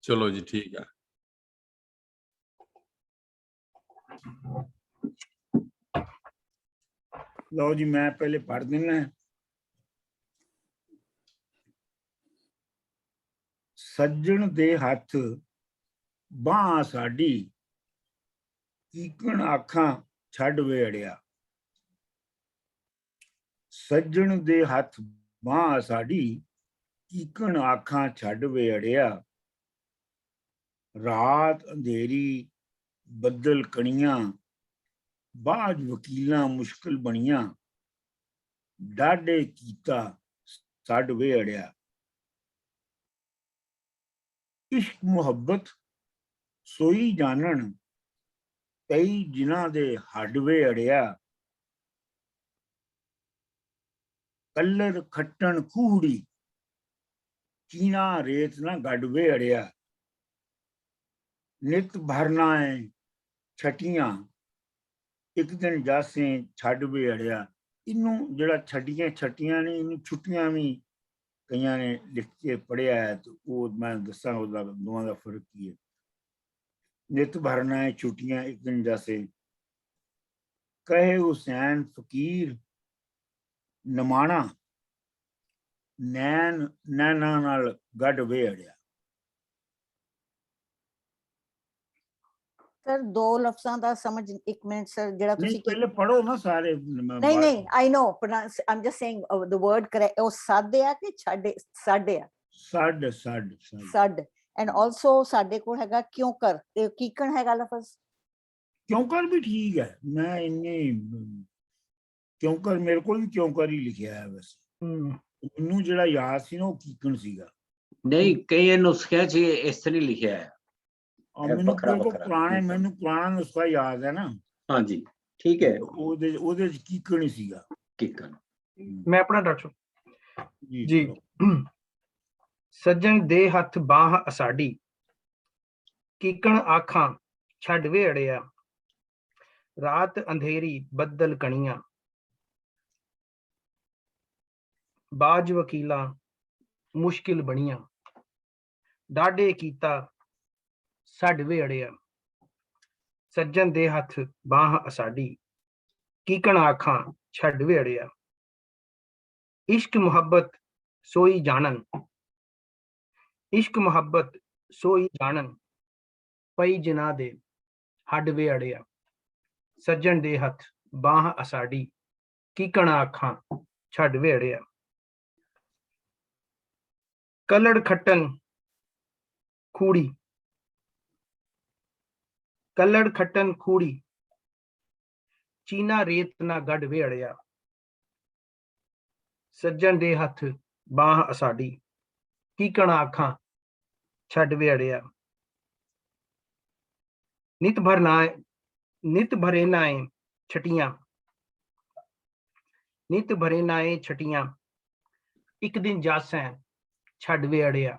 चलो जी ठीक है। लो जी मैं पहले पढ़ देना है। सज्जन दे हथ बांह साडी कीकण आखां छड़ वेड़िया। सज्जन दे हथ बांह साडी कीकण आखां छड़ वेड़िया। रात अंधेरी बदल कणियां बाज वकीलां मुश्किल बनियां। डाडे कीता छड़ वेड़िया। इश्क मुहब्बत सोई जानन कई जिन्हां दे हड वेड़िया। कलर खट्टन कूहड़ी चीना रेत ना गड वेड़िया। नित भरना है छटियां एक दिन जासे छड़ वेड़िया। इनू जड़ा छटियां छटियां ने इनू छुट्टियां भी कईयां ने लिख के पढ़िया है तो वो मैं दसा दोवां दा फर्क की है। नित भरना है छुट्टियां एक दिन जासे कहे हुसैन फकीर नमाणा नैन नैना नाल गड वेड़िया। सर दो लफ्ज़ां दा समझ एक मिनट सर जड़ा नहीं तुसी पहले पढ़ो ना सारे नहीं नहीं I know pronounce I'm just saying the word correct ओ साडे आ कि छाडे साडे आ सड सड सड एंड आल्सो साडे कोल हैगा क्यों कर ते कीकण हैगा लफ्ज़ क्यों कर भी ठीक है। मैं इन्ने क्यों कर मेरे को भी क्यों कर ही लिखा है वैसे मैनू जड़ा याद सी ना वो कीकण सीगा। नहीं कई नुस्खे च इस तरह लिखा है मैनू बखरा को बखरा मैनू पुराना नुस्खा याद है ना। हाँ जी ठीक है ओदे कीकण ही सीगा। कीकण मैं अपना डॉक्टर जी करो। सज्जन दे हथ बाह असाडी कीकण आखां छड़ वेड़िया। रात अंधेरी बदल कणियां बाज वकीला मुश्किल बनियां। डाडे कीता छड़ वेड़िया। सज्जन दे हथ बाह असाडी कीकण आखां छड़ वेड़िया। इश्क मुहब्बत सोई जानन इश्क मुहब्बत सोई जानन पई जिना दे हड वेड़िया। सज्जन दे हथ बाह असाडी कीकण आखां छड़ वेड़िया। कलड़ खट्टन खूड़ी कलड़ खट्टन खूड़ी चीना रेत ना गड वेड़िया। सज्जन दे हथ बाह असाडी कीकण आखां छड़ वेड़िया। नित भरे नाए छटियां नित भरे नाए छटियां एक दिन जासैं छड़ वेड़िया।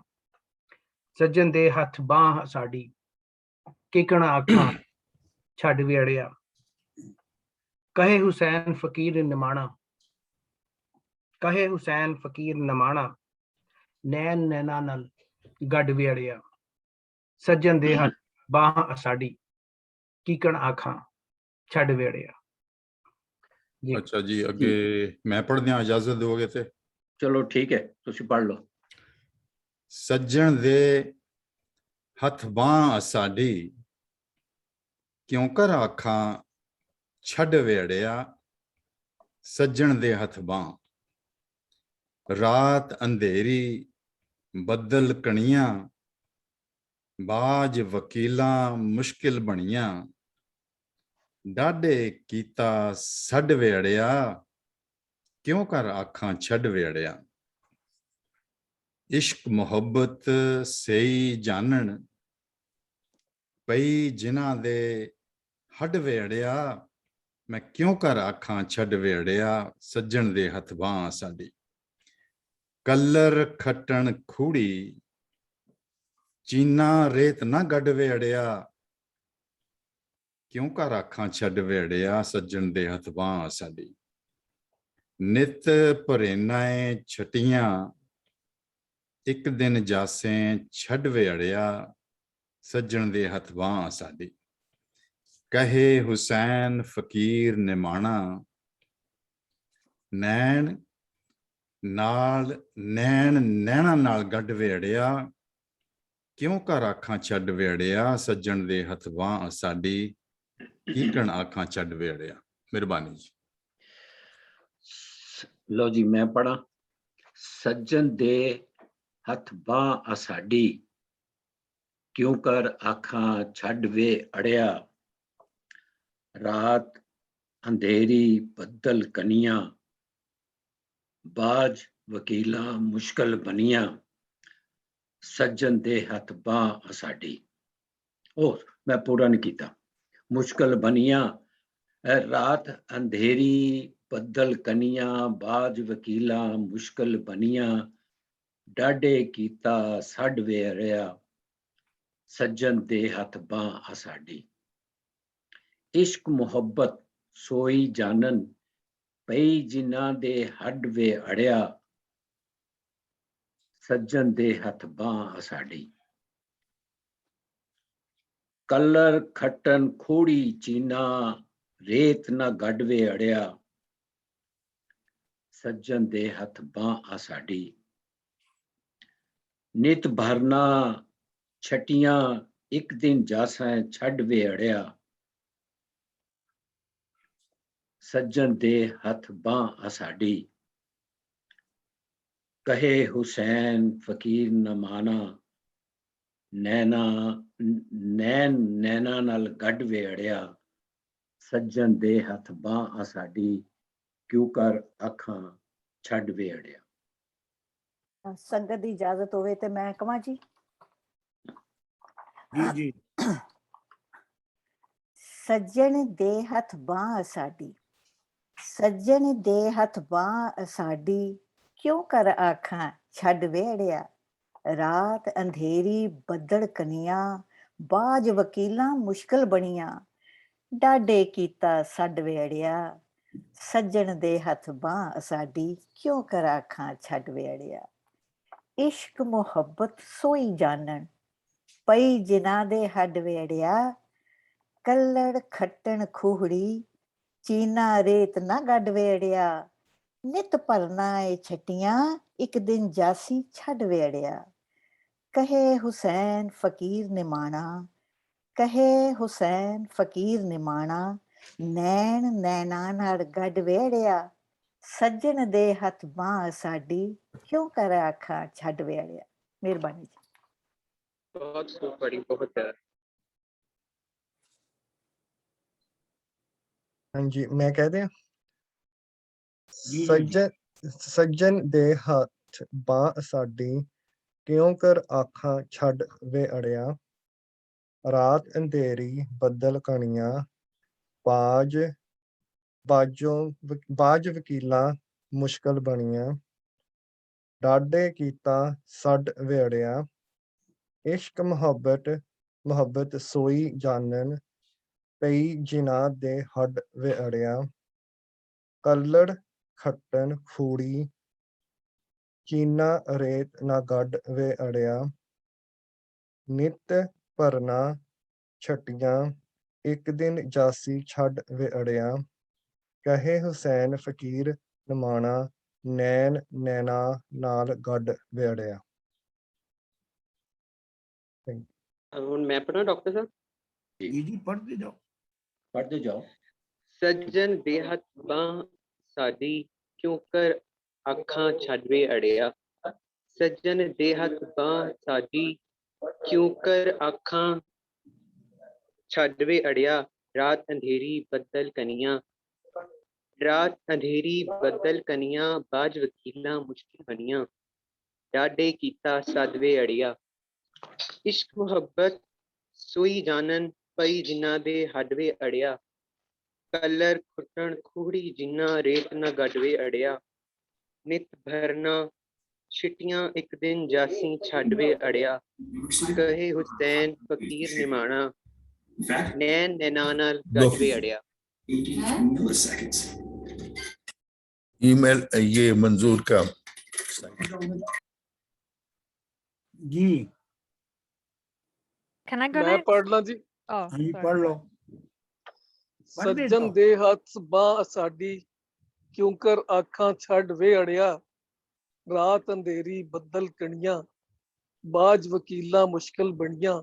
सज्जन दे हथ बाह असाडी कीकण आखां छड़ वेड़िया। कहे हुसैन फकीर निमाणा कहे हुसैन फकीर नमाणा नैन नैना नल गड वेड़िया। सज्जन दे हथ बाह असाडी कीकण आखां छड़ वेड़िया। जी अच्छा जी अगे मैं पढ़ दिया इजाजत दोगे ते चलो ठीक है तुसी पढ़ लो। सज्जन दे हथ बांह साडी क्यों कर आखां छड़ वेड़िया। सज्जन दे हथ बांह रात अंधेरी बदल कणियां बाज वकीलां मुश्किल बनियां। डाडे कीता छड़ वेड़िया क्यों कर आखां छड़ वेड़िया। इश्क मुहब्बत सही जानन पई जिन्हां दे हड वेड़िया। मैं क्यों कर आखां छड़ वेड़िया। सज्जन दे हथ बांह साडी कलर खट्टन खूड़ी चीना रेत ना गड वेड़िया। क्यों कर आखां छड़ वेड़िया। सज्जन दे हथ बांह साडी नित भरेनाए छटियां ਇੱਕ ਦਿਨ ਜਾਸੇ ਛੱਡ ਵੇ ਅੜਿਆ ਸੱਜਣ ਦੇ ਹੱਥ ਬਾਂਹ ਸਾਡੀ ਕਹੇ ਹੁਸੈਨ ਫਕੀਰ ਨਿਮਾਣਾ ਨੈਣ ਨੈਣਾ ਨਾਲ ਗੱਡ ਵੇ ਅੜਿਆ ਕਿਉਂ ਕਰ ਅੱਖਾਂ ਛੱਡ ਵੇ ਅੜਿਆ ਸੱਜਣ ਦੇ ਹੱਥ ਬਾਂਹ ਸਾਡੀ ਕੀਕਣ ਅੱਖਾਂ ਛੱਡ ਵੇ ਅੜਿਆ। ਮਿਹਰਬਾਨੀ ਜੀ। लो जी मैं पढ़ा। सज्जन दे हथ बाह असाडी क्यों कर आखां छड़ वे अड़िया रात अंधेरी बदल कनिया बाज वकीला मुश्किल बनिया सज्जन दे हथ बाह असाडी। और मैं पूरा नहीं कीता। मुश्किल बनिया रात अंधेरी बदल कनिया बाज वकीला मुश्किल बनिया डाडे कीता सड वे अड़िया सज्जन दे हथ बाह असाडी। इश्क मुहब्बत सोई जानन पई जिन्ना दे हड वे अड़िया सज्जन दे हथ बाह असाडी। कलर खट्टन खोड़ी चीना रेत ना गडवे अड़िया सज्जन दे हथ बाह साडी। नित भरना छटियां एक दिन जासा छड़ वे अड़िया सज्जन दे हथ बाह साडी। कहे हुसैन फकीर न माना नैना नाल गड वे अड़िया सज्जन दे हथ बाह साडी क्यों कर अखां छड़ वे अड़िया। ਸੰਗਤ ਦੀ ਇਜਾਜ਼ਤ ਹੋਵੇ ਤੇ ਮੈਂ ਕਹਾਂ ਜੀ। ਜੀ ਸੱਜਣ ਦੇ ਹੱਥ ਬਾਂਹ ਸਾਡੀ ਸੱਜਣ ਦੇ ਹੱਥ ਬਾਂਹ ਸਾਡੀ ਕਿਉਂ ਕਰ ਆਖਾਂ ਛੱਡ ਵੇੜਿਆ ਰਾਤ ਅੰਧੇਰੀ ਬੱਦਲ ਕਨੀਆਂ ਬਾਜ ਵਕੀਲਾਂ ਮੁਸ਼ਕਲ ਬਣੀਆਂ ਡਾਡੇ ਕੀਤਾ ਛੱਡ ਵੇੜਿਆ ਸੱਜਣ ਦੇ ਹੱਥ ਬਾਂਹ ਸਾਡੀ ਕਿਉਂ ਕਰ ਆਖਾਂ ਛੱਡ ਵੇੜਿਆ। इश्क मुहब्बत सोई जानन पई जिना दे हड वेड़िया कल्लड़ खट्टन खूहड़ी चीना रेत ना गड वेड़िया नित भरना ए छटियां एक दिन जासी छड वेड़िया। कहे हुसैन फकीर निमाणा कहे हुसैन फकीर निमाणा नैन नैना नाल गड वेड़िया सज्जन दे हथ बाह साडी क्यों कर आखा छड वेड़िया। मेहरबानी जी। बहुत खूब पढ़ी, बहुत प्यारा। हाँ जी मैं कह दिया। जी। सज्जन दे हथ बाह साडी क्यों कर आखां छड़ वे अड़िया रात अंधेरी बदल कणियां बाज वकीला मुश्किल बनिया डाडे कीता सड वे अड़िया इश्क मुहब्बत सोई जानन पई जिना दे हड वे अड़िया कल्लड़ खट्टन खूड़ी चीना रेत ना गड वे अड़िया नित भरना छटियां एक दिन जासी छड़ वे अड़िया कहे हुसैन फकीर नमाना नैना नाल गड वे अड़िया। हुण मैं पढ़ा डॉक्टर साहब। जी पढ़ते जाओ। सज्जन दे हथ बाह साडी क्यों कर आखां छड़ वे अड़िया सज्जन दे हथ बाह साडी क्यों कर आखां छड़ वे अड़िया रात अंधेरी बदल कनिया बाज वकीला मुश्किल बनिया डाडे कीता सद वे अड़िया इश्क मुहब्बत सोई जानन पई जिन्ना दे हड वे अड़िया कलर खुटन खूड़ी जिन्ना रेत ना गड वे अड़िया नित भरना छिटियां एक दिन जासी छड वे अड़िया कहे हुसैन फकीर निमाणा नैन नैना नाल गड वे अड़िया। ईमेल ये मंजूर का जी Can I go मैं next? पढ़ ਲਾਂ जी। Oh, हाँ जी sorry. पढ़ लो पढ़ते ਸੱਜਣ जाओ। ਦੇ ਹੱਥ ਬਾਹ ਸਾਡੀ ਕਿਉਂ ਕਰ ਅੱਖਾਂ ਛੱਡ ਵੇ ਅੜਿਆ ਰਾਤ ਅੰਧੇਰੀ ਬੱਦਲ ਕਣੀਆਂ ਬਾਜ ਵਕੀਲਾਂ ਮੁਸ਼ਕਲ ਬਣੀਆਂ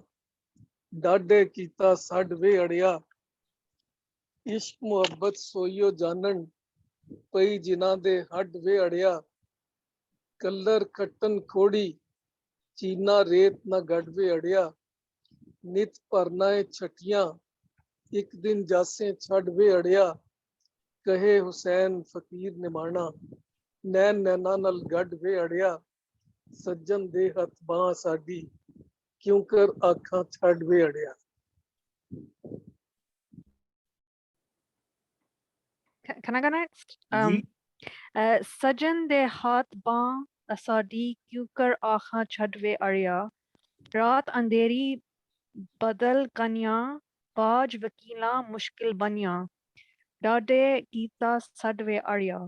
ਡਾਢੇ ਕੀਤਾ ਛੱਡ ਵੇ ਅੜਿਆ ਇਸ਼ਕ ਮੁਹੱਬਤ ਸੋਈਓ ਜਾਣਨ ਪਈ ਜਿਨ੍ਹਾਂ ਦੇ ਹੱਡ ਵੇ ਅੜਿਆ ਕਲਰ ਖੱਟਨ ਖੋੜੀ ਚੀਨਾ ਰੇਤ ਨਾ ਗੱਡ ਵੇ ਅੜਿਆ ਨਿਤ ਭਰਨਾ ਏ ਛਟੀਆਂ ਇੱਕ ਦਿਨ ਜਾਸੇ ਛੱਡ ਵੇ ਅੜਿਆ ਕਹੇ ਹੁਸੈਨ ਫਕੀਰ ਨਿਮਾਣਾ ਨੈਣ ਨੈਣਾ ਨਾਲ ਗੱਡ ਵੇ ਅੜਿਆ ਸੱਜਣ ਦੇ ਹੱਥ ਬਾਹ ਸਾਡੀ ਕਿਉਂ ਕਰ ਅੱਖਾਂ ਛੱਡ ਵੇ ਅੜਿਆ। Can I go next? Ji Sajan de hath ban asadi kyukar akha chadve arya raat andheri badal kanya baaj wakila mushkil banya dade kita sadve arya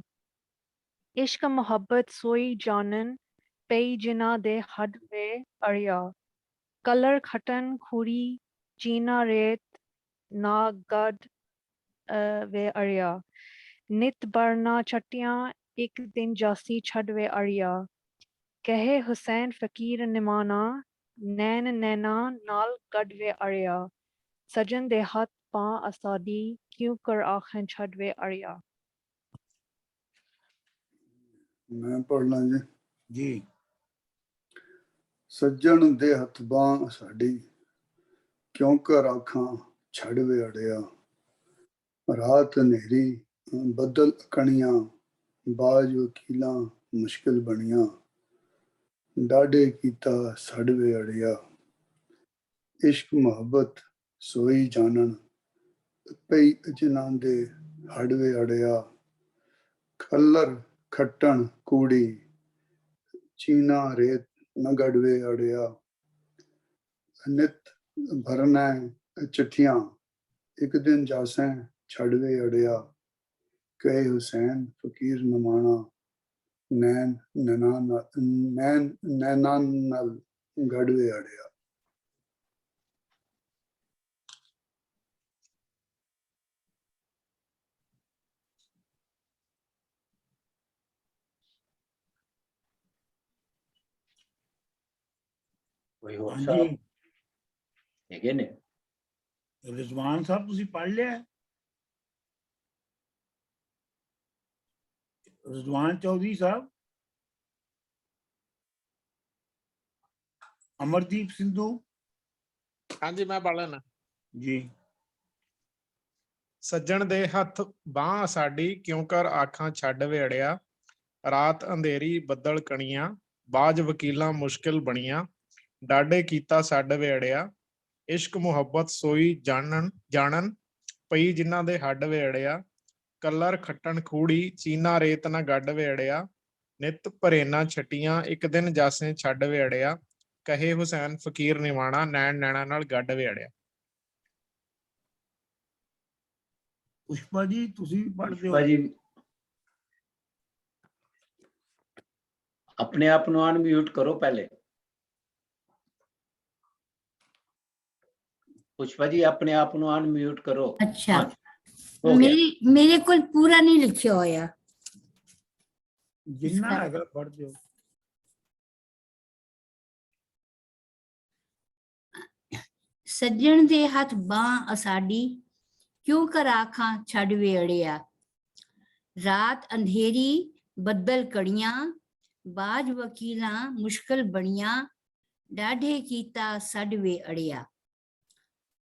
ishq mohabbat soi janan pei jina de hadve arya color khatan khuri china ret nagad ve arya ਨਿਤ ਬਰਨਾ ਛਟੀਆਂ ਇੱਕ ਦਿਨ ਜਾਸੀ ਛੱਡਵੇ ਅੜੀਆ ਕਹੇ ਹੁਸੈਨ ਫਕੀਰ ਨਿਮਾਣਾ ਨੈਣ ਨੈਣਾ ਨਾਲ ਕੱਢਵੇ ਅੜੀਆ ਸਜਣ ਦੇ ਹੱਥ ਪਾਂ ਅਸਾਦੀ ਕਿਉਂ ਕਰ ਆਖਾਂ ਛੱਡਵੇ ਅੜੀਆ। मैं पढ़ ਲਾਂ जी। जी ਸੱਜਣ ਦੇ ਹੱਥ ਬਾਹ ਸਾਡੀ ਕਿਉਂ ਕਰ ਅੱਖਾਂ ਛੱਡ ਵੇ ਅੜਿਆ ਰਾਤ ਹਨੇਰੀ ਬੱਦਲ ਕਣੀਆਂ ਬਾਜ ਵਕੀਲਾਂ ਮੁਸ਼ਕਿਲ ਬਣੀਆਂ ਡਾਢੇ ਕੀਤਾ ਛੱਡ ਵੇ ਅੜਿਆ ਇਸ਼ਕ ਮੁਹੱਬਤ ਸੋਈ ਜਾਣਨ ਪਈ ਜਿਨ੍ਹਾਂ ਦੇ ਹੱਡ ਵੇ ਅੜਿਆ ਕਲਰ ਖੱਟਣ ਕੂੜੀ ਚੀਨਾ ਰੇਤ न गढ़वे अड़िया नित भरना चिट्ठियां एक दिन जासें छड़वे अड़िया कहे हुसैन फकीर नमाना नैन नैना नल गढ़वे अड़िया। ਕੋਈ ਹੋਰ हाँ जी ਸਾਹਿਬ ਹੈਗੇ ਨੇ? रिजवान साहब तुसी पढ़ लिया है? रिजवान चौधरी साहब अमरदीप सिंधु ਹਾਂਜੀ ਮੈਂ ਪੜ੍ਹ ਲੈਣਾ। जी ਸੱਜਣ ਦੇ ਹੱਥ ਬਾਹ ਸਾਡੀ ਕਿਉਂ ਕਰ ਆਖਾਂ ਛੱਡ ਵੇੜਿਆ ਰਾਤ ਅੰਧੇਰੀ ਬੱਦਲ ਕਣੀਆਂ ਬਾਜ ਵਕੀਲਾਂ ਮੁਸ਼ਕਿਲ ਬਣੀਆਂ ਡਾਢੇ ਕੀਤਾ ਛੱਡ ਵੇੜਿਆ ਇਸ਼ਕ ਮੁਹੱਬਤ ਸੋਈ ਜਾਣਨ ਪਈ ਜਿਨ੍ਹਾਂ ਦੇ ਹੱਡ ਵੇੜਿਆ ਕਲਰ ਖੱਟਣ ਖੂੜੀ ਚੀਨਾ ਰੇਤ ਨਾ ਗੱਡ ਵੇੜਿਆ ਨਿਤ ਭਰੇਨਾ ਛਟੀਆਂ ਇੱਕ ਦਿਨ ਜਾਸੇ ਛੱਡ ਵੇੜਿਆ ਕਹੇ ਹੁਸੈਨ ਫਕੀਰ ਨਿਵਾਣਾ ਨੈਣ ਨੈਣਾ ਨਾਲ ਗੱਡ ਵੇੜਿਆ। पुष्पा जी तुसी भी पढ़ते हो? ਭਾਜੀ ਆਪਣੇ ਆਪ ਨੂੰ ਅਨਮਿਊਟ ਕਰੋ ਪਹਿਲੇ। ਪੁਸ਼ਪਾ ਜੀ ਆਪਣੇ ਆਪ ਨੂੰ ਅਨਮਿਊਟ ਕਰੋ। अच्छा ਹਾਂ, ਹੋ ਗਿਆ। मेरे को पूरा नहीं लिखा होया जिन्ना इसका- हैगा पढ़ते हो? सज्जन दे हथ बाह असाडी क्यों कर आखा छड़ वे अड़िया रात अंधेरी बदल कड़ियां बाज वकीला मुश्किल बनिया डाढ़े कीता सड वे अड़िया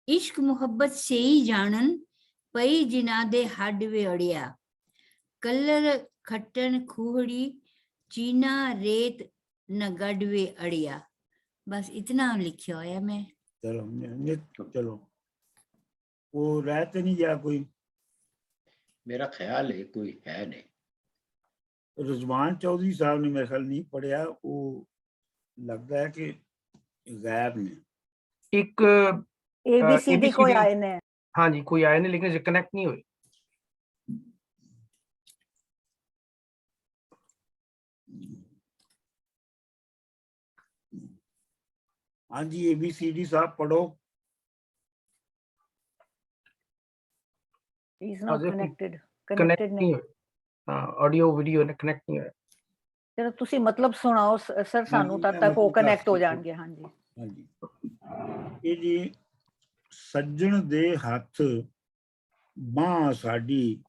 इश्क मुहब्बत से ही जानन पई जिना दे हड वे अड़िया कलर खट्टन खूहड़ी चीना रेत न गड वे अड़िया। बस इतना लिखा होया मैं। चलो चलो वो रहते नहीं गया कोई? ਮੇਰਾ ਖਿਆਲ ਹੈ ਕੋਈ ਹੈ ਨਹੀਂ। रिजवान चौधरी साहब ने मेरे ख्याल नहीं पढ़िया, वो लगता है कि गायब ने। ਇੱਕ ABCD कोई आए ने? ਹਾਂਜੀ ਕੋਈ ਆਏ ਨੇ ਲੇਕਿਨ ਕਨੈਕਟ ਨਹੀਂ ਹੋਏ। हाँ जी, ABCD साहब पढ़ो। He's not Ajay connected. Connect Connected ਨਹੀਂ नहीं। ਹੋਇਆ। ਹਾਂ ਆਡੀਓ ਵੀਡੀਓ ਨੇ ਕਨੈਕਟ ਨਹੀਂ ਹੋਇਆ। ਚਲੋ ਤੁਸੀਂ ਮਤਲਬ ਸੁਣਾਓ ਸਰ ਸਾਨੂੰ, ਤਦ ਤੱਕ ਉਹ ਕਨੈਕਟ ਹੋ ਜਾਣਗੇ। ਹਾਂਜੀ ਹਾਂਜੀ, ਇਹ ਜੀ ਸੱਜਣ ਦੇ ਹੱਥ ਬਾਂਹ ਸਾਡੀ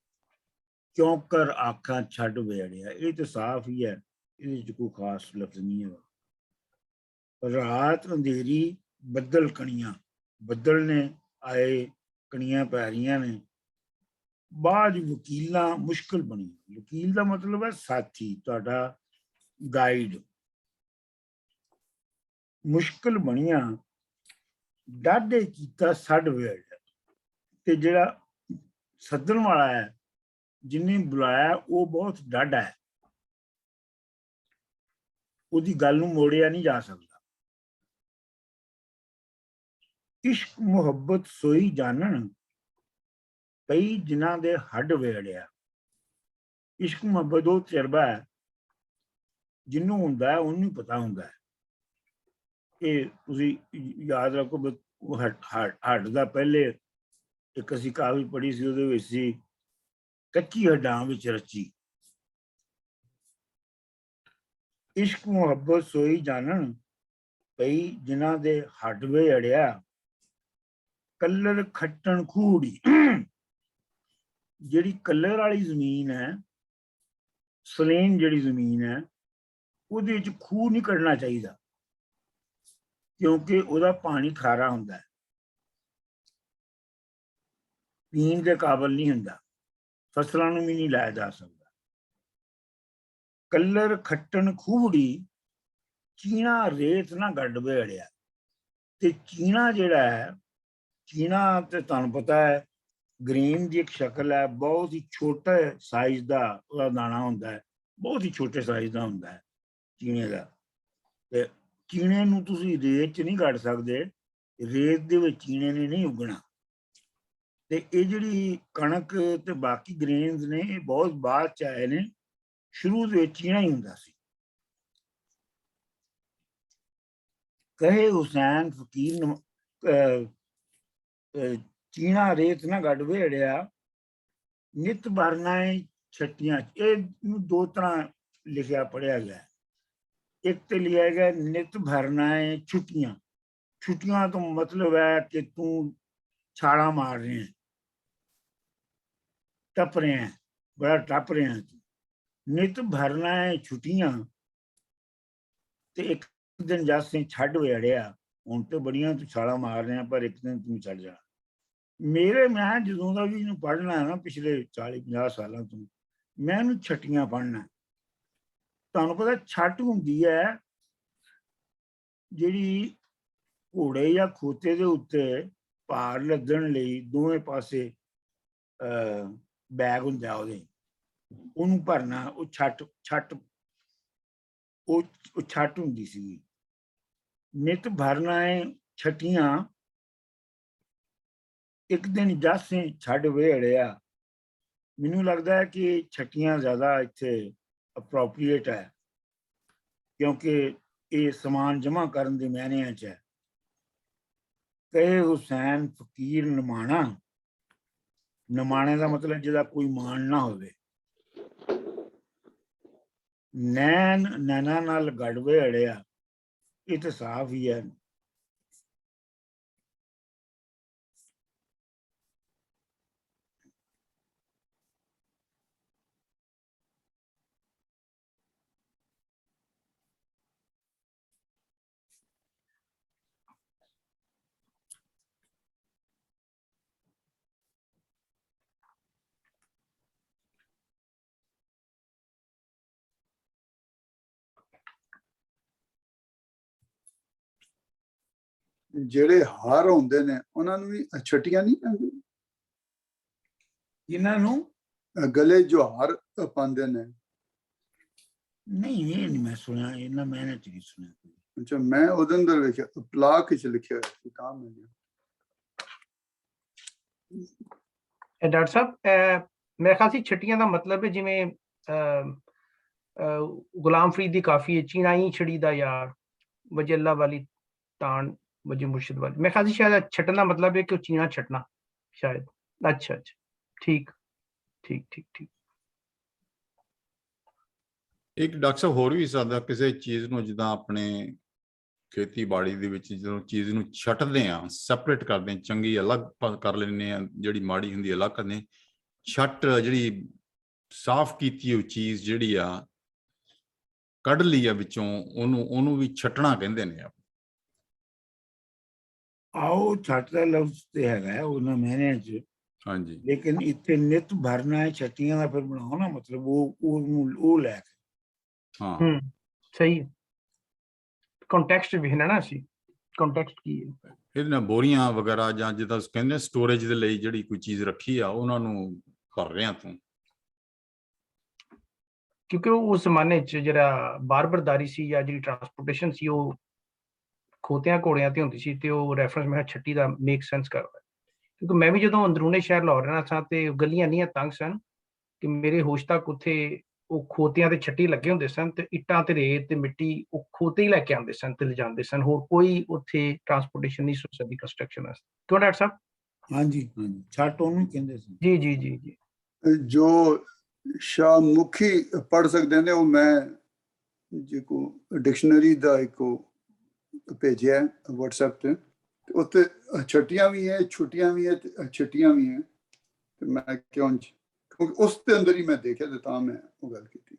ਕਿਉਂ ਕਰ ਆਖਾਂ ਛੱਡ ਵੇੜਿਆ। ਇਹ ਤਾਂ ਸਾਫ਼ ਹੀ ਹੈ, ਇਹਦੇ ਚ ਕੋਈ ਖਾਸ ਲਫ਼ਜ਼ ਨਹੀਂ ਹੈ। ਰਾਤ ਅੰਧੇਰੀ ਬੱਦਲ ਕਣੀਆਂ, ਬੱਦਲ ਨੇ ਆਏ, ਕਣੀਆਂ ਪੈ ਰਹੀਆਂ ਨੇ। ਬਾਝ ਵਕੀਲਾਂ ਮੁਸ਼ਕਿਲ ਬਣੀ। ਵਕੀਲ ਦਾ ਮਤਲਬ ਹੈ ਸਾਥੀ, ਤੁਹਾਡਾ ਗਾਈਡ। ਮੁਸ਼ਕਿਲ ਬਣੀਆਂ ਡਾਢੇ ਕੀਤਾ ਛੱਡ ਵੇੜਿਆ। ਤੇ ਜਿਹੜਾ ਸੱਦਣ ਵਾਲਾ ਹੈ, ਜਿਹਨੇ ਬੁਲਾਇਆ, ਉਹ ਬਹੁਤ ਡਾਢਾ ਹੈ, ਉਹਦੀ ਗੱਲ ਨੂੰ ਮੋੜਿਆ ਨਹੀਂ ਜਾ ਸਕਦਾ। ਇਸ਼ਕ ਮੁਹੱਬਤ ਸੋਈ ਜਾਣਨ ਕਈ ਜਿਨ੍ਹਾਂ ਦੇ ਹੱਡ ਵੇੜਿਆ। ਇਸ਼ਕ ਮੁਹੱਬਤ ਉਹ ਤਜਰਬਾ ਹੈ ਜਿਹਨੂੰ ਹੁੰਦਾ ਹੈ, ਉਹਨੂੰ ਪਤਾ ਹੁੰਦਾ ਹੈ। ਇਹ ਤੁਸੀਂ ਯਾਦ ਰੱਖੋ, ਹੱਡ ਦਾ ਪਹਿਲੇ ਇੱਕ ਅਸੀਂ ਕਾਵਿ ਪੜ੍ਹੀ ਸੀ, ਉਹਦੇ ਵਿੱਚ ਸੀ ਕੱਚੀ ਹੱਡਾਂ ਵਿੱਚ ਰਚੀ। ਇਸ਼ਕ ਮੁਹੱਬਤ ਸੋਈ ਜਾਣਨ ਕਈ ਜਿਨ੍ਹਾਂ ਦੇ ਹੱਡ ਵੇ ਅੜਿਆ। ਕਲਰ ਖੱਟਣ ਖੂੜੀ, ਜਿਹੜੀ ਕਲਰ ਵਾਲੀ ਜ਼ਮੀਨ ਹੈ, ਸਲੇਨ ਜਿਹੜੀ ਜ਼ਮੀਨ ਹੈ, ਉਹਦੇ ਵਿੱਚ ਖੂਹ ਨਹੀਂ ਕੱਢਣਾ ਚਾਹੀਦਾ, ਕਿਉਂਕਿ ਉਹਦਾ ਪਾਣੀ ਖਾਰਾ ਹੁੰਦਾ ਹੈ, ਪੀਣ ਦੇ ਕਾਬਲ ਨਹੀਂ ਹੁੰਦਾ, ਫਸਲਾਂ ਨੂੰ ਵੀ ਨਹੀਂ ਲਾਇਆ ਜਾ ਸਕਦਾ। ਕਲਰ ਖੱਟਣ ਖੂੜੀ, ਚੀਣਾ ਰੇਤ ਨਾ ਗੱਡ ਵੇੜਿਆ। ਤੇ ਚੀਣਾ ਜਿਹੜਾ ਹੈ, ਚੀਣਾ ਤੇ ਤੁਹਾਨੂੰ ਪਤਾ ਹੈ ਗ੍ਰੇਨ ਦੀ ਇੱਕ ਸ਼ਕਲ ਹੈ, ਬਹੁਤ ਹੀ ਛੋਟੇ ਸਾਈਜ਼ ਦਾ ਉਹਦਾ ਦਾਣਾ ਹੁੰਦਾ ਹੈ, ਬਹੁਤ ਹੀ ਛੋਟੇ ਸਾਈਜ਼ ਦਾ ਹੁੰਦਾ ਹੈ ਚੀਣੇ ਦਾ। ਤੇ ਚੀਣੇ ਨੂੰ ਤੁਸੀਂ ਰੇਤ 'ਚ ਨਹੀਂ ਕੱਢ ਸਕਦੇ, ਰੇਤ ਦੇ ਵਿੱਚ ਚੀਣੇ ਨੇ ਨਹੀਂ ਉੱਗਣਾ। ਤੇ ਇਹ ਜਿਹੜੀ ਕਣਕ ਤੇ ਬਾਕੀ ਗ੍ਰੇਨਸ ਨੇ, ਇਹ ਬਹੁਤ ਬਾਅਦ 'ਚ ਆਏ ਨੇ, ਸ਼ੁਰੂ ਦੇ ਵਿੱਚ ਚੀਣਾ ਹੀ ਹੁੰਦਾ ਸੀ। ਕਹੇ ਹੁਸੈਨ ਫਕੀਰ ਚੀਣਾ ਰੇਤ ਨਾ ਗੱਡ ਵੇੜਿਆ, ਨਿਤ ਭਰਨਾ ਛੱਟੀਆਂ। ਇਹ ਦੋ ਤਰ੍ਹਾਂ ਲਿਖਿਆ ਪੜਿਆ ਗਿਆ। ਇੱਕ ਤੇ ਲਿਆ ਗਿਆ ਨਿਤ ਭਰਨਾ ਹੈ ਛੁੱਟੀਆਂ। ਛੁੱਟੀਆਂ ਤੋਂ ਮਤਲਬ ਹੈ ਕਿ ਤੂੰ ਛਾਲਾ ਮਾਰ ਰਹੇ ਹੈ, ਟੱਪ ਰਹੇ ਹੈ, ਬੜਾ ਟੱਪ ਰਹੇ ਹੈ ਤੂੰ। ਨਿਤ ਭਰਨਾ ਹੈ ਛੁੱਟੀਆਂ ਤੇ ਇੱਕ ਦਿਨ ਜਾਸੇ ਛੱਡ ਵੇੜਿਆ। ਹੁਣ ਤੇ ਬੜੀਆਂ ਤੂੰ ਛਾਲਾ ਮਾਰ ਰਿਹਾ, ਪਰ ਇੱਕ ਦਿਨ ਤੂੰ ਛੱਡ ਜਾ। ਮੈਂ ਜਦੋਂ ਦਾ ਵੀ ਇਹਨੂੰ ਪੜ੍ਹਨਾ ਹੈ ਨਾ, ਪਿਛਲੇ 40-50 ਸਾਲਾਂ ਤੋਂ, ਮੈਂ ਇਹਨੂੰ ਛੱਟੀਆਂ ਪੜ੍ਹਨਾ। ਤੁਹਾਨੂੰ ਪਤਾ ਛੱਟ ਹੁੰਦੀ ਹੈ ਜਿਹੜੀ ਘੋੜੇ ਜਾਂ ਖੋਤੇ ਦੇ ਉੱਤੇ ਭਾਰ ਲੱਦਣ ਲਈ ਦੋਵੇਂ ਪਾਸੇ ਬੈਗ ਹੁੰਦਾ ਉਹਦੇ, ਉਹਨੂੰ ਭਰਨਾ, ਉਹ ਛੱਟ ਉਹ ਛੱਟ ਹੁੰਦੀ ਸੀ। ਨਿਤ ਭਰਨਾ ਹੈ ਛੱਟੀਆਂ, ਇੱਕ ਦਿਨ ਜਾਸੇ ਛੱਡ ਵੇੜਿਆ। ਮੈਨੂੰ ਲੱਗਦਾ ਹੈ ਕਿ ਛੱਟੀਆਂ ਜ਼ਿਆਦਾ ਇੱਥੇ ਅਪਰੋਪਰੀਏਟ ਹੈ, ਕਿਉਂਕਿ ਇਹ ਸਮਾਨ ਜਮ੍ਹਾਂ ਕਰਨ ਦੇ ਮਾਇਨਿਆਂ 'ਚ ਹੈ। ਕਹੇ ਹੁਸੈਨ ਫਕੀਰ ਨਿਮਾਣਾ, ਨਿਮਾਣੇ ਦਾ ਮਤਲਬ ਜਿਹਦਾ ਕੋਈ ਮਾਣ ਨਾ ਹੋਵੇ। ਨੈਣਾ ਨਾਲ ਗੜਵੇ ਅੜਿਆ, ਇਹ ਤਾਂ ਸਾਫ਼ ਹੀ ਹੈ। ਜਿਹੜੇ ਹਾਰ ਹੁੰਦੇ ਨੇ ਉਹਨਾਂ ਨੂੰ ਵੀ ਛੱਟੀਆਂ ਨਹੀਂ ਪੈਂਦੀਆਂ? ਇਹਨਾਂ ਨੂੰ ਗਲੇ ਜੋ ਹਾਰ ਪਾਉਂਦੇ ਨੇ? ਨਹੀਂ, ਇਹ ਨਹੀਂ ਮੈਂ ਸੁਣਿਆ, ਇਹਨਾਂ ਮੈਨੇ ਚ ਨਹੀਂ ਸੁਣਿਆ। ਅੱਛਾ, ਮੈਂ ਉਹਦੇ ਅੰਦਰ ਵੇਖਿਆ, ਪਲਾਕ ਵਿੱਚ ਲਿਖਿਆ ਹੋਇਆ ਸੀ, ਤਾਂ ਮੈਂ ਡਾਕਟਰ ਸਾਹਿਬ ਮੇਰੇ ਖਿਆਲ ਸੀ ਛੱਟੀਆਂ ਦਾ ਮਤਲਬ ਹੈ ਜਿਵੇਂ ਗੁਲਾਮ ਫਰੀਦ ਦੀ ਕਾਫੀ ਹੈ, ਚੀਣਾਈ ਛੜੀ ਦਾ ਯਾਰ ਵਜੱਲਾ ਵਾਲੀ तान मुझे मुर्शिद वाली, मैं ख्याल से शायद छटन का मतलब है कि चीना छटना शायद। अच्छा अच्छा, ठीक ठीक ठीक ठीक। ਇੱਕ ਡਾਕਟਰ ਸਾਹਿਬ ਹੋਰ ਵੀ ਸਕਦਾ ਕਿਸੇ ਚੀਜ਼ ਨੂੰ, ਜਿੱਦਾਂ ਆਪਣੇ ਖੇਤੀਬਾੜੀ ਦੇ ਵਿੱਚ ਜਦੋਂ ਚੀਜ਼ ਨੂੰ ਛੱਟਦੇ ਆ, ਸੈਪਰੇਟ ਕਰਦੇ ਆ, ਚੰਗੀ ਅਲੱਗ ਕਰ ਲੈਂਦੇ ਆ, ਜਿਹੜੀ ਮਾੜੀ ਹੁੰਦੀ ਅਲੱਗ ਕਰਦੇ, ਛੱਟ ਜਿਹੜੀ ਸਾਫ਼ ਕੀਤੀ ਹੋਈ ਚੀਜ਼ ਜਿਹੜੀ ਆ ਕੱਢ ਲਈ ਆ ਵਿੱਚੋਂ, ਉਹਨੂੰ ਵੀ ਛੱਟਣਾ ਕਹਿੰਦੇ ਨੇ। ਆਓ ਛੱਟ ਦਾ ਲਫ਼ਜ਼ ਤੇ ਹੈਗਾ ਉਹਨਾਂ ਮਹੀਨਿਆਂ 'ਚ, ਹਾਂਜੀ, ਲੇਕਿਨ ਇੱਥੇ ਨਿਤ ਭਰਨਾ ਹੈ ਛੱਟੀਆਂ ਦਾ, ਫਿਰ ਬਣਾਓ ਨਾ, ਮਤਲਬ ਉਹ ਲੈ ਕੇ। ਹਾਂ ਸਹੀ ਕੰਟੈਕਸਟ ਵੀ ਹੈ ਨਾ, ਅਸੀਂ ਕੰਟੈਕਸਟ ਕੀ ਹੈ ਇਹਦੇ ਨਾਲ ਬੋਰੀਆਂ ਵਗੈਰਾ ਜਾਂ ਜਿੱਦਾਂ ਕਹਿੰਦੇ ਸਟੋਰੇਜ ਦੇ ਲਈ ਜਿਹੜੀ ਕੋਈ ਚੀਜ਼ ਰੱਖੀ ਆ, ਉਹਨਾਂ ਨੂੰ ਭਰ ਰਿਹਾ ਤੂੰ। ਕਿਉਂਕਿ ਉਸ ਜ਼ਮਾਨੇ 'ਚ ਜਿਹੜਾ ਬਾਰਬਰਦਾਰੀ ਸੀ ਜਾਂ ਜਿਹੜੀ ਟਰਾਂਸਪੋਰਟੇਸ਼ਨ ਸੀ ਉਹ ਖੋਤਿਆਂ ਘੋੜਿਆਂ ਤੇ ਹੁੰਦੀ ਸੀ, ਤੇ ਉਹ ਰੈਫਰੈਂਸ ਮੈਂ ਛੱਟੀ ਦਾ ਮੇਕ ਸੈਂਸ ਕਰਦਾ। ਕਿਉਂਕਿ ਮੈਂ ਵੀ ਜਦੋਂ ਅੰਦਰੂਨੇ ਸ਼ਹਿਰ ਲਾਹੌਰ ਰਹਿਣਾ ਸਾਂ ਤੇ ਗਲੀਆਂ ਇੰਨੀਆਂ ਤੰਗ ਸਨ ਕਿ ਮੇਰੇ ਹੋਸ਼ ਤੱਕ ਉੱਥੇ ਉਹ ਖੋਤਿਆਂ ਤੇ ਛੱਟੀ ਲੱਗੇ ਹੁੰਦੇ ਸਨ, ਤੇ ਇੱਟਾਂ ਤੇ ਰੇਤ ਤੇ ਮਿੱਟੀ ਉਹ ਖੋਤੇ ਹੀ ਲੈ ਕੇ ਆਉਂਦੇ ਸਨ ਤੇ ਲਿਜਾਂਦੇ ਸਨ, ਹੋਰ ਕੋਈ ਉੱਥੇ ਟਰਾਂਸਪੋਰਟੇਸ਼ਨ ਨਹੀਂ ਹੋ ਸਕਦੀ ਕੰਸਟਰਕਸ਼ਨ ਵਾਸਤੇ। ਕਿਉਂ ਡਾਕਟਰ ਸਾਹਿਬ? ਹਾਂਜੀ ਹਾਂਜੀ, ਛੱਟ ਉਹਨੂੰ ਕਹਿੰਦੇ ਸੀ। ਜੀ ਜੀ ਜੀ ਜੀ। ਜੋ ਸ਼ਾਹਮੁਖੀ ਪੜ੍ਹ ਸਕਦੇ ਨੇ, ਉਹ ਮੈਂ ਜੇ ਕੋ ਡਿਕਸ਼ਨਰੀ ਦਾ ਇੱਕ ਭੇਜਿਆ WhatsApp ਤੇ, ਉੱਤੇ ਛੱਟੀਆਂ ਵੀ ਹੈ, ਛੁੱਟੀਆਂ ਵੀ ਹੈ ਤੇ ਛੱਟੀਆਂ ਵੀ ਹੈ, ਤੇ ਮੈਂ ਕਿਉਂਕਿ ਉਸ ਦੇ ਅੰਦਰ ਹੀ ਮੈਂ ਦੇਖਿਆ ਤੇ ਤਾਂ ਮੈਂ ਉਹ ਗੱਲ ਕੀਤੀ।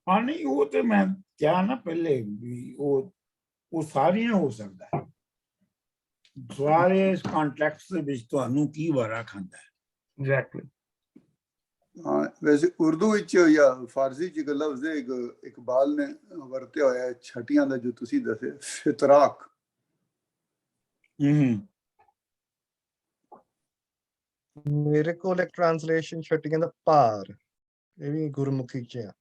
ਹਾਂ ਨਹੀਂ, ਉਹ ਤੇ ਮੈਂ ਕਿਹਾ ਨਾ ਪਹਿਲੇ ਵੀ ਉਹ ਸਾਰੀਆਂ ਹੋ ਸਕਦਾ ਹੈ, ਸਾਰੇ ਕੰਟੈਕਸਟ ਦੇ ਵਿੱਚ ਤੁਹਾਨੂੰ ਕੀ ਵਾਰਾ ਖਾਂਦਾ ਹੈ। ਐਗਜ਼ੈਕਟਲੀ। ਹਾਂ, ਵੈਸੇ ਉਰਦੂ ਵਿੱਚ ਜਾਂ ਫਾਰਸੀ 'ਚ ਇੱਕ ਲਫ਼ਜ਼ ਹੈ, ਇਕਬਾਲ ਨੇ ਵਰਤਿਆ ਹੋਇਆ ਹੈ ਛੱਟੀਆਂ ਦਾ, ਜੋ ਤੁਸੀਂ ਦੱਸਿਆ ਫਿਤਰਾਕ। ਮੇਰੇ ਕੋਲ ਇੱਕ ਟ੍ਰਾਂਸਲੇਸ਼ਨ ਛੱਟੀਆਂ ਦਾ ਭਾਰ, ਇਹ ਵੀ ਗੁਰਮੁਖੀ 'ਚ ਆ।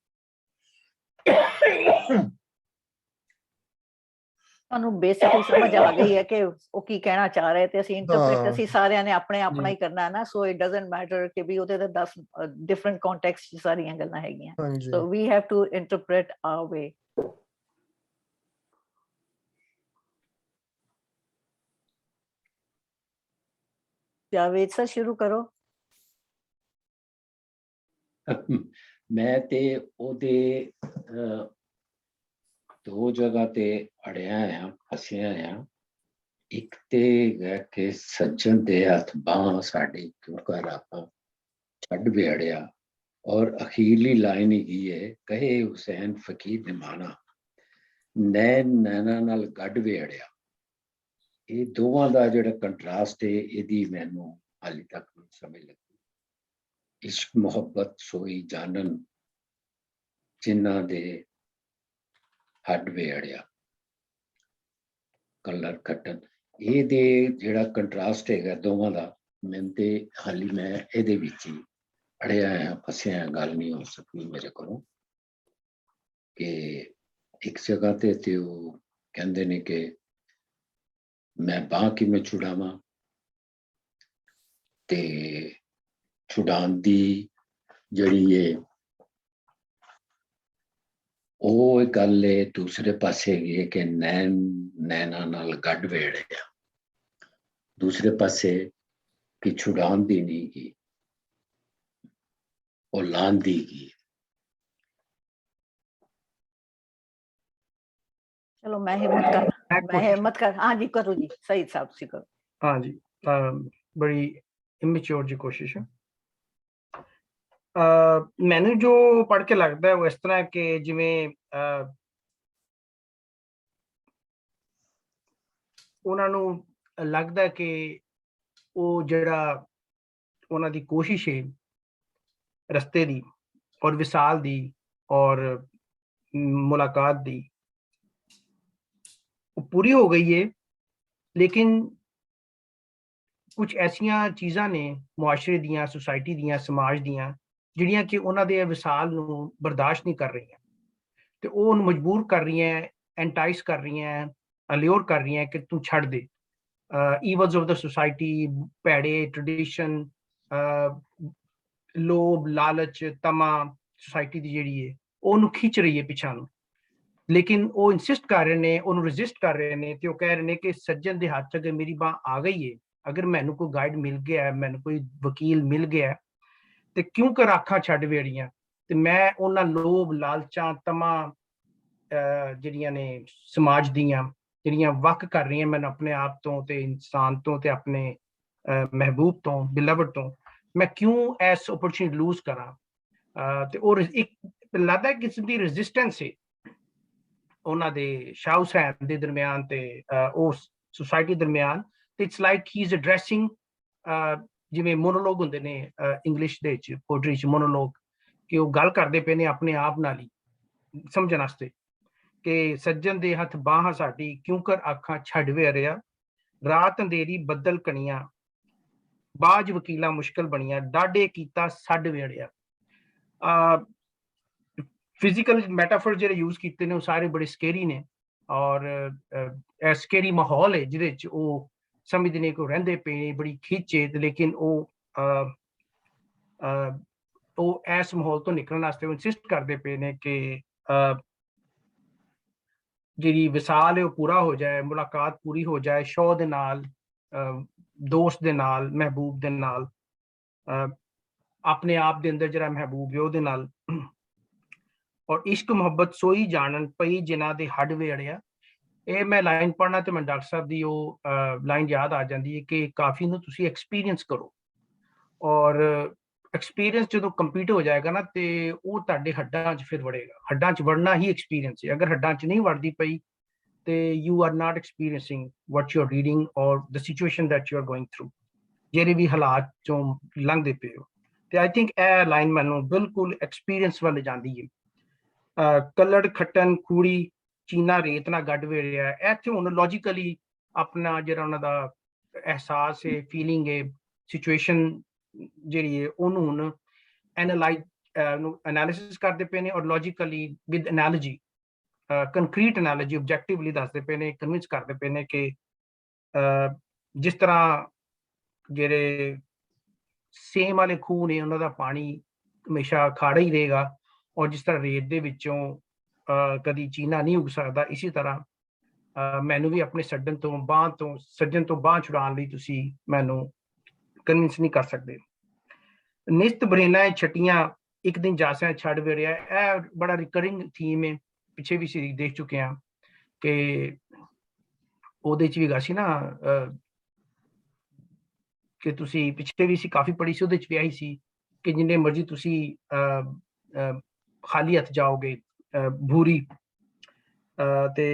ਤੁਹਾਨੂੰ ਬੇਸਿਕਲੀ ਸਮਝ ਆ ਗਈ ਹੈ ਕਿ ਉਹ ਕੀ ਕਹਿਣਾ ਚਾਹ ਰਹੇ, ਤੇ ਅਸੀਂ ਇੰਟਰਪ੍ਰੀਟ ਅਸੀਂ ਸਾਰਿਆਂ ਨੇ ਆਪਣੇ ਆਪਣਾ ਹੀ ਕਰਨਾ ਹੈ ਨਾ, ਸੋ ਇਟ ਡਸਨਟ ਮੈਟਰ ਕਿ ਵੀ ਉਹਦੇ ਤੇ 10 ਡਿਫਰੈਂਟ ਕੰਟੈਕਸਟ ਸਾਰੀਆਂ ਗੱਲਾਂ ਹੈਗੀਆਂ, so we have to interpret our way. Javed sir ਸ਼ੁਰੂ ਕਰੋ। ਮੈਂ ਤੇ ਉਹਦੇ ਦੋ ਜਗ੍ਹਾ ਤੇ ਅੜਿਆ ਆ, ਫਸਿਆ ਆ। ਇੱਕ ਤੇ ਹੈ ਕਿ ਸੱਜਣ ਦੇ ਹੱਥ ਬਾਂਹ ਸਾਡੇ ਕਿਉਂ ਕਰ ਆਪਾਂ ਛੱਡ ਵੇੜਿਆ, ਔਰ ਅਖੀਰਲੀ ਲਾਈਨ ਹੀ ਹੈ, ਕਹੇ ਹੁਸੈਨ ਫਕੀਰ ਨੇ ਮਾਣਾ, ਨੈਣ ਨੈਣਾ ਨਾਲ ਗੱਡ ਵੇੜਿਆ। ਇਹ ਦੋਵਾਂ ਦਾ ਜਿਹੜਾ ਕੰਟਰਾਸਟ ਹੈ, ਇਹਦੀ ਮੈਨੂੰ ਹਾਲੇ ਤੱਕ ਨਹੀਂ ਸਮਝ ਲੱਗੀ। ਇਸ਼ਕ ਮੁਹੱਬਤ ਸੋਈ ਜਾਨਨ, ਜਿਨ੍ਹਾਂ ਦੇ ਹੱਡ ਵੇੜਿਆ ਕਲਰ ਕੱਟਣ, ਇਹਦੇ ਜਿਹੜਾ ਕੰਟਰਾਸਟ ਹੈਗਾ ਦੋਵਾਂ ਦਾ, ਮੈਨੂੰ ਤੇ ਹਾਲੀ ਮੈਂ ਇਹਦੇ ਵਿੱਚ ਹੀ ਅੜਿਆ ਆ, ਫਸਿਆ, ਗੱਲ ਨਹੀਂ ਹੋ ਸਕਦੀ ਮੇਰੇ ਕੋਲੋਂ। ਕਿ ਇੱਕ ਜਗ੍ਹਾ ਤੇ ਉਹ ਕਹਿੰਦੇ ਨੇ ਕਿ ਮੈਂ ਬਾਂਹ ਕਿਵੇਂ ਛੁਡਾਵਾਂ, ਤੇ ਛੁਡਾਉਣ ਦੀ ਜਿਹੜੀ ਹੈ ਉਹ ਗੱਲ ਹੈ, ਦੂਸਰੇ ਪਾਸੇ ਹੈਗੀ ਕਿ ਨੈਣਾ ਨਾਲ ਗੱਡ ਵੇੜਿਆ, ਦੂਸਰੇ ਪਾਸੇ ਕਿ ਛੁਡਾਉਣ ਦੀ ਨਹੀਂ ਗੀ, ਉਹ ਲਾਉਣ ਦੀ ਗੀ। ਚਲੋ ਮੈਂ ਹਿੰਮਤ ਕਰ हाँ जी करो जी, सही साहब से करो। हाँ जी, बड़ी इमेच्योर जी कोशिश है। मैंने जो पढ़ के लगता है वो इस तरह के जिमें ਉਹਨਾਂ ਨੂੰ ਲੱਗਦਾ ਕਿ ਉਹ ਜਿਹੜਾ ਉਹਨਾਂ ਦੀ ਕੋਸ਼ਿਸ਼ ਹੈ ਰਸਤੇ ਦੀ ਔਰ ਵਿਸਾਲ ਦੀ ਔਰ ਮੁਲਾਕਾਤ ਦੀ, वो पूरी हो गई है, लेकिन कुछ ऐसियां चीज़ां ने मुआशरे दियां, सोसाइटी दियां, समाज दियां, ਜਿਹੜੀਆਂ ਕਿ ਉਹਨਾਂ ਦੇ ਵਿਸਾਲ ਨੂੰ ਬਰਦਾਸ਼ਤ ਨਹੀਂ ਕਰ ਰਹੀਆਂ, ਤੇ ਉਹ ਉਹਨੂੰ ਮਜਬੂਰ ਕਰ ਰਹੀਆਂ, ਐਂਟਾਈਸ ਕਰ ਰਹੀਆਂ, ਅਲਿਓਰ ਕਰ ਰਹੀਆਂ ਕਿ ਤੂੰ ਛੱਡ ਦੇ। ਈਵਲਸ ਆਫ ਦ ਸੋਸਾਇਟੀ, ਭੈੜੇ ਟ੍ਰੈਡੀਸ਼ਨ, ਲੋਭ, ਲਾਲਚ, ਤਮਾ, ਸੋਸਾਇਟੀ ਦੀ ਜਿਹੜੀ ਹੈ ਉਹਨੂੰ ਖਿੱਚ ਰਹੀ ਹੈ ਪਿੱਛਾ ਨੂੰ। ਲੇਕਿਨ ਉਹ ਇਨਸਿਸਟ ਕਰ ਰਹੇ ਨੇ, ਉਹਨੂੰ ਰੈਜ਼ਿਸਟ ਕਰ ਰਹੇ ਨੇ ਤੇ ਉਹ ਕਹਿ ਰਹੇ ਨੇ ਕਿ ਸੱਜਣ ਦੇ ਹੱਥ 'ਚ ਅਗਰ ਮੇਰੀ ਬਾਂਹ ਆ ਗਈ ਹੈ, ਅਗਰ ਮੈਨੂੰ ਕੋਈ ਗਾਈਡ ਮਿਲ ਗਿਆ ਹੈ, ਮੈਨੂੰ ਕੋਈ ਵਕੀਲ ਮਿਲ ਗਿਆ ਤੇ ਕਿਉਂ ਕਰ ਅੱਖਾਂ ਛੱਡ ਵੇੜੀਆਂ। ਤੇ ਮੈਂ ਉਹਨਾਂ ਲੋਭ ਲਾਲਚਾਂ ਤਮਾਂ ਜਿਹੜੀਆਂ ਨੇ ਸਮਾਜ ਦੀਆਂ ਜਿਹੜੀਆਂ ਵੱਖ ਕਰ ਰਹੀਆਂ ਮੈਨੂੰ ਆਪਣੇ ਆਪ ਤੋਂ ਤੇ ਇਨਸਾਨ ਤੋਂ ਤੇ ਆਪਣੇ ਮਹਿਬੂਬ ਤੋਂ, ਬਿਲਵਡ ਤੋਂ, ਮੈਂ ਕਿਉਂ ਇਸ ਓਪਰਚੁਨਿਟੀ ਲੂਜ਼ ਕਰਾਂ। ਤੇ ਉਹ ਇੱਕ ਲੱਗਦਾ ਕਿਸਮ ਦੀ ਰੈਜ਼ਿਸਟੈਂਸ ਹੈ ਉਹਨਾਂ ਦੇ ਸ਼ਾਹ ਹੁਸੈਨ ਦੇ ਦਰਮਿਆਨ ਤੇ ਉਸ ਸੁਸਾਇਟੀ ਦਰਮਿਆਨ। ਤੇ it's like he is addressing ਜਿਵੇਂ ਮੋਨੋਲੋਗ ਹੁੰਦੇ ਨੇ ਇੰਗਲਿਸ਼ ਦੇ ਵਿੱਚ, ਪੋਇਟਰੀ 'ਚ ਮੋਨੋਲੋਗ, ਕਿ ਉਹ ਗੱਲ ਕਰਦੇ ਪਏ ਨੇ ਆਪਣੇ ਆਪ ਨਾਲ ਹੀ ਸਮਝਣ ਵਾਸਤੇ ਕਿ ਸੱਜਣ ਦੇ ਹੱਥ ਬਾਹਾਂ ਸਾਡੀ ਕਿਉਂ ਕਰ ਅੱਖਾਂ ਛੱਡ ਵੇ ਰਿਆ, ਰਾਤ ਅੰਧੇਰੀ ਬੱਦਲ ਕਣੀਆਂ, ਬਾਜ ਵਕੀਲਾਂ ਮੁਸ਼ਕਲ ਬਣੀਆਂ, ਡਾਢੇ ਕੀਤਾ ਛੱਡ ਵੇੜਿਆ। ਫਿਜ਼ੀਕਲ ਮੈਟਾਫਰ ਜਿਹੜੇ ਯੂਜ਼ ਕੀਤੇ ਨੇ ਉਹ ਸਾਰੇ ਬੜੇ ਸਕੇਰੀ ਨੇ ਔਰ ਸਕੇਰੀ ਮਾਹੌਲ ਹੈ ਜਿਹਦੇ 'ਚ ਉਹ ਸਮਝਦੇ ਨੇ ਕਿ ਉਹ ਰਹਿੰਦੇ ਪਏ ਨੇ, ਬੜੀ ਖਿੱਚ ਹੈ, ਲੇਕਿਨ ਉਹ ਇਸ ਮਾਹੌਲ ਤੋਂ ਨਿਕਲਣ ਵਾਸਤੇ ਇਨਸਿਸਟ ਕਰਦੇ ਪਏ ਨੇ ਕਿ ਜਿਹੜੀ ਵਿਸਾਲ ਹੈ ਉਹ ਪੂਰਾ ਹੋ ਜਾਏ, ਮੁਲਾਕਾਤ ਪੂਰੀ ਹੋ ਜਾਏ ਸ਼ੌਹ ਦੇ ਨਾਲ, ਦੋਸਤ ਦੇ ਨਾਲ, ਮਹਿਬੂਬ ਦੇ ਨਾਲ, ਆਪਣੇ ਆਪ ਦੇ ਅੰਦਰ ਜਿਹੜਾ ਮਹਿਬੂਬ ਹੈ ਉਹਦੇ ਨਾਲ। ਔਰ ਇਸ਼ਕ ਮੁਹੱਬਤ ਸੋਈ ਜਾਣਨ ਪਈ ਜਿਨ੍ਹਾਂ ਦੇ ਹੱਡ ਵੇੜਿਆ। ਇਹ ਮੈਂ ਲਾਈਨ ਪੜ੍ਹਨਾ ਤੇ ਮੈਨੂੰ ਡਾਕਟਰ ਸਾਹਿਬ ਦੀ ਉਹ ਲਾਈਨ ਯਾਦ ਆ ਜਾਂਦੀ ਹੈ ਕਿ ਕਾਫੀ ਨੂੰ ਤੁਸੀਂ ਐਕਸਪੀਰੀਅੰਸ ਕਰੋ ਔਰ ਐਕਸਪੀਰੀਅੰਸ ਜਦੋਂ ਕੰਪਲੀਟ ਹੋ ਜਾਏਗਾ ਨਾ ਤੇ ਉਹ ਤੁਹਾਡੇ ਹੱਡਾਂ 'ਚ ਫਿਰ ਵੜੇਗਾ। ਹੱਡਾਂ 'ਚ ਵੜਨਾ ਹੀ ਐਕਸਪੀਰੀਅੰਸ ਹੈ। ਅਗਰ ਹੱਡਾਂ 'ਚ ਨਹੀਂ ਵੜਦੀ ਪਈ ਤੇ you are not experiencing what you are reading or the situation that you are going through, ਜਿਹੜੇ ਵੀ ਹਾਲਾਤ 'ਚੋਂ ਲੰਘਦੇ ਪਏ ਹੋ। ਤੇ ਆਈ ਥਿੰਕ ਇਹ ਲਾਈਨ ਮੈਨੂੰ ਬਿਲਕੁਲ ਐਕਸਪੀਰੀਅੰਸ ਵੱਲ ਜਾਂਦੀ ਹੈ। ਕਲੜ ਖੱਟਣ ਖੂੜੀ ਚੀਨਾ ਰੇਤ ਨਾਲ ਗੱਡ ਵੇੜਿਆ, ਇੱਥੇ ਹੁਣ ਲੌਜੀਕਲੀ ਆਪਣਾ ਜਿਹੜਾ ਉਹਨਾਂ ਦਾ ਅਹਿਸਾਸ ਹੈ, ਫੀਲਿੰਗ ਹੈ, ਸਿਚੁਏਸ਼ਨ ਜਿਹੜੀ ਹੈ ਉਹਨੂੰ ਹੁਣ ਐਨਾਲਿਸਿਸ ਕਰਦੇ ਪਏ ਨੇ ਔਰ logically with analogy, concrete analogy, objectively ਦੱਸਦੇ ਪਏ ਨੇ, ਕਨਵਿੰਸ ਕਰਦੇ ਪਏ ਨੇ ਕਿ ਜਿਸ ਤਰ੍ਹਾਂ ਜਿਹੜੇ ਸੇਮ ਵਾਲੇ ਖੂਹ ਨੇ ਉਹਨਾਂ ਦਾ ਪਾਣੀ ਹਮੇਸ਼ਾ ਖਾੜਾ ਹੀ ਰਹੇਗਾ ਔਰ ਜਿਸ ਤਰ੍ਹਾਂ ਰੇਤ ਦੇ ਵਿੱਚੋਂ ਕਦੀ ਚੀਨਾ ਨਹੀਂ ਉਗ ਸਕਦਾ, ਇਸੇ ਤਰ੍ਹਾਂ ਮੈਨੂੰ ਵੀ ਆਪਣੇ ਸੱਜਣ ਤੋਂ ਬਾਂਹ ਛੁਡਾਉਣ ਲਈ ਤੁਸੀਂ ਮੈਨੂੰ ਕਨਵਿੰਸ ਨਹੀਂ ਕਰ ਸਕਦੇ। ਨਿਸਤ ਬਰੇਨਾ ਛਟੀਆਂ ਇੱਕ ਦਿਨ ਜਾਸਿਆਂ ਛੱਡ ਵੇੜਿਆ, ਇਹ ਬੜਾ ਰਿਕਰਿੰਗ ਥੀਮ ਹੈ, ਪਿੱਛੇ ਵੀ ਸੀਰੀਜ਼ ਦੇਖ ਚੁੱਕੇ ਹਾਂ ਕਿ ਉਹਦੇ 'ਚ ਵੀ ਗਾ ਸੀ ਨਾ ਕਿ ਤੁਸੀਂ ਪਿੱਛੇ ਵੀ ਸੀ ਕਾਫੀ ਪੜ੍ਹੀ ਸੀ, ਉਹਦੇ 'ਚ ਵੀ ਆਈ ਸੀ ਕਿ ਜਿੰਨੇ ਮਰਜ਼ੀ ਤੁਸੀਂ ਖਾਲੀ ਹੱਥ ਜਾਓਗੇ ਭੂਰੀ ਤੇ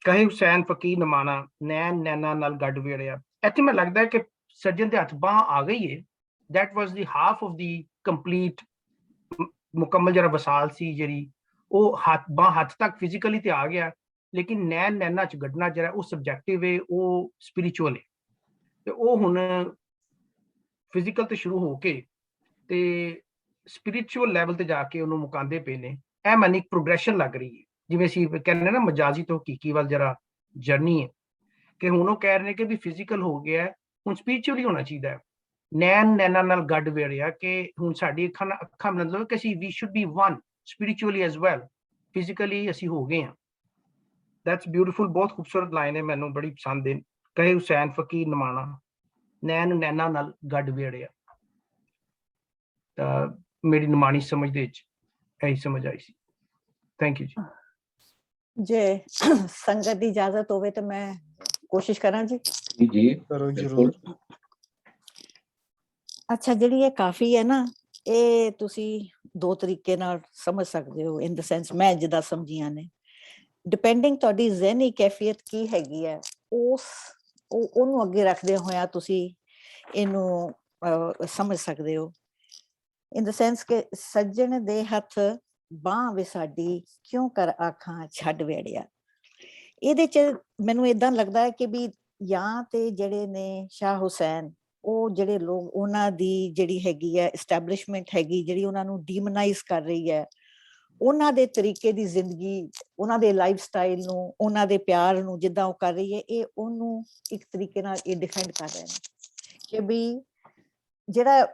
ਕਹੇ ਹੁਸੈਨ ਫਕੀਰ ਨਮਾਣਾ ਨੈਣ ਨੈਣਾ ਨਾਲ ਗੱਡ ਵੇੜਿਆ। ਇੱਥੇ ਮੈਨੂੰ ਲੱਗਦਾ ਹੈ ਕਿ ਸੱਜਣ ਦੇ ਹੱਥ ਬਾਂਹ ਆ ਗਈ ਹੈ। That was the half of the complete ਮੁਕੰਮਲ ਜਿਹੜਾ ਵਸਾਲ ਸੀ, ਜਿਹੜੀ ਉਹ ਹੱਥ ਤੱਕ ਫਿਜ਼ੀਕਲੀ ਤੇ ਆ ਗਿਆ, ਲੇਕਿਨ ਨੈਣ ਨੈਣਾ 'ਚ ਗੱਡਣਾ ਜਿਹੜਾ ਉਹ ਸਬਜੈਕਟਿਵ ਹੈ, ਉਹ ਸਪਿਰਿਚੁਅਲ ਹੈ। ਤੇ ਉਹ ਹੁਣ ਫਿਜ਼ੀਕਲ ਤੋਂ ਸ਼ੁਰੂ ਹੋ ਕੇ ਤੇ ਸਪਿਰਿਚੁਅਲ ਲੈਵਲ ਤੇ ਜਾ ਕੇ ਉਹਨੂੰ ਮੁਕਾਉਂਦੇ ਪਏ ਨੇ। ਇਹ ਮੈਨੂੰ ਇੱਕ ਪ੍ਰੋਗਰੈਸ਼ਨ ਲੱਗ ਰਹੀ ਹੈ, ਜਿਵੇਂ ਅਸੀਂ ਕਹਿੰਦੇ ਨਾ ਮਜਾਜ਼ੀ ਤੋਂ ਹਕੀਕੀ ਵੱਲ ਜਿਹੜਾ ਜਰਨੀ ਹੈ, ਕਿ ਹੁਣ ਉਹ ਕਹਿ ਰਹੇ ਨੇ ਕਿ ਵੀ ਫਿਜ਼ੀਕਲ ਹੋ ਗਿਆ, ਹੁਣ ਸਪਿਰਿਚੁਅਲੀ ਹੋਣਾ ਚਾਹੀਦਾ ਹੈ। ਨੈਣ ਨੈਣਾ ਨਾਲ ਗੱਡ ਵੇੜਿਆ ਕਿ ਹੁਣ ਸਾਡੀ ਅੱਖਾਂ ਮਤਲਬ ਕਿ ਅਸੀਂ ਵੀ should be one spiritually as well, physically ਅਸੀਂ ਹੋ ਗਏ ਹਾਂ। ਦੈਟਸ ਬਿਊਟੀਫੁਲ, ਬਹੁਤ ਖੂਬਸੂਰਤ ਲਾਈਨ ਹੈ, ਮੈਨੂੰ ਬੜੀ ਪਸੰਦ ਹੈ। ਕਹੇ ਹੁਸੈਨ ਫਕੀਰ ਨਮਾਣਾ ਨੈਣ ਨੈਣਾ ਨਾਲ ਗੱਡ ਵੇੜਿਆ। ਤਾਂ ਮੇਰੀ ਨਿਮਾਣੀ ਸਮਝ ਦੇ ਵਿੱਚ ਇਹੀ ਸਮਝ ਆਈ ਸੀ। ਥੈਂਕ ਯੂ ਜੀ। ਜੇ ਸੰਗਤ ਦੀ ਇਜਾਜ਼ਤ ਹੋਵੇ ਤਾਂ ਮੈਂ ਕੋਸ਼ਿਸ਼ ਕਰਾਂ ਜੀ। ਜੀ ਕਰੋ ਜ਼ਰੂਰ। ਅੱਛਾ, ਜਿਹੜੀ ਇਹ ਕਾਫੀ ਹੈ ਨਾ, ਇਹ ਤੁਸੀਂ ਦੋ ਤਰੀਕੇ ਨਾਲ ਸਮਝ ਸਕਦੇ ਹੋ। ਇਨ ਦ ਸੈਂਸ ਮੈਂ ਜਿੱਦਾਂ ਸਮਝੀਆਂ ਨੇ, ਡਿਪੈਂਡਿੰਗ ਤੁਹਾਡੀ ਜ਼ਿਹਨੀ ਕੈਫੀਅਤ ਕੀ ਹੈਗੀ ਹੈ, ਉਹਨੂੰ ਅੱਗੇ ਰੱਖਦੇ ਹੋਇਆ ਤੁਸੀਂ ਇਹਨੂੰ ਸਮਝ ਸਕਦੇ ਹੋ। ਇਨ ਦ ਸੈਂਸ ਕਿ ਸੱਜਣ ਦੇ ਹੱਥ ਬਾਂਹ ਵੇ ਸਾਡੀ ਕਿਉਂ ਕਰ ਆਖਾਂ ਛੱਡ ਵੇੜਿਆ। ਇਹਦੇ 'ਚ ਮੈਨੂੰ ਏਦਾਂ ਲੱਗਦਾ ਹੈ ਕਿ ਵੀ ਜਾਂ ਤੇ ਜਿਹੜੇ ਨੇ ਸ਼ਾਹ ਹੁਸੈਨ, ਉਹ ਜਿਹੜੇ ਲੋਕ, ਉਹਨਾਂ ਦੀ ਜਿਹੜੀ ਹੈਗੀ ਹੈ ਐਸਟੈਬਲਿਸ਼ਮੈਂਟ ਹੈਗੀ, ਜਿਹੜੀ ਉਹਨਾਂ ਨੂੰ ਡੀਮੋਨਾਈਜ਼ ਕਰ ਰਹੀ ਹੈ, ਉਹਨਾਂ ਦੇ ਤਰੀਕੇ ਦੀ ਜ਼ਿੰਦਗੀ, ਉਹਨਾਂ ਦੇ ਲਾਈਫ ਸਟਾਈਲ ਨੂੰ, ਉਹਨਾਂ ਦੇ ਪਿਆਰ ਨੂੰ ਜਿੱਦਾਂ ਉਹ ਕਰ ਰਹੀ ਹੈ, ਇਹ ਉਹਨੂੰ ਇੱਕ ਤਰੀਕੇ ਨਾਲ ਇਹ ਡਿਫੈਂਡ ਕਰ ਰਹੇ ਨੇ ਕਿ ਵੀ ਜਿਹੜਾ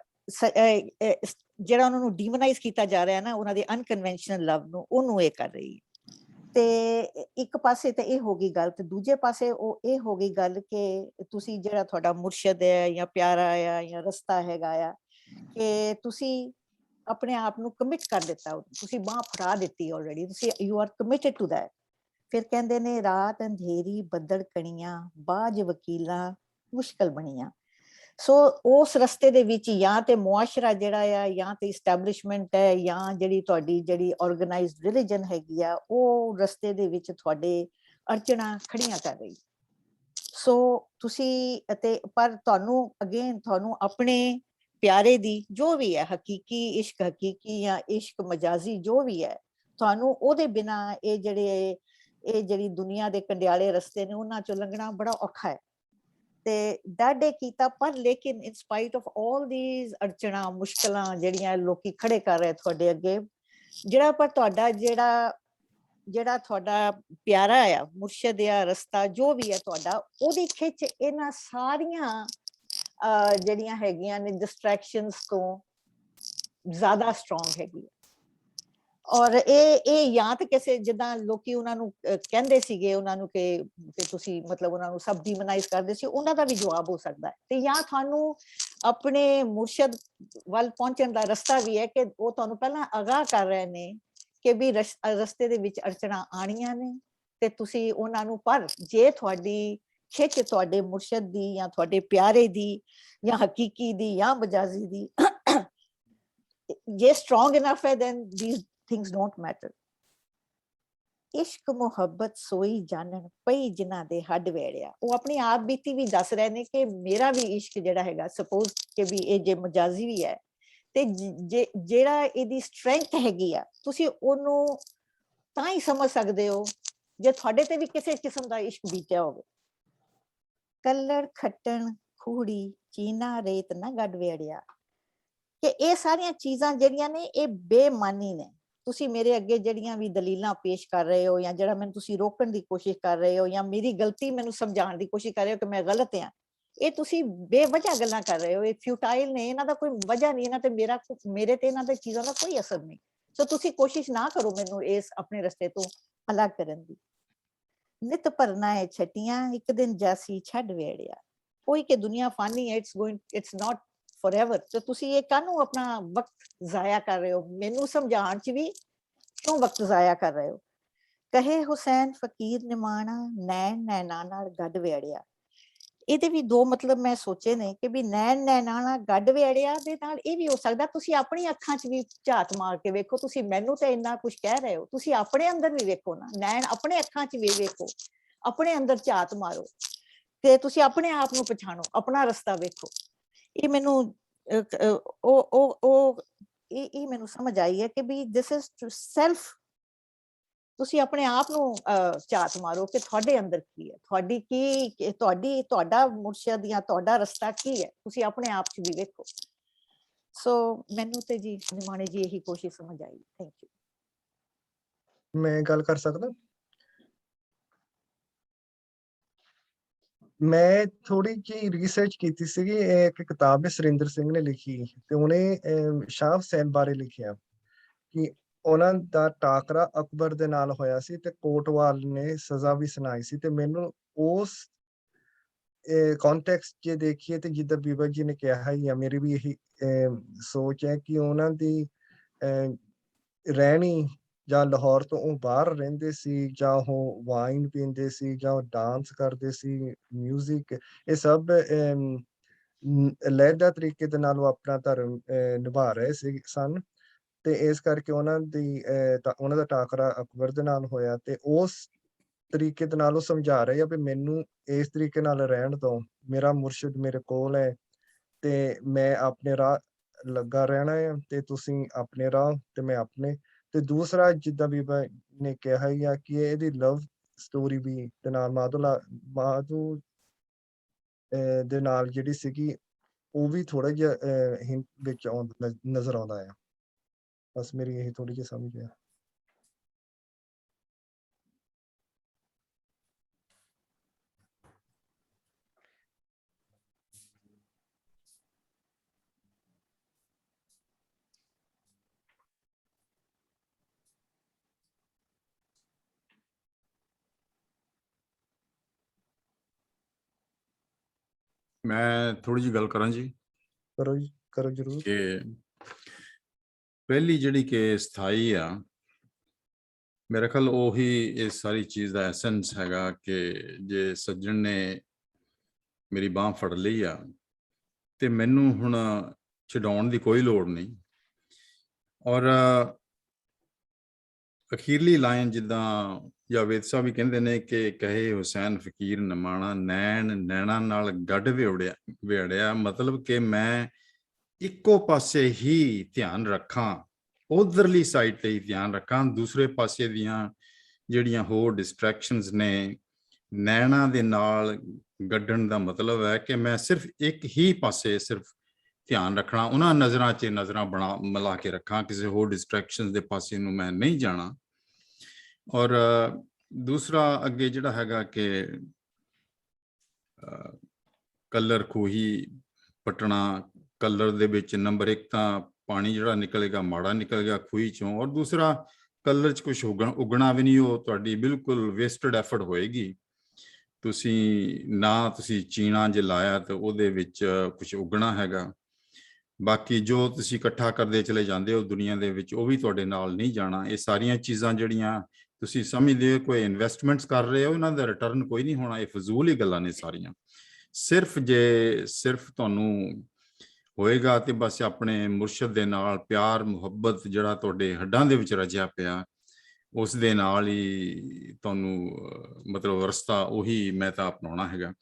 ਜਿਹੜਾ ਉਹਨਾਂ ਨੂੰ ਡੀਮੋਨਾਈਜ਼ ਕੀਤਾ ਜਾ ਰਿਹਾ ਨਾ ਉਹਨਾਂ ਦੇ ਅਨਕਨਵੈਨਸ਼ਨਲ ਲਵ ਨੂੰ, ਉਹਨੂੰ ਇਹ ਕਰ ਰਹੀ ਹੈ। ਤੇ ਇੱਕ ਪਾਸੇ ਤੇ ਇਹ ਹੋ ਗਈ ਗੱਲ, ਤੇ ਦੂਜੇ ਪਾਸੇ ਉਹ ਇਹ ਹੋ ਗਈ ਗੱਲ ਕਿ ਤੁਸੀਂ ਜਿਹੜਾ ਤੁਹਾਡਾ ਮੁਰਸ਼ਦ ਹੈ ਜਾਂ ਪਿਆਰਾ ਆ ਜਾਂ ਰਸਤਾ ਹੈਗਾ ਆ, ਕਿ ਤੁਸੀਂ ਆਪਣੇ ਆਪ ਨੂੰ ਕਮਿਟ ਕਰ ਦਿੱਤਾ, ਤੁਸੀਂ ਬਾਂਹ ਫੜਾ ਦਿੱਤੀ ਆਲਰੇਡੀ, ਤੁਸੀਂ you are committed to that. ਫਿਰ ਕਹਿੰਦੇ ਨੇ ਰਾਤ ਅੰਧੇਰੀ ਬੱਦਲ ਕਣੀਆਂ ਬਾਝ ਵਕੀਲਾਂ ਮੁਸ਼ਕਲ ਬਣੀਆਂ। ਸੋ ਉਸ ਰਸਤੇ ਦੇ ਵਿੱਚ ਜਾਂ ਤੇ ਮੁਆਸ਼ਰਾ ਜਿਹੜਾ ਆ, ਜਾਂ ਤੇ ਇਸਟੈਬਲਿਸ਼ਮੈਂਟ ਹੈ, ਜਾਂ ਜਿਹੜੀ ਤੁਹਾਡੀ ਜਿਹੜੀ ਆਰਗੇਨਾਈਜ਼ਡ ਰਿਲੀਜਨ ਹੈਗੀ ਆ, ਉਹ ਰਸਤੇ ਦੇ ਵਿੱਚ ਤੁਹਾਡੇ ਅੜਚਣਾ ਖੜੀਆਂ ਕਰ ਰਹੀ। ਸੋ ਤੁਸੀਂ ਅਤੇ ਪਰ ਤੁਹਾਨੂੰ ਅਗੇਨ ਤੁਹਾਨੂੰ ਆਪਣੇ ਪਿਆਰੇ ਦੀ ਜੋ ਵੀ ਹੈ, ਹਕੀਕੀ ਇਸ਼ਕ ਹਕੀਕੀ ਜਾਂ ਇਸ਼ਕ ਮਜਾਜ਼ੀ ਜੋ ਵੀ ਹੈ, ਤੁਹਾਨੂੰ ਉਹਦੇ ਬਿਨਾ ਇਹ ਜਿਹੜੀ ਦੁਨੀਆ ਦੇ ਕੰਡਿਆਲੇ ਰਸਤੇ ਨੇ ਉਹਨਾਂ ਚੋਂ ਲੰਘਣਾ ਬੜਾ ਔਖਾ ਹੈ। ਤੇ ਡਾਢੇ ਕੀਤਾ, ਪਰ ਲੇਕਿਨ ਇਨ ਸਪਾਈਟ ਆਫ ਆਲ ਦੀਜ਼ ਅੜਚਣਾ ਮੁਸ਼ਕਲਾਂ ਜਿਹੜੀਆਂ ਲੋਕੀ ਖੜੇ ਕਰ ਰਹੇ ਤੁਹਾਡੇ ਅੱਗੇ, ਜਿਹੜਾ ਪਰ ਤੁਹਾਡਾ ਜਿਹੜਾ ਤੁਹਾਡਾ ਪਿਆਰਾ ਆ, ਮੁਰਸ਼ਦ ਆ, ਰਸਤਾ ਜੋ ਵੀ ਹੈ ਤੁਹਾਡਾ, ਉਹਦੀ ਖਿੱਚ ਇਹਨਾਂ ਸਾਰੀਆਂ ਜਿਹੜੀਆਂ ਹੈਗੀਆਂ ਨੇ ਡਿਸਟਰੈਕਸ਼ਨਸ ਤੋਂ ਜ਼ਿਆਦਾ ਸਟਰੋਂਗ ਹੈਗੀ ਹੈ। ਔਰ ਇਹ ਜਾਂ ਤੇ ਕਿਸੇ ਜਿੱਦਾਂ ਲੋਕੀ ਉਹਨਾਂ ਨੂੰ ਕਹਿੰਦੇ ਸੀਗੇ ਉਹਨਾਂ ਨੂੰ ਕਿ ਤੁਸੀਂ ਮਤਲਬ ਉਹਨਾਂ ਨੂੰ ਸਭ ਡੀਮੋਨਾਈਜ਼ ਕਰਦੇ ਸੀ, ਉਹਨਾਂ ਦਾ ਵੀ ਜਵਾਬ ਹੋ ਸਕਦਾ ਹੈ। ਤੇ ਜਾਂ ਤੁਹਾਨੂੰ ਆਪਣੇ ਮੁਰਸ਼ਦ ਵੱਲ ਪਹੁੰਚਣ ਦਾ ਰਸਤਾ ਵੀ ਹੈ ਕਿ ਉਹ ਤੁਹਾਨੂੰ ਪਹਿਲਾਂ ਆਗਾਹ ਕਰ ਰਹੇ ਨੇ ਕਿ ਵੀ ਰਸਤੇ ਦੇ ਵਿੱਚ ਅੜਚਣਾ ਆਣੀਆਂ ਨੇ, ਤੇ ਤੁਸੀਂ ਉਹਨਾਂ ਨੂੰ, ਪਰ ਜੇ ਤੁਹਾਡੀ ਖਿੱਚ ਤੁਹਾਡੇ ਮੁਰਸ਼ਦ ਦੀ ਜਾਂ ਤੁਹਾਡੇ ਪਿਆਰੇ ਦੀ ਜਾਂ ਹਕੀਕੀ ਦੀ ਜਾਂ ਮਜਾਜ਼ੀ ਦੀ ਜੇ ਸਟਰੋਂਗ ਇਨਫ ਹੈ, then these things don't matter। ਇਸ਼ਕ ਮੁਹੱਬਤ ਸੋਈ ਜਾਣਨ ਪਈ ਜਿਨ੍ਹਾਂ ਦੇ ਹੱਡ ਵੇੜਿਆ, ਉਹ ਆਪਣੀ ਆਪ ਬੀਤੀ ਵੀ ਦੱਸ ਰਹੇ ਨੇ ਕਿ ਮੇਰਾ ਵੀ ਇਸ਼ਕ ਜਿਹੜਾ ਹੈਗਾ, ਸਪੋਜ਼ ਕਿ ਵੀ ਇਹ ਜੇ ਮਜਾਜ਼ੀ ਵੀ ਹੈ, ਤੇ ਜਿਹੜਾ ਇਹਦੀ ਸਟਰੈਂਥ ਹੈਗੀ ਆ, ਤੁਸੀਂ ਉਹਨੂੰ ਤਾਂ ਹੀ ਸਮਝ ਸਕਦੇ ਹੋ ਜੇ ਤੁਹਾਡੇ ਤੇ ਵੀ ਕਿਸੇ ਕਿਸਮ ਦਾ ਇਸ਼ਕ ਬੀਤਿਆ ਹੋਵੇ। ਕੱਲੜ ਖੱਟਣ ਖੂੜੀ ਚੀਨਾ ਰੇਤ ਨਾ ਗੱਡ ਵੇੜਿਆ, ਕਿ ਇਹ ਸਾਰੀਆਂ ਚੀਜ਼ਾਂ ਜਿਹੜੀਆਂ ਨੇ ਇਹ ਬੇਮਾਨੀ ਨੇ। ਤੁਸੀਂ ਮੇਰੇ ਅੱਗੇ ਜਿਹੜੀਆਂ ਵੀ ਦਲੀਲਾਂ ਪੇਸ਼ ਕਰ ਰਹੇ ਹੋ, ਜਾਂ ਜਿਹੜਾ ਮੈਨੂੰ ਤੁਸੀਂ ਰੋਕਣ ਦੀ ਕੋਸ਼ਿਸ਼ ਕਰ ਰਹੇ ਹੋ, ਜਾਂ ਮੇਰੀ ਗਲਤੀ ਮੈਨੂੰ ਸਮਝਾਉਣ ਦੀ ਕੋਸ਼ਿਸ਼ ਕਰ ਰਹੇ ਹੋ ਕਿ ਮੈਂ ਗਲਤ ਹਾਂ, ਇਹ ਤੁਸੀਂ ਬੇਵਜ੍ਹਾ ਗੱਲਾਂ ਕਰ ਰਹੇ ਹੋ, ਇਹ ਫਿਊਟਾਈਲ ਨੇ, ਇਹਨਾਂ ਦਾ ਕੋਈ ਵਜ੍ਹਾ ਨਹੀਂ, ਇਹਨਾਂ ਤੇ ਮੇਰੇ ਤੇ ਇਹਨਾਂ ਦੇ ਚੀਜ਼ਾਂ ਦਾ ਕੋਈ ਅਸਰ ਨਹੀਂ। ਸੋ ਤੁਸੀਂ ਕੋਸ਼ਿਸ਼ ਨਾ ਕਰੋ ਮੈਨੂੰ ਇਸ ਆਪਣੇ ਰਸਤੇ ਤੋਂ ਅਲੱਗ ਕਰਨ ਦੀ। ਨਿਤ ਭਰਨਾ ਹੈ ਛਟੀਆਂ ਇੱਕ ਦਿਨ ਜਾਸੀ ਛੱਡ ਵੇੜਿਆ, ਕੋਈ ਕਿ ਦੁਨੀਆ ਫਾਨੀ ਹੈ, ਇਟਸ ਨਾਟ forever। so ਤੁਸੀਂ ਇਹ ਕਾਹਨੂੰ ਆਪਣਾ ਵਕਤ ਜ਼ਾਇਆ ਕਰ ਰਹੇ ਹੋ, ਮੈਨੂੰ ਸਮਝਾਉਣ ਚ ਵੀ ਕਿਉਂ ਵਕਤ ਜ਼ਾਇਆ ਕਰ ਰਹੇ ਹੋ। ਕਹੇ ਹੁਸੈਨ ਫਕੀਰ ਨਿਮਾਣਾ ਨੈਣ ਨੈਣਾ ਨਾਲ ਗੱਡ ਵੇੜਿਆ, ਇਹਦੇ ਵੀ ਦੋ ਮਤਲਬ ਮੈਂ ਸੋਚੇ ਨੇ ਕਿ ਵੀ ਨੈਣ ਨੈਣਾ ਨਾਲ ਗੱਡ ਵੇੜਿਆ ਦੇ ਨਾਲ ਇਹ ਵੀ ਹੋ ਸਕਦਾ ਤੁਸੀਂ ਆਪਣੀ ਅੱਖਾਂ ਚ ਵੀ ਝਾਤ ਮਾਰ ਕੇ ਵੇਖੋ। ਤੁਸੀਂ ਮੈਨੂੰ ਤੇ ਇੰਨਾ ਕੁਝ ਕਹਿ ਰਹੇ ਹੋ, ਤੁਸੀਂ ਆਪਣੇ ਅੰਦਰ ਵੀ ਵੇਖੋ ਨਾ, ਨੈਣ ਆਪਣੇ ਅੱਖਾਂ ਚ ਵੀ ਵੇਖੋ, ਆਪਣੇ ਅੰਦਰ ਝਾਤ ਮਾਰੋ, ਤੇ ਤੁਸੀਂ ਆਪਣੇ ਆਪ ਨੂੰ ਪਛਾਣੋ, ਆਪਣਾ ਰਸਤਾ ਵੇਖੋ। ਇਹ ਮੈਨੂੰ ਇਹ ਮੈਨੂੰ ਸਮਝ ਆਈ ਹੈ ਕਿ ਵੀ ਦਿਸ ਇਜ਼ ਟੂ ਸੈਲਫ, ਤੁਸੀਂ ਆਪਣੇ ਆਪ ਨੂੰ ਝਾਤ ਮਾਰੋ ਕਿ ਤੁਹਾਡੇ ਅੰਦਰ ਕੀ ਹੈ, ਤੁਹਾਡਾ ਮੁਰਸ਼ਦ ਜਾਂ ਤੁਹਾਡਾ ਰਸਤਾ ਕੀ ਹੈ, ਤੁਸੀਂ ਆਪਣੇ ਆਪ ਚ ਵੀ ਵੇਖੋ। ਸੋ ਮੈਨੂੰ ਤੇ ਜੀ ਨਿਮਾਣੇ ਜੀ ਇਹੀ ਕੋਸ਼ਿਸ਼ ਸਮਝ ਆਈ। Thank you. ਮੈਂ ਗੱਲ ਕਰ ਸਕਦਾ? ਮੈਂ ਥੋੜੀ ਜਿਹੀ ਰਿਸਰਚ ਕੀਤੀ ਸੀਗੀ, ਇਹ ਇੱਕ ਕਿਤਾਬ ਹੈ ਸੁਰਿੰਦਰ ਸਿੰਘ ਨੇ ਲਿਖੀ, ਤੇ ਉਹਨੇ ਸ਼ਾਹ ਹੁਸੈਨ ਬਾਰੇ ਲਿਖਿਆ ਕਿ ਉਹਨਾਂ ਦਾ ਟਾਕਰਾ ਅਕਬਰ ਦੇ ਨਾਲ ਹੋਇਆ ਸੀ ਤੇ ਕੋਟਵਾਲ ਨੇ ਸਜ਼ਾ ਵੀ ਸੁਣਾਈ ਸੀ। ਤੇ ਮੈਨੂੰ ਉਸ ਕੰਟੈਕਸਟ ਜੇ ਦੇਖੀਏ ਤੇ ਜਿੱਦਾਂ ਬੀਬਾ ਜੀ ਨੇ ਕਿਹਾ ਹੀ ਆ, ਮੇਰੀ ਵੀ ਇਹੀ ਸੋਚ ਹੈ ਕਿ ਉਹਨਾਂ ਦੀ ਰਹਿਣੀ ਜਾਂ ਲਾਹੌਰ ਤੋਂ ਉਹ ਬਾਹਰ ਰਹਿੰਦੇ ਸੀ, ਜਾਂ ਉਹ ਵਾਈਨ ਪੀਂਦੇ ਸੀ, ਜਾਂ ਉਹ ਡਾਂਸ ਕਰਦੇ ਸੀ, ਮਿਊਜ਼ਿਕ, ਇਹ ਸਭ ਲਹਿਦਾ ਤਰੀਕੇ ਦੇ ਨਾਲ ਉਹ ਆਪਣਾ ਧਰਮ ਨਿਭਾ ਰਹੇ ਸਨ। ਤੇ ਇਸ ਕਰਕੇ ਉਹਨਾਂ ਦਾ ਟਾਕਰਾ ਅਕਬਰ ਦੇ ਨਾਲ ਹੋਇਆ, ਤੇ ਉਸ ਤਰੀਕੇ ਦੇ ਨਾਲ ਉਹ ਸਮਝਾ ਰਹੇ ਆ ਵੀ ਮੈਨੂੰ ਇਸ ਤਰੀਕੇ ਨਾਲ ਰਹਿਣ ਦਿਓ, ਮੇਰਾ ਮੁਰਸ਼ਿਦ ਮੇਰੇ ਕੋਲ ਹੈ, ਤੇ ਮੈਂ ਆਪਣੇ ਰਾਹ ਲੱਗਾ ਰਹਿਣਾ ਹੈ, ਤੇ ਤੁਸੀਂ ਆਪਣੇ ਰਾਹ ਤੇ ਮੈਂ ਆਪਣੇ। ਤੇ ਦੂਸਰਾ ਜਿੱਦਾਂ ਬੀਬਾ ਨੇ ਕਿਹਾ ਹੀ ਆ ਕਿ ਇਹਦੀ ਲਵ ਸਟੋਰੀ ਵੀ ਤੇ ਨਾਲ ਮਾਧੂ ਦੇ ਨਾਲ ਜਿਹੜੀ ਸੀਗੀ, ਉਹ ਵੀ ਥੋੜਾ ਜਿਹਾ ਹਿੰਟ ਵਿੱਚ ਨਜ਼ਰ ਆਉਂਦਾ ਆ। ਬਸ ਮੇਰੀ ਇਹੀ ਥੋੜੀ ਜਿਹੀ ਸਮਝ ਆ। ਮੈਂ ਥੋੜੀ ਜਿਹੀ ਗੱਲ ਕਰਾਂ ਜੀ ਕਰੋ ਜੀ, ਕਰੋ ਜਰੂਰ। ਕਿ ਪਹਿਲੀ ਜਿਹੜੀ ਕਿ ਸਥਾਈ ਆ, ਮੇਰੇ ਖਿਆਲ ਉਹੀ ਇਸ ਸਾਰੀ ਚੀਜ਼ ਦਾ ਐਸੈਂਸ ਹੈਗਾ ਕਿ ਜੇ ਸੱਜਣ ਨੇ ਮੇਰੀ ਬਾਂਹ ਫੜ ਲਈ ਆ ਤੇ ਮੈਨੂੰ ਹੁਣ ਛਡਾਉਣ ਦੀ ਕੋਈ ਲੋੜ ਨਹੀਂ। ਔਰ ਅਖੀਰਲੀ ਲਾਈਨ ਜਿੱਦਾਂ ਜਾਵੇਦ ਸਾਹਿਬ ਵੀ ਕਹਿੰਦੇ ਨੇ ਕਿ ਕਹੇ ਹੁਸੈਨ ਫਕੀਰ ਨਮਾਣਾ, ਨੈਣ ਨੈਣਾ ਨਾਲ ਗੱਡ ਵਿੜਿਆ, ਮਤਲਬ ਕਿ ਮੈਂ ਇੱਕੋ ਪਾਸੇ ਹੀ ਧਿਆਨ ਰੱਖਾਂ, ਉਧਰਲੀ ਸਾਈਡ ਤੇ ਹੀ ਧਿਆਨ ਰੱਖਾਂ, ਦੂਸਰੇ ਪਾਸੇ ਦੀਆਂ ਜਿਹੜੀਆਂ ਹੋਰ ਡਿਸਟਰੈਕਸ਼ਨਸ ਨੇ, ਨੈਣਾ ਦੇ ਨਾਲ ਗੱਡਣ ਦਾ ਮਤਲਬ ਹੈ ਕਿ ਮੈਂ ਸਿਰਫ ਇੱਕ ਹੀ ਪਾਸੇ ਸਿਰਫ ਧਿਆਨ ਰੱਖਣਾ, ਉਹਨਾਂ ਨਜ਼ਰਾਂ 'ਚ ਨਜ਼ਰਾਂ ਮਿਲਾ ਕੇ ਰੱਖਾਂ, ਕਿਸੇ ਹੋਰ ਡਿਸਟਰੈਕਸ਼ਨਸ ਦੇ ਪਾਸੇ ਨੂੰ ਮੈਂ ਨਹੀਂ ਜਾਣਾ। ਔਰ ਦੂਸਰਾ ਅੱਗੇ ਜਿਹੜਾ ਹੈਗਾ ਕਿ ਕਲਰ ਖੂਹੀ ਪਟਣਾ, ਕਲਰ ਦੇ ਵਿੱਚ ਨੰਬਰ 1 ਤਾਂ ਪਾਣੀ ਜਿਹੜਾ ਨਿਕਲੇਗਾ ਮਾੜਾ ਨਿਕਲ ਗਿਆ ਖੂਹੀ ਚੋਂ, ਔਰ ਦੂਸਰਾ ਕਲਰ 'ਚ ਕੁਛ ਉਗਣਾ ਵੀ ਨਹੀਂ, ਉਹ ਤੁਹਾਡੀ ਬਿਲਕੁਲ ਵੇਸਟਡ ਐਫਰਟ ਹੋਏਗੀ। ਤੁਸੀਂ ਚੀਣਾ ਜੇ ਲਾਇਆ ਤਾਂ ਉਹਦੇ ਵਿੱਚ ਕੁਛ ਉਗਣਾ ਹੈਗਾ, ਬਾਕੀ ਜੋ ਤੁਸੀਂ ਇਕੱਠਾ ਕਰਦੇ ਚਲੇ ਜਾਂਦੇ ਹੋ ਦੁਨੀਆ ਦੇ ਵਿੱਚ ਉਹ ਵੀ ਤੁਹਾਡੇ ਨਾਲ ਨਹੀਂ ਜਾਣਾ। ਇਹ ਸਾਰੀਆਂ ਚੀਜ਼ਾਂ ਜਿਹੜੀਆਂ ਤੁਸੀਂ ਸਮਝਦੇ ਹੋ ਕੋਈ ਇਨਵੈਸਟਮੈਂਟਸ ਕਰ ਰਹੇ ਹੋ, ਇਹਨਾਂ ਦਾ ਰਿਟਰਨ ਕੋਈ ਨਹੀਂ ਹੋਣਾ, ਇਹ ਫਜ਼ੂਲ ਹੀ ਗੱਲਾਂ ਨੇ ਸਾਰੀਆਂ। ਸਿਰਫ ਤੁਹਾਨੂੰ ਹੋਏਗਾ ਤੇ ਬਸ ਆਪਣੇ ਮੁਰਸ਼ਦ ਦੇ ਨਾਲ ਪਿਆਰ ਮੁਹੱਬਤ ਜਿਹੜਾ ਤੁਹਾਡੇ ਹੱਡਾਂ ਦੇ ਵਿੱਚ ਰਚਿਆ ਪਿਆ, ਉਸ ਦੇ ਨਾਲ ਹੀ ਤੁਹਾਨੂੰ ਮਤਲਬ ਰਸਤਾ ਉਹੀ ਮੈਂ ਤਾਂ ਅਪਣਾਉਣਾ ਹੈਗਾ।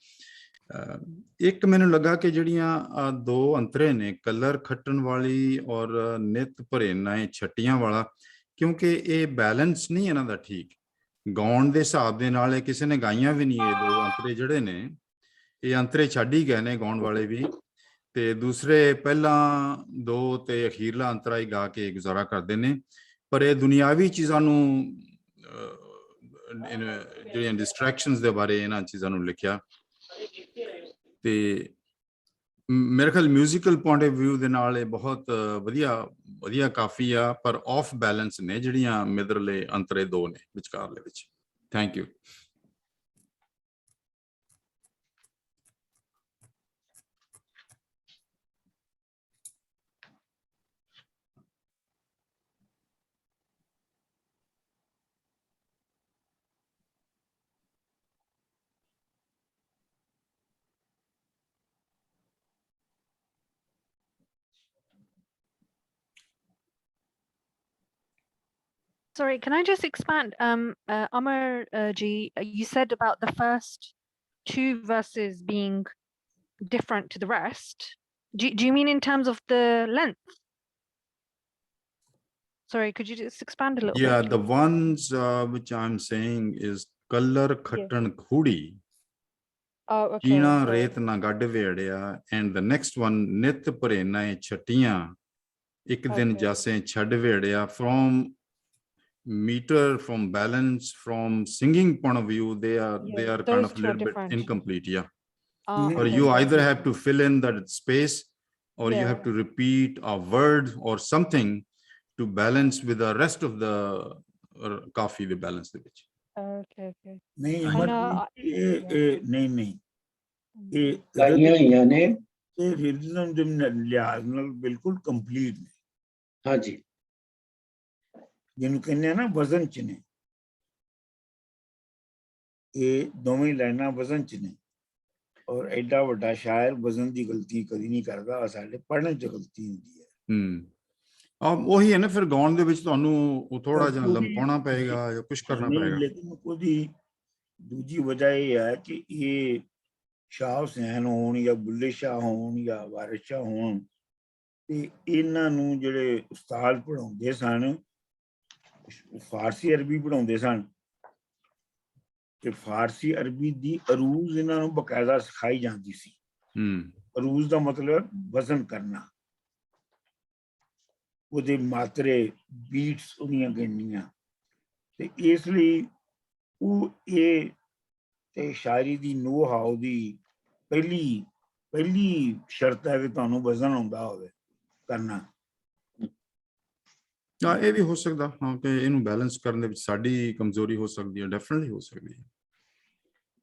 ਇੱਕ ਮੈਨੂੰ ਲੱਗਾ ਕਿ ਜਿਹੜੀਆਂ ਦੋ ਅੰਤਰੇ ਨੇ, ਕਲਰ ਖੱਟਣ ਵਾਲੀ ਔਰ ਨਿਤ ਭਰੇਨਾ ਛੱਟੀਆਂ ਵਾਲਾ, ਕਿਉਂਕਿ ਇਹ ਬੈਲੈਂਸ ਨਹੀਂ ਇਹਨਾਂ ਦਾ ਠੀਕ ਗਾਉਣ ਦੇ ਹਿਸਾਬ ਦੇ ਨਾਲ। ਇਹ ਕਿਸੇ ਨੇ ਗਾਈਆਂ ਵੀ ਨਹੀਂ, ਇਹ ਦੋ ਅੰਤਰੇ ਜਿਹੜੇ ਨੇ ਇਹ ਅੰਤਰੇ ਛੱਡ ਹੀ ਗਏ ਨੇ ਗਾਉਣ ਵਾਲੇ ਵੀ, ਤੇ ਦੂਸਰੇ ਪਹਿਲਾਂ ਦੋ ਤੇ ਅਖੀਰਲਾ ਅੰਤਰਾ ਹੀ ਗਾ ਕੇ ਗੁਜ਼ਾਰਾ ਕਰਦੇ ਨੇ। ਪਰ ਇਹ ਦੁਨਿਆਵੀ ਚੀਜ਼ਾਂ ਨੂੰ ਜਿਹੜੀਆਂ ਡਿਸਟਰੈਕਸ਼ਨਸ ਦੇ ਬਾਰੇ ਇਹਨਾਂ ਚੀਜ਼ਾਂ ਨੂੰ ਲਿਖਿਆ, ਤੇ ਮੇਰੇ ਖਿਆਲ ਮਿਊਜ਼ੀਕਲ ਪੁਆਇੰਟ ਆਫ ਵਿਊ ਦੇ ਨਾਲ ਇਹ ਬਹੁਤ ਵਧੀਆ ਕਾਫੀ ਆ, ਪਰ ਆਫ ਬੈਲੈਂਸ ਨੇ ਜਿਹੜੀਆਂ ਮਿਡਰਲੇ ਅੰਤਰੇ ਦੋ ਨੇ ਵਿਚਕਾਰਲੇ ਵਿੱਚ। Thank you. Sorry, can I just expand? Amar ji, you said about the first two verses being different to the rest. Do you mean in terms of the length? Sorry, could you just expand a little bit? Yeah, the ones which I'm saying is color khatan khudi. Oh, okay. China sorry. ret na gadde veੜਿਆ, and the next one nit ਭਰੇਨਾ ਛੱਟੀਆਂ ਇੱਕ ਦਿਨ Okay. ਜਾਸੇ ਛੱਡ veੜਿਆ. From meter, from balance, from singing point of view, they are Yeah, kind those of a two are little bit different. incomplete. Yeah. Ah, Or okay, you okay. either have to fill in that space, or you have Yeah. to repeat a word or something to balance with the rest of the ਕਾਫੀ ਦੇ balance ਦੇ ਵਿੱਚ। Okay, okay. ਨਹੀਂ I Amar know, ਇਹ ਨਹੀਂ ਇਹ ਗਾਈਆਂ ਹੋਈਆਂ ਨੇ। ਇਹ ਰਿਦਮ ਦੇ ਲਿਹਾਜ਼ ਨਾਲ ਬਿਲਕੁਲ ਕੰਪਲੀਟ ਨੇ। ਹਾਂਜੀ, ਜਿਹਨੂੰ ਕਹਿੰਦੇ ਆ ਨਾ ਵਜ਼ਨ ਚ ਨੇ, ਇਹ ਦੋਵੇਂ ਲਾਈਨਾਂ ਵਜ਼ਨ ਚ ਨੇ। ਔਰ ਐਡਾ ਵੱਡਾ ਸ਼ਾਇਰ ਵਜ਼ਨ ਦੀ ਗਲਤੀ ਕਦੀ ਨਹੀਂ ਕਰਦਾ, ਸਾਡੇ ਪੜ੍ਹਨ ਚ ਗਲਤੀ ਹੁੰਦੀ ਹੈ। ਉਹੀ ਹੈ ਨਾ, ਫਿਰ ਗਾਉਣ ਦੇ ਵਿੱਚ ਤੁਹਾਨੂੰ ਥੋੜਾ ਜਿਹਾ ਲਮਕਾਉਣਾ ਪਏਗਾ ਜਾਂ ਕੁਝ ਕਰਨਾ ਨਹੀਂ, ਪਏਗਾ। ਲੇਕਿਨ ਉਹਦੀ ਦੂਜੀ ਵਜ੍ਹਾ ਇਹ ਹੈ ਕਿ ਇਹ ਸ਼ਾਹ ਹੁਸੈਨ ਹੋਣ ਜਾਂ ਬੁੱਲੇ ਸ਼ਾਹ ਹੋਣ ਜਾਂ ਵਾਰਿਸ ਸ਼ਾਹ ਹੋਣ, ਤੇ ਇਹਨਾਂ ਨੂੰ ਜਿਹੜੇ ਉਸਤਾਦ ਪੜ੍ਹਾਉਂਦੇ ਸਨ, ਫਾਰਸੀ ਅਰਬੀ ਪੜ੍ਹਾਉਂਦੇ ਸਨ, ਤੇ ਫਾਰਸੀ ਅਰਬੀ ਦੀ ਅਰੂਜ਼ ਇਹਨਾਂ ਨੂੰ ਬਕਾਇਦਾ ਸਿਖਾਈ ਜਾਂਦੀ ਸੀ। ਅਰੂਜ਼ ਦਾ ਮਤਲਬ ਵਜ਼ਨ ਕਰਨਾ, ਉਹਦੇ ਮਾਤਰੇ, ਬੀਟਸ ਉਹਦੀਆਂ ਗਿਣਨੀਆਂ, ਤੇ ਇਸ ਲਈ ਉਹ ਇਹ ਤੇ ਸ਼ਾਇਰੀ ਦੀ ਨੋ ਹਾਉ ਦੀ ਪਹਿਲੀ ਸ਼ਰਤ ਹੈ ਕਿ ਤੁਹਾਨੂੰ ਵਜ਼ਨ ਆਉਂਦਾ ਹੋਵੇ ਕਰਨਾ। ਇਹ ਵੀ ਹੋ ਸਕਦਾ ਹਾਂ ਕਿ ਇਹਨੂੰ ਬੈਲੈਂਸ ਕਰਨ ਦੇ ਵਿੱਚ ਸਾਡੀ ਕਮਜ਼ੋਰੀ ਹੋ ਸਕਦੀ ਹੈ, ਡੈਫੀਨਿਟਲੀ ਹੋ ਸਕਦੀ ਹੈ।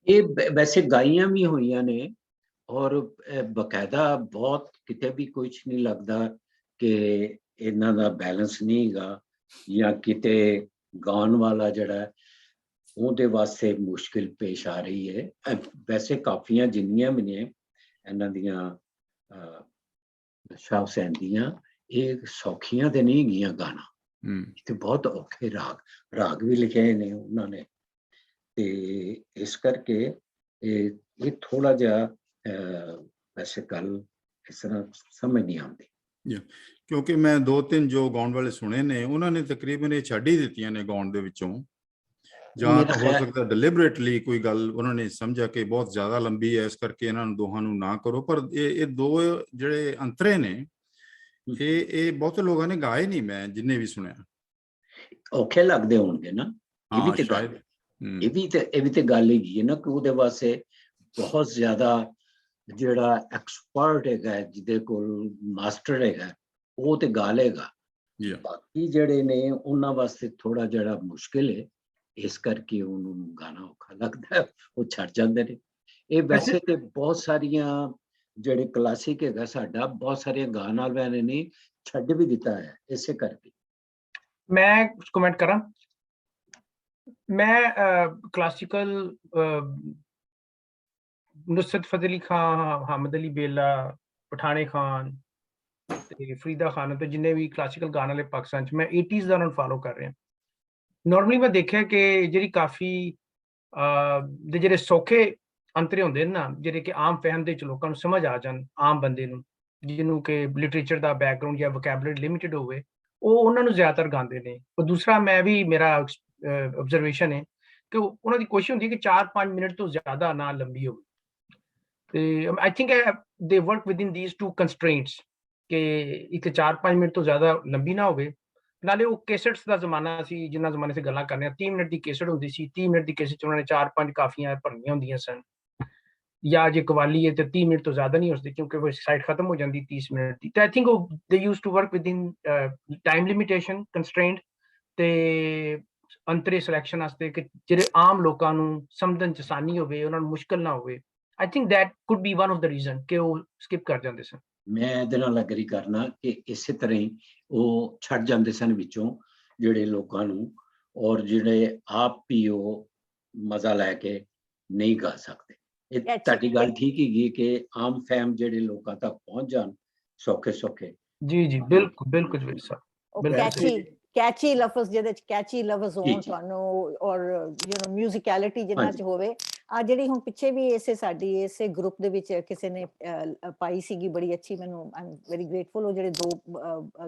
ਇਹ ਵੈਸੇ ਗਾਈਆਂ ਵੀ ਹੋਈਆਂ ਨੇ, ਔਰ ਬਕਾਇਦਾ ਬਹੁਤ ਕਿਤੇ ਵੀ ਕੁਝ ਨਹੀਂ ਲੱਗਦਾ ਕਿ ਇਹਨਾਂ ਦਾ ਬੈਲੈਂਸ ਨਹੀਂ ਹੈਗਾ ਜਾਂ ਕਿਤੇ ਗਾਉਣ ਵਾਲਾ ਜਿਹੜਾ ਉਹਦੇ ਵਾਸਤੇ ਮੁਸ਼ਕਿਲ ਪੇਸ਼ ਆ ਰਹੀ ਹੈ। ਵੈਸੇ ਕਾਫੀਆਂ ਜਿੰਨੀਆਂ ਵੀ ਨੇ ਇਹਨਾਂ ਦੀਆਂ ਸ਼ਾਹ ਹੁਸੈਨ ਦੀਆਂ, ਇਹ ਸੌਖੀਆਂ ਤੇ ਨਹੀਂ ਗਈਆਂ ਗਾਣਾ, ਤੇ ਬਹੁਤ ਔਖੇ ਰਾਗ ਵੀ ਲਿਖੇ ਨੇ ਉਹਨਾਂ ਨੇ, ਤੇ ਇਸ ਕਰਕੇ ਇਹ ਥੋੜਾ ਜਿਹਾ ਵੈਸੇ ਗੱਲ ਇਸ ਤਰ੍ਹਾਂ ਸਮਝ ਨਹੀਂ ਆਉਂਦੀ। ਕਿਉਂਕਿ ਮੈਂ 2-3 ਜੋ ਗਾਉਣ ਵਾਲੇ ਸੁਣੇ ਨੇ, ਉਹਨਾਂ ਨੇ ਤਕਰੀਬਨ ਇਹ ਛੱਡ ਹੀ ਦਿੱਤੀਆਂ ਨੇ ਗਾਉਣ ਦੇ ਵਿੱਚੋਂ, ਜਾਂ ਤਾਂ ਹੋ ਸਕਦਾ ਡਿਲੀਬਰੇਟਲੀ ਕੋਈ ਗੱਲ ਉਹਨਾਂ ਨੇ ਸਮਝਿਆ ਕਿ ਬਹੁਤ ਜ਼ਿਆਦਾ ਲੰਬੀ ਹੈ, ਇਸ ਕਰਕੇ ਇਹਨਾਂ ਨੂੰ ਦੋਹਾਂ ਨੂੰ ਨਾ ਕਰੋ। ਪਰ ਇਹ ਦੋ ਜਿਹੜੇ ਅੰਤਰੇ ਨੇ ਇਹ ਬਹੁਤ ਲੋਕਾਂ ਨੇ ਗਾਏ ਨਹੀਂ, ਮੈਂ ਜਿੰਨੇ ਵੀ ਸੁਣਿਆ। ਔਖੇ ਲੱਗਦੇ ਹੋਣਗੇ ਨਾ, ਇਹ ਵੀ ਤੇ ਗੱਲ ਹੈਗੀ ਹੈ ਨਾ ਕਿ ਉਹਦੇ ਵਾਸਤੇ ਬਹੁਤ ਜ਼ਿਆਦਾ ਜਿਹੜਾ ਐਕਸਪਰਟ ਹੈਗਾ, ਜਿਹਦੇ ਕੋਲ ਮਾਸਟਰ ਹੈਗਾ, ਉਹ ਤੇ ਗਾ ਲੇਗਾ। ਬਾਕੀ ਜਿਹੜੇ ਨੇ ਉਹਨਾਂ ਵਾਸਤੇ ਥੋੜਾ ਜਿਹੜਾ ਮੁਸ਼ਕਿਲ ਹੈ, ਇਸ ਕਰਕੇ ਉਹਨੂੰ ਗਾਣਾ ਔਖਾ ਲੱਗਦਾ ਹੈ, ਉਹ ਛੱਡ ਜਾਂਦੇ ਨੇ। ਇਹ ਵੈਸੇ ਤੇ ਬਹੁਤ ਸਾਰੀਆਂ ਜਿਹੜੇ ਕਲਾਸਿਕ ਹੈਗਾ ਸਾਡਾ, ਬਹੁਤ ਸਾਰੀਆਂ ਗਾਣ ਵਾਲਿਆਂ ਨੇ ਛੱਡ ਵੀ ਦਿੱਤਾ ਹੈ ਇਸੇ ਕਰਕੇ। ਮੈਂ ਕੁਝ ਕਮੈਂਟ ਕਰਾਂ। ਮੈਂ ਕਲਾਸਿਕਲ नुसरत फतेह अली खान, हामिद अली बेला, पठाने खान ਤੇ ਫਰੀਦਾ ਖਾਨ ਤੇ ਜਿੰਨੇ ਵੀ ਕਲਾਸਿਕਲ ਗਾਣ ਵਾਲੇ ਪਾਕਿਸਤਾਨ ਚ, ਮੈਂ 80s ਦਾ ਉਹਨਾਂ ਨੂੰ ਫਾਲੋ ਕਰ ਰਿਹਾ। ਨਾਰਮਲੀ ਮੈਂ ਦੇਖਿਆ ਕਿ ਜਿਹੜੀ ਕਾਫੀ ਦੇ ਜਿਹੜੇ ਸੌਖੇ ਅੰਤਰੇ ਹੁੰਦੇ ਨੇ ਨਾ, ਜਿਹੜੇ ਕਿ ਆਮ ਫਹਿਮ ਦੇ ਚ ਲੋਕਾਂ ਨੂੰ ਸਮਝ ਆ ਜਾਣ, ਆਮ ਬੰਦੇ ਨੂੰ ਜਿਹਨੂੰ ਕਿ ਲਿਟਰੇਚਰ ਦਾ ਬੈਕਗ੍ਰਾਉਂਡ ਜਾਂ ਵੋਕੈਬਲਰੀ ਲਿਮਿਟਡ ਹੋਵੇ, ਉਹ ਉਹਨਾਂ ਨੂੰ ਜ਼ਿਆਦਾਤਰ ਗਾਉਂਦੇ ਨੇ। ਉਹ ਦੂਸਰਾ ਮੇਰਾ ਆਬਜ਼ਰਵੇਸ਼ਨ ਹੈ ਕਿ ਉਹਨਾਂ ਦੀ ਕੋਸ਼ਿਸ਼ ਹੁੰਦੀ ਹੈ ਕਿ 4-5 ਮਿੰਟ ਤੋਂ ਜ਼ਿਆਦਾ ਨਾ ਲੰਬੀ ਹੋਵੇ। ਤੇ I think they work within these two constraints ਕਿ ਇੱਕ 4-5 ਮਿੰਟ ਤੋਂ ਜ਼ਿਆਦਾ ਲੰਬੀ ਨਾ ਹੋਵੇ। ਨਾਲੇ ਉਹ ਕੈਸਟਸ ਦਾ ਜ਼ਮਾਨਾ ਸੀ, ਜਿੰਨਾ ਜ਼ਮਾਨੇ ਸੇ ਗੱਲਾਂ ਕਰਨੇ ਆ, 30 ਮਿੰਟ ਦੀ ਕੈਸਟ ਹੁੰਦੀ ਸੀ। 30 ਮਿੰਟ ਦੀ ਕੈਸਟ ਚ ਉਹਨਾਂ ਨੇ 4-5 ਕਾਫੀਆਂ ਭਰਨੀਆਂ ਹੁੰਦੀਆਂ ਸਨ, ਜਾਂ ਜੇ ਕਵਾਲੀ ਹੈ ਤੇ 30 ਮਿੰਟ ਤੋਂ ਜ਼ਿਆਦਾ ਨਹੀਂ ਉਸਦੀ, ਕਿਉਂਕਿ ਉਹ ਸਾਈਡ ਖਤਮ ਹੋ ਜਾਂਦੀ 30 ਮਿੰਟ ਦੀ। ਤੇ ਆਈ ਥਿੰਕ ਉਹ they use to work within time limitation constraint ਤੇ ਅੰਤਰੇ ਸਿਲੈਕਸ਼ਨ ਵਾਸਤੇ, ਕਿ ਜਿਹੜੇ ਆਮ ਲੋਕਾਂ ਨੂੰ ਸਮਝਣ ਚ ਆਸਾਨੀ ਹੋਵੇ, ਉਹਨਾਂ ਨੂੰ ਮੁਸ਼ਕਲ ਨਾ ਹੋਵੇ। I think that could be one of the reason ਕਿ ਉਹ skip ਕਰ ਜਾਂਦੇ ਸਨ। ਮੈਂ ਇਹਦੇ ਨਾਲ ਐਗਰੀ ਕਰਨਾ ਕਿ ਇਸੇ ਤਰ੍ਹਾਂ ਹੀ ਉਹ ਛੱਡ ਜਾਂਦੇ ਸਨ ਵਿੱਚੋਂ ਜਿਹੜੇ ਲੋਕਾਂ ਨੂੰ, ਔਰ ਜਿਹੜੇ ਆਪ ਵੀ ਉਹ ਮਜ਼ਾ ਲੈ ਕੇ ਨਹੀਂ ਗਾ ਸਕਦੇ। ਇਹ ਤੁਹਾਡੀ ਗੱਲ ਠੀਕ ਹੈਗੀ ਕਿ ਆਮ ਫਹਿਮ ਜਿਹੜੇ ਲੋਕਾਂ ਤੱਕ ਪਹੁੰਚ ਜਾਣ ਸੌਖੇ। ਜੀ ਬਿਲਕੁਲ ਸਰ। ਕੈਚੀ ਲਫ਼ਜ਼, ਜਿਹਦੇ ਚ ਕੈਚੀ ਲਫ਼ਜ਼ ਹੋਣ ਤੁਹਾਨੂੰ, ਔਰ ਮਿਊਜ਼ਿਕੈਲਿਟੀ ਜਿੰਨਾ ਚ ਹੋਵੇ। ਆ ਜਿਹੜੀ ਹੁਣ ਪਿੱਛੇ ਵੀ ਇਸੇ ਗਰੁੱਪ ਦੇ ਵਿੱਚ ਕਿਸੇ ਨੇ ਪਾਈ ਸੀਗੀ, ਬੜੀ ਅੱਛੀ, ਮੈਨੂੰ ਆਈ ਐਮ ਵੈਰੀ ਗ੍ਰੇਟਫੁਲ। ਉਹ ਜਿਹੜੇ 2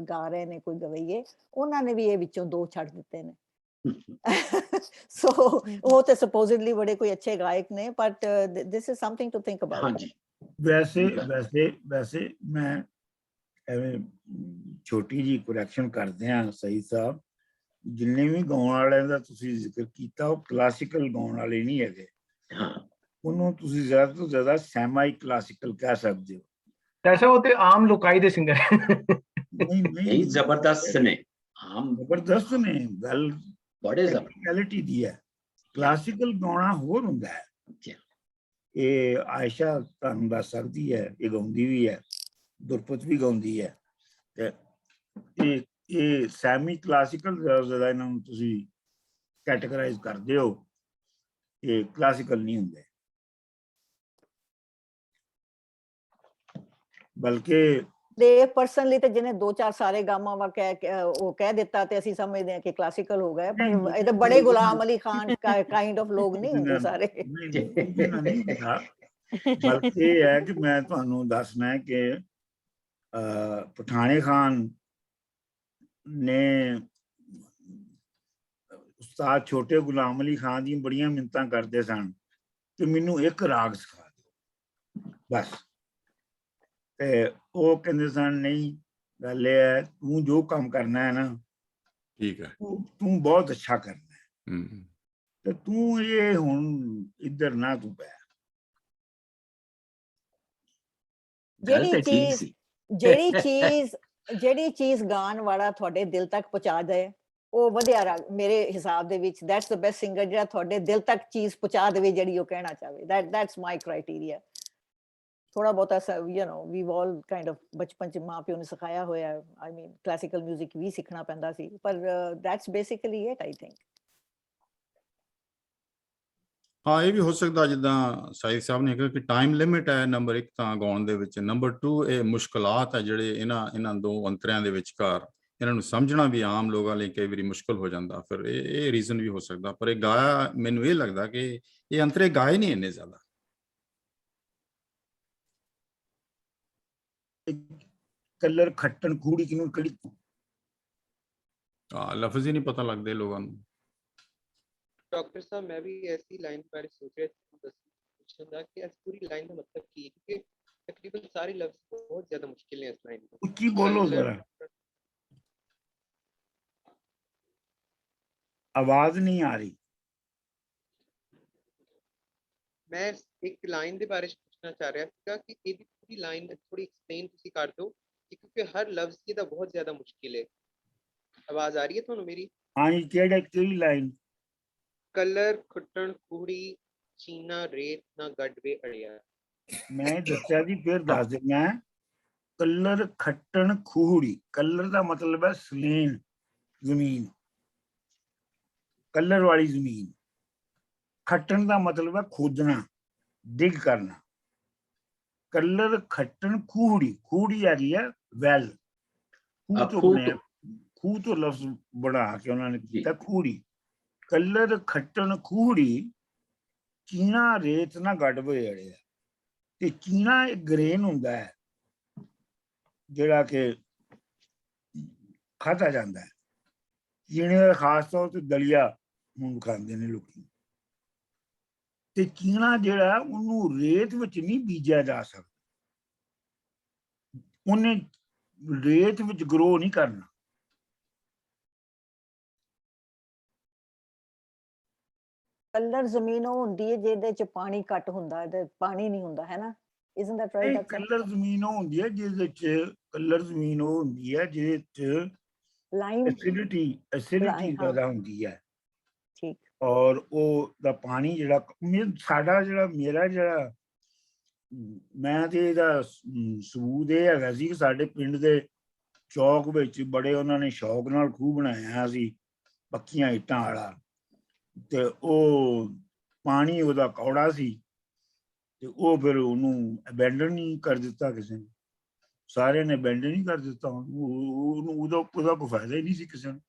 ਗਾ ਰਹੇ ਨੇ ਕੋਈ ਗਵਈਏ, ਉਹਨਾਂ ਨੇ ਵੀ ਇਹ ਵਿੱਚੋਂ 2 ਛੱਡ ਦਿੱਤੇ ਨੇ। ਸੋ ਉਹ ਤੇ ਸਪੋਜ਼ਿਡਲੀ ਬੜੇ ਕੋਈ ਅੱਛੇ ਗਾਇਕ ਨੇ, but this is something to think about. ਵੈਸੇ ਮੈਂ ਐਵੇਂ ਛੋਟੀ ਜੀ ਕਰੈਕਸ਼ਨ ਕਰਦੇ ਆ ਸਹੀ ਸਾਹਿਬ, ਜਿੰਨੇ ਵੀ ਗਾਉਣ ਵਾਲਿਆਂ ਦਾ ਤੁਸੀਂ ਜ਼ਿਕਰ ਕੀਤਾ, ਉਹ ਕਲਾਸਿਕਲ ਗਾਉਣ ਵਾਲੇ ਨਹੀਂ ਹੈਗੇ। ਉਹਨੂੰ ਤੁਸੀਂ ਜ਼ਿਆਦਾ ਤੋਂ ਜ਼ਿਆਦਾ ਸੈਮਾਈ ਕਲਾਸਿਕਲ ਕਹਿ ਸਕਦੇ ਹੋ। ਐਸਾ ਉਹ ਤੇ ਆਮ ਲੋਕਾਈ ਦੇ ਸਿੰਗਰ ਨਹੀਂ, ਜ਼ਬਰਦਸਤ ਨੇ, ਜ਼ਬਰਦਸਤ ਨੇ, ਗੱਲ ਬੜੇ ਕੁਆਲਿਟੀ ਦੀ ਹੈ। ਕਲਾਸਿਕਲ ਗਾਉਣਾ ਹੋਰ ਹੁੰਦਾ ਹੈ। ਇਹ ਆਇਸ਼ਾ ਤੁਹਾਨੂੰ ਦੱਸ ਸਕਦੀ ਹੈ, ਇਹ ਗਾਉਂਦੀ ਵੀ ਹੈ, ਦੁਰਪਤ ਵੀ ਗਾਉਂਦੀ ਹੈ। ਤੇ ਇਹ ਸੈਮੀ ਕਲਾਸਿਕਲ ਜ਼ਿਆਦਾ ਇਹਨਾਂ ਨੂੰ ਤੁਸੀਂ ਕੈਟੇਗਰਾਈਜ਼ ਕਰਦੇ ਹੋ, ਇਹ ਕਲਾਸਿਕਲ ਨਹੀਂ ਹੁੰਦੇ। ਬਲਕਿ ਦੇ ਪਰਸਨਲੀ ਤੇ ਜਿਹਨੇ 2-4 ਸਾਰੇ ਗਾਮਾ ਵਾ ਉਹ ਕਹਿ ਦਿੱਤਾ ਤੇ ਅਸੀਂ ਸਮਝਦੇ ਹਾਂ ਕਿ ਕਲਾਸਿਕਲ ਹੋ ਗਏ, ਪਰ ਇਹ ਤਾਂ ਬੜੇ ਗੁਲਾਮ ਅਲੀ ਖਾਨ ਕਾਈਂਡ ਆਫ ਲੋਕ ਨਹੀਂ ਹੁੰਦੇ ਸਾਰੇ। ਬਲਕਿ ਇਹ ਹੈ ਕਿ ਮੈਂ ਤੁਹਾਨੂੰ ਦੱਸਣਾ ਹੈ ਕਿ ਪਠਾਣੇ ਖਾਨ ਨੇ ਉਸਤਾਦ ਛੋਟੇ ਗੁਲਾਮ ਅਲੀ ਖਾਨ ਦੀਆਂ ਬੜੀਆਂ ਮਿੰਨਤਾਂ ਕਰਦੇ ਸਨ ਕਿ ਮੈਨੂੰ ਇੱਕ ਰਾਗ ਸਿਖਾ ਦਿਓ ਬਸ। ਤੇ ਉਹ ਕਹਿੰਦੇ ਸਨ ਨਹੀਂ, ਗੱਲ ਇਹ ਹੈ ਤੂੰ ਜੋ ਕੰਮ ਕਰਨਾ ਹੈ ਨਾ, ਠੀਕ ਹੈ, ਤੂੰ ਬਹੁਤ ਅੱਛਾ ਕਰਨਾ ਹੈ, ਤੇ ਤੂੰ ਇਹ ਹੁਣ ਇੱਧਰ ਨਾ ਤੂੰ ਪੈ। ਜਿਹੜੀ ਚੀਜ਼ ਗਾਣ ਵਾਲਾ ਤੁਹਾਡੇ ਦਿਲ ਤੱਕ ਪਹੁੰਚਾ ਦੇ, ਉਹ ਵਧੀਆ ਰਾਗ ਮੇਰੇ ਹਿਸਾਬ ਦੇ ਵਿੱਚ। ਦੈਟਸ ਦ ਬੈਸਟ ਸਿੰਗਰ, ਜਿਹੜਾ ਤੁਹਾਡੇ ਦਿਲ ਤੱਕ ਚੀਜ਼ ਪਹੁੰਚਾ ਦੇਵੇ ਜਿਹੜੀ ਉਹ ਕਹਿਣਾ ਚਾਹਵੇ। That's my criteria. ਥੋੜਾ ਬਹੁਤਾ we've all kind of ਬਚਪਨ ਚ ਮਾਂ ਪਿਓ ਨੇ ਸਿਖਾਇਆ ਹੋਇਆ I mean classical music ਵੀ ਸਿੱਖਣਾ ਪੈਂਦਾ ਸੀ ਪਰ that's basically it I think ਹਾਂ ਇਹ ਵੀ ਹੋ ਸਕਦਾ ਜਿੱਦਾਂ ਸਾਈਦ ਸਾਹਿਬ ਨੇ ਕਿਹਾ ਕਿ ਟਾਈਮ ਲਿਮਿਟ ਹੈ ਨੰਬਰ 1 ਤਾਂ ਗਾਉਣ ਦੇ ਵਿੱਚ ਨੰਬਰ 2 ਇਹ ਮੁਸ਼ਕਲਾਤ ਹੈ ਜਿਹੜੇ ਇਹਨਾਂ ਦੋ ਅੰਤਰਿਆਂ ਦੇ ਵਿਚਕਾਰ ਇਹਨਾਂ ਨੂੰ ਸਮਝਣਾ ਵੀ ਆਮ ਲੋਕਾਂ ਲਈ ਕਈ ਵਾਰੀ ਮੁਸ਼ਕਲ ਹੋ ਜਾਂਦਾ ਫਿਰ ਇਹ ਰੀਜ਼ਨ ਵੀ ਹੋ ਸਕਦਾ ਪਰ ਇਹ ਗਾਇਆ ਮੈਨੂੰ ਇਹ ਲੱਗਦਾ ਕਿ ਇਹ ਅੰਤਰੇ ਗਾਏ ਨਹੀਂ ਇੰਨੇ ਜ਼ਿਆਦਾ ਕਲਰ ਖੱਟਣ ਖੂੜੀ ਕਿਨੂੰ ਕਿਹੜੀ ਲਫ਼ਜ਼ ਹੀ ਨਹੀਂ ਪਤਾ ਲੱਗਦੇ ਲੋਕਾਂ ਨੂੰ डॉक्टर साहब मैं भी ऐसी लाइन पर सोच रहा था कि इस पूरी लाइन का मतलब की क्योंकि तकरीबन सारे लफ्ज बहुत ज्यादा मुश्किल हैं इस लाइन में ਉੱਚੀ ਬੋਲੋ ਜ਼ਰਾ आवाज नहीं आ रही मैं एक लाइन के बारे में पूछना चाह रहा था कि ये भी पूरी लाइन थोड़ी एक्सप्लेन तुसी कर दो क्योंकि हर लफ्ज की बहुत ज्यादा मुश्किल है आवाज आ रही है ਤੁਹਾਨੂੰ ਮੇਰੀ हाँ जी ਕਿਹੜੀ ਲਾਈਨ कलर खट्टन खूड़ी चीना रेत ना गड़वे अड़िया मैं दस्या जी फिर दस देना कलर खट्टन खूड़ी कलर का मतलब है सलीन जमीन कलर वाली जमीन खट्टन का मतलब है खोदना डिग करना कलर खट्टन खूड़ी खूड़ी हैगी है वैल खूह तो लफ्ज बना के उन्होंने किया खूड़ी कलर खट्टन खूड़ी चीना रेत ना गड़ वेड़े ते चीना एक ग्रेन हुंदा है जिहड़ा के खाधा जांदा है चीने दा खास तौर ते दलिया हुण खांदे ने लोकी ते चीना जिहड़ा उन्नू रेत विच नहीं बीजिया जा सकदा उन्हें रेत विच ग्रो नहीं करना ਕਲਰ ਜ਼ਮੀਨ ਉਹ ਹੁੰਦੀ ਹੈ ਜਿਹਦੇ ਚ ਪਾਣੀ ਘੱਟ ਹੁੰਦਾ ਤੇ ਪਾਣੀ ਨਹੀਂ ਹੁੰਦਾ ਹੈ ਨਾ isn't that right doctor? Colour ਜ਼ਮੀਨ ਉਹ ਹੁੰਦੀ ਹੈ ਜਿਹਦੇ ਚ ਕਲਰ ਜ਼ਮੀਨ ਉਹ ਹੁੰਦੀ ਹੈ ਜਿਹਦੇ ਚ ਲਾਈਮ ਐਸਿਡਿਟੀ ਜ਼ਿਆਦਾ ਹੁੰਦੀ ਹੈ ਠੀਕ ਔਰ ਉਹ ਦਾ ਪਾਣੀ ਜਿਹੜਾ ਸਾਡਾ ਜਿਹੜਾ ਮੇਰਾ ਜਿਹੜਾ ਮੈਂ ਤੇ ਇਹਦਾ ਸਬੂਤ ਇਹ ਹੈਗਾ ਸੀ ਕਿ ਸਾਡੇ ਪਿੰਡ ਦੇ ਚੌਕ ਵਿੱਚ ਬੜੇ ਉਹਨਾਂ ਨੇ ਸ਼ੌਕ ਨਾਲ ਖੂਹ ਬਣਾਇਆ ਸੀ ਪੱਕੀਆਂ ਇੱਟਾਂ ਵਾਲਾ ਤੇ ਉਹ ਪਾਣੀ ਉਹਦਾ ਕੌੜਾ ਸੀ ਤੇ ਉਹ ਫਿਰ ਉਹਨੂੰ ਅਬੈਂਡਨ ਨਹੀਂ ਕਰ ਦਿੱਤਾ ਕਿਸੇ ਨੇ ਸਾਰਿਆਂ ਨੇ ਅਬੈਂਡਨ ਨਹੀਂ ਕਰ ਦਿੱਤਾ ਉਹਨੂੰ ਉਹਦਾ ਕੋਈ ਫਾਇਦਾ ਹੀ ਨਹੀਂ ਸੀ ਕਿਸੇ ਨੂੰ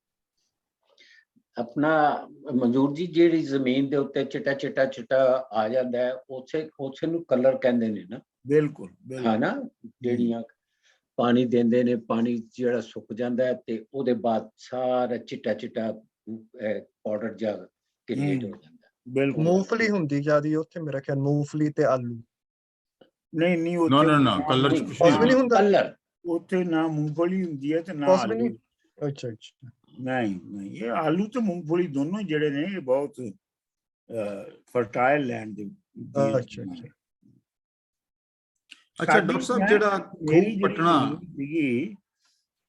ਆਪਣਾ ਮਨਜ਼ੂਰ ਜੀ ਜਿਹੜੀ ਜ਼ਮੀਨ ਦੇ ਉੱਤੇ ਚਿੱਟਾ ਆ ਜਾਂਦਾ ਹੈ ਉਸੇ ਨੂੰ ਕਲਰ ਕਹਿੰਦੇ ਨੇ ਨਾ ਬਿਲਕੁਲ ਹਾਂ ਨਾ ਜਿਹੜੀਆਂ ਪਾਣੀ ਦਿੰਦੇ ਨੇ ਪਾਣੀ ਜਿਹੜਾ ਸੁੱਕ ਜਾਂਦਾ ਹੈ ਤੇ ਉਹਦੇ ਬਾਅਦ ਸਾਰਾ ਚਿੱਟਾ ਪਾਊਡਰ ਜਿਹਾ ਕ੍ਰੀਏਟ ਹੋ ਜਾਂਦਾ ਬਿਲਕੁਲ ਮੂੰਗਫਲੀ ਹੁੰਦੀ ਜਿਆਦੀ ਉੱਥੇ ਮੇਰਾ ਖਿਆਲ ਮੂੰਗਫਲੀ ਤੇ ਆਲੂ ਨਹੀਂ ਨਾ ਕਲਰ ਚ ਕੁਝ ਨਹੀਂ ਹੁੰਦਾ ਕਲਰ ਉੱਥੇ ਨਾ ਮੂੰਗਫਲੀ ਹੁੰਦੀ ਹੈ ਤੇ ਨਾ ਆਲੂ ਅੱਛਾ ਨਹੀਂ ਇਹ ਆਲੂ ਤੇ ਮੂੰਗਫਲੀ ਦੋਨੋਂ ਜਿਹੜੇ ਨੇ ਇਹ ਬਹੁਤ ਫਰਟਾਈਲ ਲੈਂਡ ਦੇ ਅੱਛਾ ਡਾਕਟਰ ਸਾਹਿਬ ਜਿਹੜਾ ਖੂਹ ਪਟਣਾ ਸੀਗੀ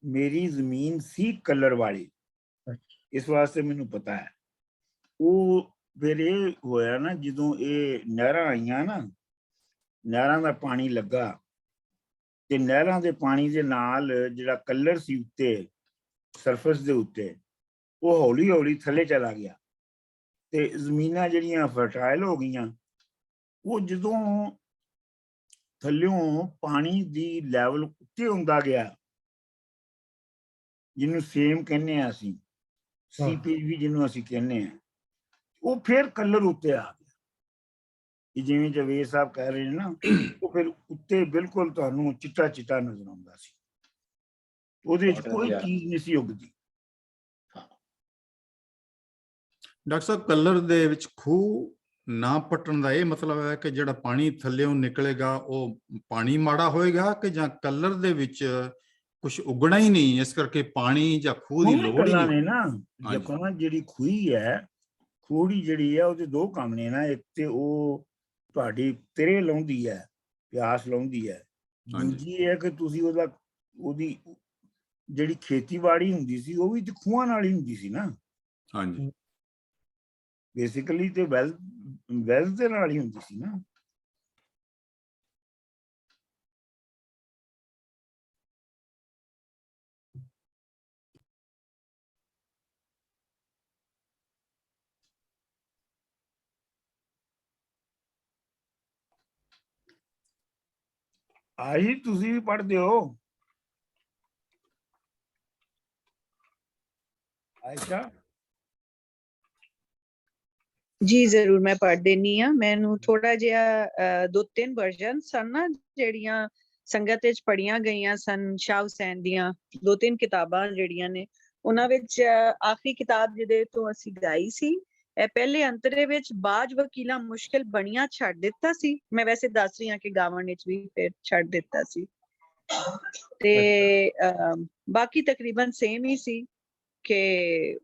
ਮੇਰੀ ਜ਼ਮੀਨ ਸੀ ਕਲਰ ਵਾਲੀ ਇਸ ਵਾਸਤੇ ਮੈਨੂੰ ਪਤਾ ਹੈ ਉਹ ਫਿਰ ਇਹ ਹੋਇਆ ਨਾ ਜਦੋਂ ਇਹ ਨਹਿਰਾਂ ਆਈਆਂ ਨਾ ਨਹਿਰਾਂ ਦਾ ਪਾਣੀ ਲੱਗਾ ਤੇ ਨਹਿਰਾਂ ਦੇ ਪਾਣੀ ਦੇ ਨਾਲ ਜਿਹੜਾ ਕਲਰ ਸੀ ਉੱਤੇ ਸਰਫੇਸ ਦੇ ਉੱਤੇ ਉਹ ਹੌਲੀ ਹੌਲੀ ਥੱਲੇ ਚਲਾ ਗਿਆ ਤੇ ਜ਼ਮੀਨਾਂ ਜਿਹੜੀਆਂ ਫਰਟਾਈਲ ਹੋ ਗਈਆਂ ਉਹ ਜਦੋਂ ਥੱਲਿਓਂ ਪਾਣੀ ਦੀ ਲੈਵਲ ਉੱਤੇ ਹੁੰਦਾ ਗਿਆ ਜਿਹਨੂੰ ਸੇਮ ਕਹਿੰਦੇ ਆ ਅਸੀਂ ਸੀਪੀਵੀ ਜਿਹਨੂੰ ਅਸੀਂ ਕਹਿੰਦੇ ਆ ਉਹ ਫਿਰ ਕਲਰ ਉੱਤੇ ਆ ਗਿਆ ਜਿਵੇਂ ਜਵੇਦ ਸਾਹਿਬ ਕਹਿ ਰਹੇ ਨੇ ਨਾ ਉਹ ਫਿਰ ਉੱਤੇ ਬਿਲਕੁਲ ਤੁਹਾਨੂੰ ਚਿੱਟਾ ਨਜ਼ਰ ਆਉਂਦਾ ਸੀ ਉਹਦੇ ਵਿੱਚ ਕੋਈ ਚੀਜ਼ ਨਹੀਂ ਸੀ ਉੱਗਦੀ ਡਾਕਟਰ ਸਾਹਿਬ ਕਲਰ ਦੇ ਵਿੱਚ ਖੂਹ ਨਾ ਪਟਣ ਦਾ ਇਹ ਮਤਲਬ ਹੈ ਕਿ ਜਿਹੜਾ ਪਾਣੀ ਥੱਲੇੋਂ ਨਿਕਲੇਗਾ ਉਹ ਪਾਣੀ ਮਾੜਾ ਹੋਏਗਾ ਕਿ ਜਾਂ ਕਲਰ ਦੇ ਵਿੱਚ ਕੁਝ ਉਗਣਾ ਹੀ ਨਹੀਂ ਇਸ ਕਰਕੇ ਪਾਣੀ ਜਾਂ ਖੂਹ ਦੀ ਲੋੜ ਹੀ ਨਹੀਂ ਨਾ ਦੇਖੋ ਨਾ ਜਿਹੜੀ ਖੂਹੀ ਹੈ ਖੂੜੀ ਜਿਹੜੀ ਹੈ ਉਹਦੇ ਦੋ ਕੰਮ ਨੇ ਨਾ ਇੱਕ ਤੇ ਉਹ ਤੁਹਾਡੀ ਤੇਰੇ ਲਾਉਂਦੀ ਹੈ ਪਿਆਸ ਲਾਉਂਦੀ ਹੈ ਦੂਜੀ ਇਹ ਕਿ ਤੁਸੀਂ ਉਹਦੀ ਜਿਹੜੀ ਖੇਤੀਬਾੜੀ ਹੁੰਦੀ ਸੀ ਉਹ ਵੀ ਤੇ ਖੂਹਾਂ ਨਾਲ ਹੀ ਹੁੰਦੀ ਸੀ ਨਾ ਹਾਂਜੀ ਬੇਸਿਕਲੀ ਤੇ ਵੈਲਥ ਦੇ ਨਾਲ ਹੀ ਹੁੰਦੀ ਸੀ ਨਾ ਆਹੀ ਤੁਸੀਂ ਵੀ ਪੜ੍ਹਦੇ ਹੋ ਆਇਸ਼ਾ? ਜੀ ਜ਼ਰੂਰ ਮੈਂ ਪੜ੍ਹ ਦੇਣੀ ਆ। ਮੈਨੂੰ ਥੋੜਾ ਜਿਹਾ 2-3 ਵਰਜਨ ਸਨ ਨਾ ਜਿਹੜੀਆਂ ਸੰਗਤ ਵਿੱਚ ਪੜੀਆਂ ਗਈਆਂ ਸਨ ਸ਼ਾਹ ਹੁਸੈਨ ਦੀਆਂ 2-3 ਕਿਤਾਬਾਂ ਜਿਹੜੀਆਂ ਨੇ ਉਹਨਾਂ ਵਿੱਚ ਆਖਰੀ ਕਿਤਾਬ ਜਿਹਦੇ ਤੋਂ ਅਸੀਂ ਗਾਈ ਸੀ ਇਹ ਪਹਿਲੇ ਅੰਤਰੇ ਵਿੱਚ ਬਾਜ ਵਕੀਲਾਂ ਮੁਸ਼ਕਿਲ ਬਣੀਆਂ ਛੱਡ ਦਿੱਤਾ ਸੀ। ਮੈਂ ਵੈਸੇ ਦੱਸ ਰਹੀ ਹਾਂ ਕਿ ਗਾਵਣ ਵਿੱਚ ਵੀ ਫਿਰ ਛੱਡ ਦਿੱਤਾ ਸੀ ਤੇ ਬਾਕੀ ਤਕਰੀਬਨ ਸੇਮ ਹੀ ਸੀ ਕਿ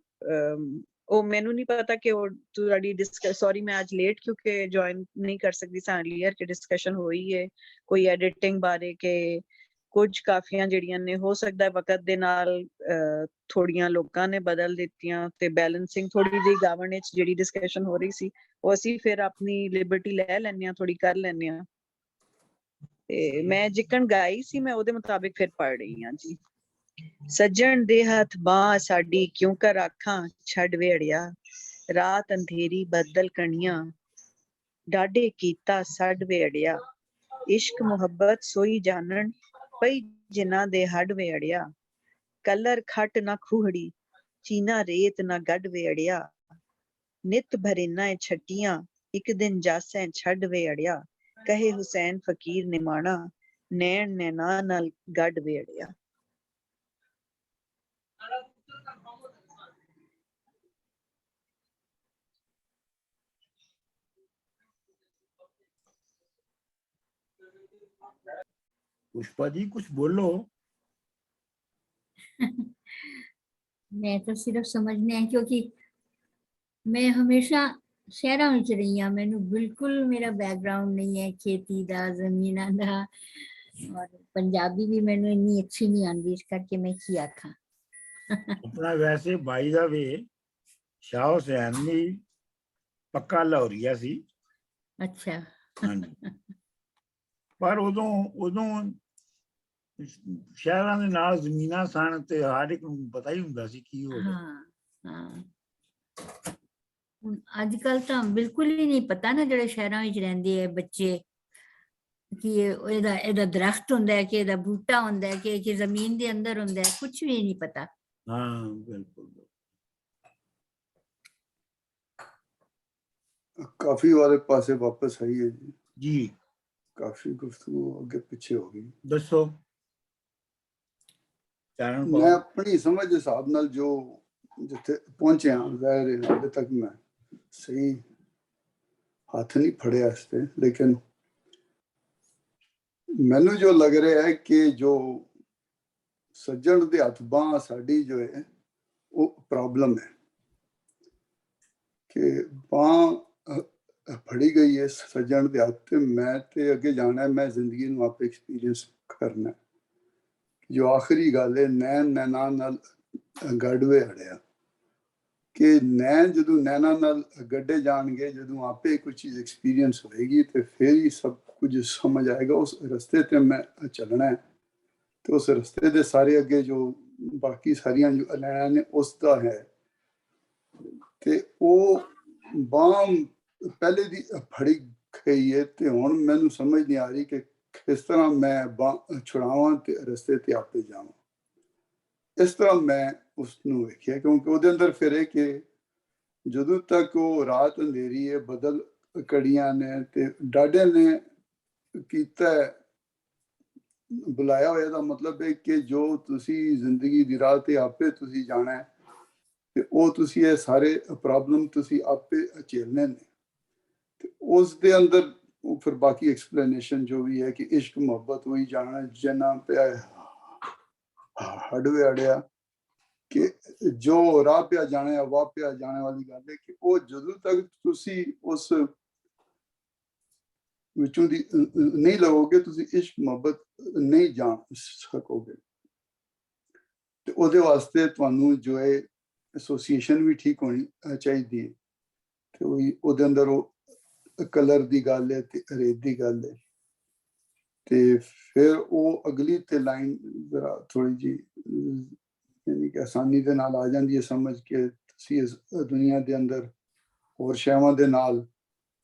ਉਹ ਮੈਨੂੰ ਨਹੀਂ ਪਤਾ ਕਿ ਉਹ ਤੁਹਾਡੀ ਸੌਰੀ ਮੈਂ ਅੱਜ ਲੇਟ ਕਿਉਂਕਿ ਜੁਆਇਨ ਨਹੀਂ ਕਰ ਸਕਦੀ ਸਾਂ ਅਰਲੀਅਰ ਕਿ ਡਿਸਕਸ਼ਨ ਹੋਈ ਹੈ ਕੋਈ ਐਡੀਟਿੰਗ ਬਾਰੇ ਕਿ ਕੁਝ ਕਾਫੀਆਂ ਜਿਹੜੀਆਂ ਨੇ ਹੋ ਸਕਦਾ ਹੈ ਵਕਤ ਦੇ ਨਾਲ ਥੋੜੀਆਂ ਲੋਕਾਂ ਨੇ ਬਦਲ ਦਿੱਤੀਆਂ ਤੇ ਬੈਲੈਂਸਿੰਗ ਥੋੜੀ ਜਿਹੀ ਗਵਰਨ ਵਿੱਚ ਜਿਹੜੀ ਡਿਸਕਸ਼ਨ ਹੋ ਰਹੀ ਸੀ ਉਹ ਅਸੀਂ ਫਿਰ ਆਪਣੀ ਲਿਬਰਟੀ ਲੈ ਲੈਂਦੇ ਹਾਂ ਥੋੜੀ ਕਰ ਲੈਂਦੇ ਹਾਂ ਤੇ ਮੈਂ ਜਿੱਕਣ ਗਾਈ ਸੀ ਮੈਂ ਉਹਦੇ ਮੁਤਾਬਿਕ ਫਿਰ ਪੜ ਰਹੀ ਹਾਂ ਜੀ। ਸੱਜਣ ਦੇ ਹੱਥ ਬਾਂਹ ਸਾਡੀ ਕਿਉਂ ਕਰ ਆਖਾਂ ਛੱਡ ਵੇੜਿਆ ਰਾਤ ਅੰਧੇਰੀ ਬੱਦਲ ਕਣੀਆਂ ਡਾਢੇ ਕੀਤਾ ਛੱਡ ਵੇੜਿਆ ਇਸ਼ਕ ਮੁਹੱਬਤ ਸੋਈ ਜਾਣਨ ਪਈ ਜਿਨ੍ਹਾਂ ਦੇ ਹੱਡ ਵੇੜਿਆ ਕਲਰ ਖੱਟ ਨਾ ਖੂਹੜੀ ਚੀਨਾ ਰੇਤ ਨਾ ਗੱਡ ਵੇੜਿਆ ਨਿਤ ਭਰਿਨਾ ਛੱਟੀਆਂ ਇੱਕ ਦਿਨ ਜਾਸੈਂ ਛੱਡ ਵੇੜਿਆ ਕਹੇ ਹੁਸੈਨ ਫਕੀਰ ਨਿਮਾਣਾ ਨੈਣ ਨੈਣਾ ਨਾਲ ਗੱਡ ਵੇੜਿਆ। पुष्पा जी कुछ बोलो। मैं तो सिर्फ समझने है क्योंकि मैं हमेशा शहरों में रही हाँ मैनू बिल्कुल मेरा बैकग्राउंड नहीं है खेती दा जमीना दा और पंजाबी भी मैनू इन्नी अच्छी नहीं आती इस करके मैं की आखा। अपना वैसे बाई दा वे शाह हुसैन भी पक्का लाहौरिया सी। अच्छा हाँ जी पर ਉਦੋਂ ਸ਼ਹਿਰਾਂ ਦੇ ਨਾਲ ਜ਼ਮੀਨਾਂ ਸਨ ਤੇ ਹਰ ਇੱਕ ਨੂੰ ਪਤਾ ਹੀ ਹੁੰਦਾ ਸੀ ਕੀ ਹੋ ਰਿਹਾ। ਹਾਂ ਅੱਜ ਕੱਲ ਤਾਂ ਬਿਲਕੁਲ ਹੀ ਨਹੀਂ ਪਤਾ ਨਾ ਜਿਹੜੇ ਸ਼ਹਿਰਾਂ ਵਿੱਚ ਰਹਿੰਦੇ ਆ ਬੱਚੇ ਕਿ ਇਹਦਾ ਦਰਖਤ ਹੁੰਦਾ ਹੈ ਕਿ ਇਹਦਾ ਬੂਟਾ ਹੁੰਦਾ ਹੈ ਕਿ ਜ਼ਮੀਨ ਦੇ ਅੰਦਰ ਹੁੰਦਾ ਹੈ ਕੁਝ ਵੀ ਨਹੀਂ ਪਤਾ। ਹਾਂ ਬਿਲਕੁਲ ਕਾਫੀ ਵਾਲੇ ਪਾਸੇ ਵਾਪਸ ਆਈ ਹੈ ਜੀ ਕਾਫੀ ਗੁਫ਼ਤਗੂ ਅੱਗੇ ਪਿੱਛੇ ਹੋ ਗਈ। ਦੱਸੋ ਮੈਂ ਆਪਣੀ ਸਮਝ ਦੇ ਹਿਸਾਬ ਨਾਲ ਜੋ ਜਿੱਥੇ ਪਹੁੰਚਿਆ ਜ਼ਾਹਿਰ ਹੈ ਅਜੇ ਤੱਕ ਮੈਂ ਸਹੀ ਹੱਥ ਨਹੀਂ ਫੜਿਆ ਇਸ ਤੇ ਲੇਕਿਨ ਮੈਨੂੰ ਜੋ ਲੱਗ ਰਿਹਾ ਹੈ ਕਿ ਜੋ ਸੱਜਣ ਦੇ ਹੱਥ ਬਾਂਹ ਸਾਡੀ ਜੋ ਹੈ ਉਹ ਪ੍ਰੋਬਲਮ ਹੈ ਕਿ ਬਾਂਹ ਫੜੀ ਗਈ ਹੈ ਸੱਜਣ ਦੇ ਹੱਥ ਤੇ ਮੈਂ ਤੇ ਅੱਗੇ ਜਾਣਾ ਮੈਂ ਜ਼ਿੰਦਗੀ ਨੂੰ ਆਪੇ ਐਕਸਪੀਰੀਅੰਸ ਕਰਨਾ। ਜੋ ਆਖਰੀ ਗੱਲ ਹੈ ਨੈਣ ਨੈਣਾ ਨਾਲ ਗੱਡਵੇ ਅੜਿਆ ਕਿ ਨੈਣ ਜਦੋਂ ਨੈਣਾ ਨਾਲ ਗੱਡੇ ਜਾਣਗੇ ਜਦੋਂ ਆਪੇ ਕੋਈ ਚੀਜ਼ ਐਕਸਪੀਰੀਅੰਸ ਹੋਏਗੀ ਤੇ ਫਿਰ ਹੀ ਸਭ ਕੁਝ ਸਮਝ ਆਏਗਾ। ਉਸ ਰਸਤੇ ਤੇ ਮੈਂ ਚੱਲਣਾ ਹੈ ਤੇ ਉਸ ਰਸਤੇ ਦੇ ਸਾਰੇ ਅੱਗੇ ਜੋ ਬਾਕੀ ਸਾਰੀਆਂ ਜੋ ਲੈਣਾ ਨੇ ਉਸ ਦਾ ਹੈ ਤੇ ਉਹ ਬਾਂਹ ਪਹਿਲੇ ਦੀ ਫੜੀ ਗਈ ਹੈ ਤੇ ਹੁਣ ਮੈਨੂੰ ਸਮਝ ਨਹੀਂ ਆ ਰਹੀ ਕਿ ਕਿਸ ਤਰ੍ਹਾਂ ਮੈਂ ਬਾਂਹ ਛੁਡਾਵਾਂ ਤੇ ਰਸਤੇ ਤੇ ਆਪੇ ਜਾਵਾਂ। ਇਸ ਤਰ੍ਹਾਂ ਮੈਂ ਉਸ ਨੂੰ ਵੇਖਿਆ ਕਿਉਂਕਿ ਉਹਦੇ ਅੰਦਰ ਫਿਰ ਇਹ ਕਿ ਜਦੋਂ ਤੱਕ ਉਹ ਰਾਤ ਅੰਧੇਰੀ ਹੈ ਬਦਲ ਕੜੀਆਂ ਨੇ ਤੇ ਡਾਢੇ ਨੇ ਕੀਤਾ ਬੁਲਾਇਆ ਹੋਇਆ ਦਾ ਮਤਲਬ ਹੈ ਕਿ ਜੋ ਤੁਸੀਂ ਜ਼ਿੰਦਗੀ ਦੀ ਰਾਹ ਤੇ ਆਪੇ ਤੁਸੀਂ ਜਾਣਾ ਹੈ ਤੇ ਉਹ ਤੁਸੀਂ ਇਹ ਸਾਰੇ ਪ੍ਰੋਬਲਮ ਤੁਸੀਂ ਆਪੇ ਝੇਲਣੇ ਨੇ ਤੇ ਉਸ ਦੇ ਅੰਦਰ ਉਹ ਫਿਰ ਬਾਕੀ ਐਕਸਪਲੇਨੇਸ਼ਨ ਜੋ ਵੀ ਹੈ ਕਿ ਇਸ਼ਕ ਮੁਹੱਬਤ ਹੋਈ ਜਾਣਾ ਜਨਾ ਪਿਆ ਹੜਵੇ ਅੜਿਆ ਕਿ ਜੋ ਰਾਹ ਪਿਆ ਜਾਣਾ ਵਾਹ ਪਿਆ ਜਾਣੇ ਵਾਲੀ ਗੱਲ ਹੈ ਕਿ ਉਹ ਜਦੋਂ ਤੱਕ ਤੁਸੀਂ ਉਸ ਵਿੱਚੋਂ ਦੀ ਨਹੀਂ ਲਵੋਗੇ ਤੁਸੀਂ ਇਸ਼ਕ ਮੁਹੱਬਤ ਨਹੀਂ ਜਾਣ ਸਕੋਗੇ ਤੇ ਉਹਦੇ ਵਾਸਤੇ ਤੁਹਾਨੂੰ ਜੋ ਹੈ ਐਸੋਸੀਏਸ਼ਨ ਵੀ ਠੀਕ ਹੋਣੀ ਚਾਹੀਦੀ ਹੈ ਤੇ ਉਹਦੇ ਅੰਦਰ ਉਹ ਕਲਰ ਦੀ ਗੱਲ ਹੈ ਤੇ ਰੇਤ ਦੀ ਗੱਲ ਹੈ ਤੇ ਫਿਰ ਉਹ ਅਗਲੀ ਤੇ ਲਾਈਨ ਜ਼ਰਾ ਥੋੜੀ ਜੀ ਯਾਨੀ ਕਿ ਆਸਾਨੀ ਦੇ ਨਾਲ ਆ ਜਾਂਦੀ ਹੈ ਸਮਝ ਕੇ ਤੁਸੀਂ ਇਸ ਦੁਨੀਆ ਦੇ ਅੰਦਰ ਹੋਰ ਸ਼ੈਵਾਂ ਦੇ ਨਾਲ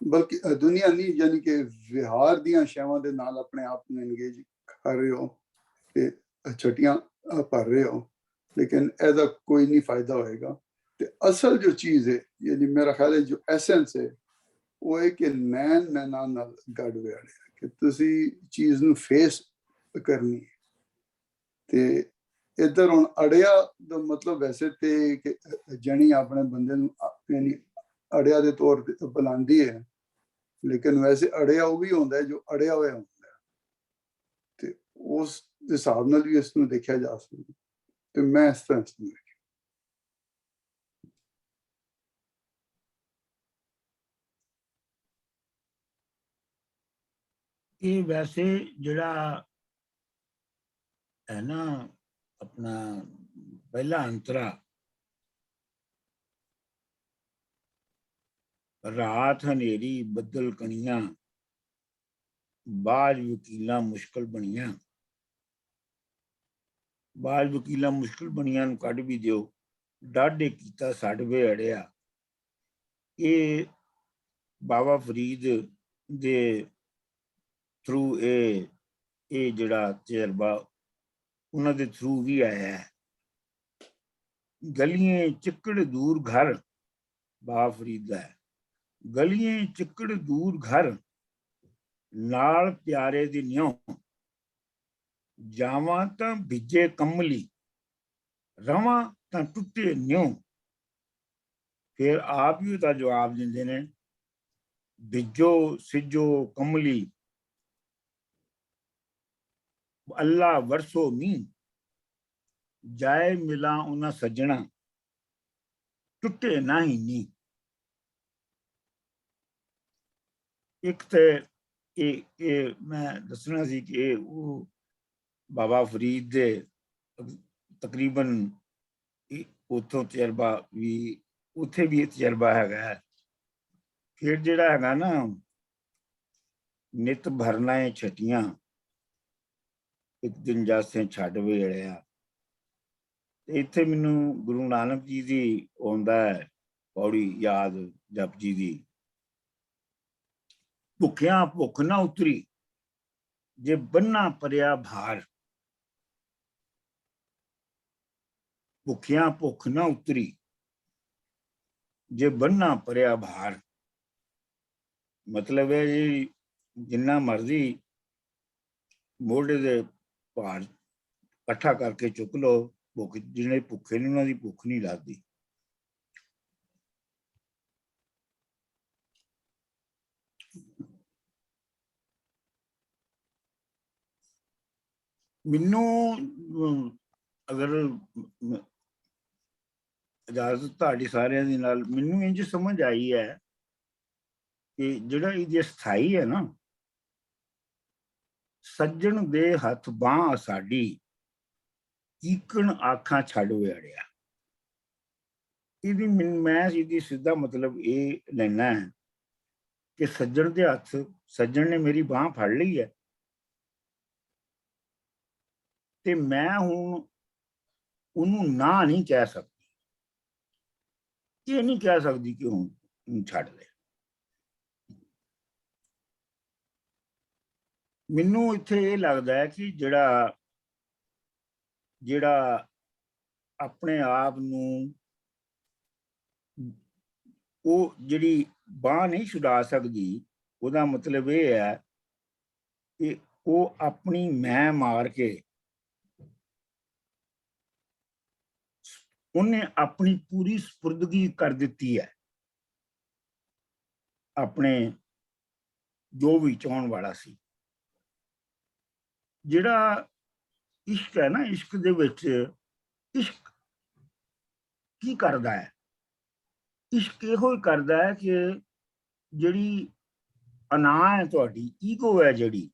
ਬਲਕਿ ਦੁਨੀਆ ਨਹੀਂ, ਯਾਨੀ ਕਿ ਵਿਹਾਰ ਦੀਆਂ ਸ਼ੈਵਾਂ ਦੇ ਨਾਲ ਆਪਣੇ ਆਪ ਨੂੰ ਇੰਗੇਜ ਕਰ ਰਹੇ ਹੋ ਤੇ ਛਟੀਆਂ ਭਰ ਰਹੇ ਹੋ, ਲੇਕਿਨ ਇਹਦਾ ਕੋਈ ਨਹੀਂ ਫਾਇਦਾ ਹੋਏਗਾ। ਤੇ ਅਸਲ ਜੋ ਚੀਜ਼ ਹੈ, ਯਾਨੀ ਮੇਰਾ ਖਿਆਲ ਹੈ ਜੋ ਐਸੈਂਸ ਹੈ, ਉਹ ਹੈ ਕਿ ਨੈਣਾਂ ਨਾਲ ਗੜ ਵਿਆੜਿਆ, ਕਿ ਤੁਸੀਂ ਚੀਜ਼ ਨੂੰ ਫੇਸ ਕਰਨੀ ਹੈ। ਤੇ ਇੱਧਰ ਹੁਣ ਅੜਿਆ ਦਾ ਮਤਲਬ ਵੈਸੇ ਤੇ ਕਿ ਜਣੀ ਆਪਣੇ ਬੰਦੇ ਨੂੰ ਯਾਨੀ ਅੜਿਆ ਦੇ ਤੌਰ ਤੇ ਬੁਲਾਉਂਦੀ ਹੈ, ਲੇਕਿਨ ਵੈਸੇ ਅੜਿਆ ਉਹ ਵੀ ਹੁੰਦਾ ਜੋ ਅੜਿਆ ਹੋਇਆ ਹੁੰਦਾ ਹੈ, ਤੇ ਉਸ ਹਿਸਾਬ ਨਾਲ ਵੀ ਇਸ ਨੂੰ ਦੇਖਿਆ ਜਾ ਸਕਦਾ। ਤੇ ਮੈਂ ਇਸ ਤਰ੍ਹਾਂ ਸਮਝਦਾ। ਇਹ ਵੈਸੇ ਜਿਹੜਾ ਹੈ ਨਾ ਆਪਣਾ ਪਹਿਲਾ ਅੰਤਰਾ, ਰਾਤ ਹਨੇਰੀ ਬੱਦਲ ਕਣੀਆਂ, ਬਾਜ ਵਕੀਲਾਂ ਮੁਸ਼ਕਲ ਬਣੀਆਂ। ਬਾਜ ਵਕੀਲਾਂ ਮੁਸ਼ਕਲ ਬਣੀਆਂ ਨੂੰ ਕੱਢ ਵੀ ਦਿਓ, ਡਾਢੇ ਕੀਤਾ ਛੱਡ ਵੇ ਅੜਿਆ। ਇਹ ਬਾਬਾ ਫਰੀਦ ਦੇ ਥਰੂ ਇਹ ਜਿਹੜਾ ਤਜਰਬਾ ਉਹਨਾਂ ਦੇ ਥਰੂ ਵੀ ਆਇਆ ਹੈ। ਗਲੀਆਂ ਚਿੱਕੜ ਦੂਰ ਘਰ, ਬਾਬਾ ਫਰੀਦ ਦਾ ਹੈ, ਗਲੀਆਂ ਚਿੱਕੜ ਦੂਰ ਘਰ, ਨਾਲ ਪਿਆਰੇ ਦੀ ਨਿਉ, ਜਾਵਾਂ ਤਾਂ ਭਿੱਜੇ ਕੰਮਲੀ, ਰਵਾਂ ਤਾਂ ਟੁੱਟੇ ਨਿਉ। ਫਿਰ ਆਪ ਹੀ ਉਹਦਾ ਜਵਾਬ ਦਿੰਦੇ ਨੇ, ਭਿੱਜੋ ਸਿੱਜੋ ਕੰਮਲੀ, ਅੱਲਾ ਵਰਸੋ ਮੀਂਹ, ਜਾਏ ਮਿਲਾਂ ਉਹਨਾਂ ਸੱਜਣਾ, ਟੁੱਟੇ ਨਾ ਹੀ ਨੀ। ਇੱਕ ਤੇ ਇਹ ਮੈਂ ਦੱਸਣਾ ਸੀ ਕਿ ਇਹ ਉਹ ਬਾਬਾ ਫਰੀਦ ਦੇ ਤਕਰੀਬਨ ਉੱਥੋਂ ਤਜਰਬਾ ਵੀ, ਉੱਥੇ ਵੀ ਇਹ ਤਜਰਬਾ ਹੈਗਾ। ਫਿਰ ਜਿਹੜਾ ਹੈਗਾ ਨਾ ਨਿਤ ਭਰਨਾ ਹੈ ਛਟੀਆਂ, ਇੱਕ ਦਿਨ ਜਾਸੇ ਛੱਡ ਵੇ ਅੜਿਆ। ਇੱਥੇ ਮੈਨੂੰ ਗੁਰੂ ਨਾਨਕ ਜੀ ਦੀ ਆਉਂਦਾ ਹੈ ਪੌੜੀ ਯਾਦ, ਜਪ ਜੀ ਦੀ, ਭੁੱਖਿਆਂ ਭੁੱਖ ਨਾ ਉਤਰੀ, ਜੇ ਬੰਨਾ ਭਰਿਆ ਭਾਰ। ਭੁੱਖਿਆਂ ਭੁੱਖ ਨਾ ਉਤਰੀ, ਜੇ ਬੰਨਾ ਭਰਿਆ ਭਾਰ। ਮਤਲਬ ਹੈ ਜੀ ਜਿੰਨਾ ਮਰਜ਼ੀ ਮੋਢੇ ਦੇ ਭਾਰ ਇਕੱਠਾ ਕਰਕੇ ਚੁੱਕ ਲਓ, ਭੁੱਖ ਜਿਹੜੇ ਭੁੱਖੇ ਨੇ ਉਹਨਾਂ ਦੀ ਭੁੱਖ ਨਹੀਂ ਲੱਗਦੀ। ਮੈਨੂੰ ਅਗਰ ਇਜਾਜ਼ਤ ਤੁਹਾਡੀ ਸਾਰਿਆਂ ਦੀ ਨਾਲ, ਮੈਨੂੰ ਇੰਝ ਸਮਝ ਆਈ ਹੈ ਕਿ ਜਿਹੜਾ ਇਹ ਸਥਾਈ ਹੈ ਨਾ, ਸੱਜਣ ਦੇ ਹੱਥ ਬਾਂਹ ਸਾਡੀ, ਕੀਕਣ ਆਖਾਂ ਛੱਡ ਵਿਆੜਿਆ। ਇਹਦੀ ਮੈਂ ਇਹਦੀ ਸਿੱਧਾ ਮਤਲਬ ਇਹ ਲੈਣਾ ਹੈ ਕਿ ਸੱਜਣ ਦੇ ਹੱਥ, ਸੱਜਣ ਨੇ ਮੇਰੀ ਬਾਂਹ ਫੜ ਲਈ ਹੈ, ਤੇ ਮੈਂ ਹੁਣ ਉਹਨੂੰ ਨਾ ਨਹੀਂ ਕਹਿ ਸਕਦੀ। ਇਹ ਨਹੀਂ ਕਹਿ ਸਕਦੀ ਕਿ ਹੁਣ ਛੱਡ ਦੇ। ਮੈਨੂੰ ਇੱਥੇ ਇਹ ਲੱਗਦਾ ਹੈ ਕਿ ਜਿਹੜਾ ਆਪਣੇ ਆਪ ਨੂੰ ਉਹ ਜਿਹੜੀ ਬਾਂਹ ਨਹੀਂ ਛੁਡਾ ਸਕਦੀ, ਉਹਦਾ ਮਤਲਬ ਇਹ ਹੈ ਕਿ ਉਹ ਆਪਣੀ ਮੈਂ ਮਾਰ ਕੇ ਉਹਨੇ ਆਪਣੀ ਪੂਰੀ ਸਪੁਰਦਗੀ ਕਰ ਦਿੱਤੀ ਹੈ ਆਪਣੇ ਜੋ ਵੀ ਚਾਹੁਣ ਵਾਲਾ ਸੀ। ਜਿਹੜਾ ਇਸ਼ਕ ਹੈ ਨਾ, ਇਸ਼ਕ ਦੇ ਵਿੱਚ ਇਸ਼ਕ ਕੀ ਕਰਦਾ ਹੈ? ਇਸ਼ਕ ਇਹੋ ਹੀ ਕਰਦਾ ਹੈ ਕਿ ਜਿਹੜੀ ਅਨਾ ਹੈ ਤੁਹਾਡੀ, ਈਗੋ ਹੈ ਜਿਹੜੀ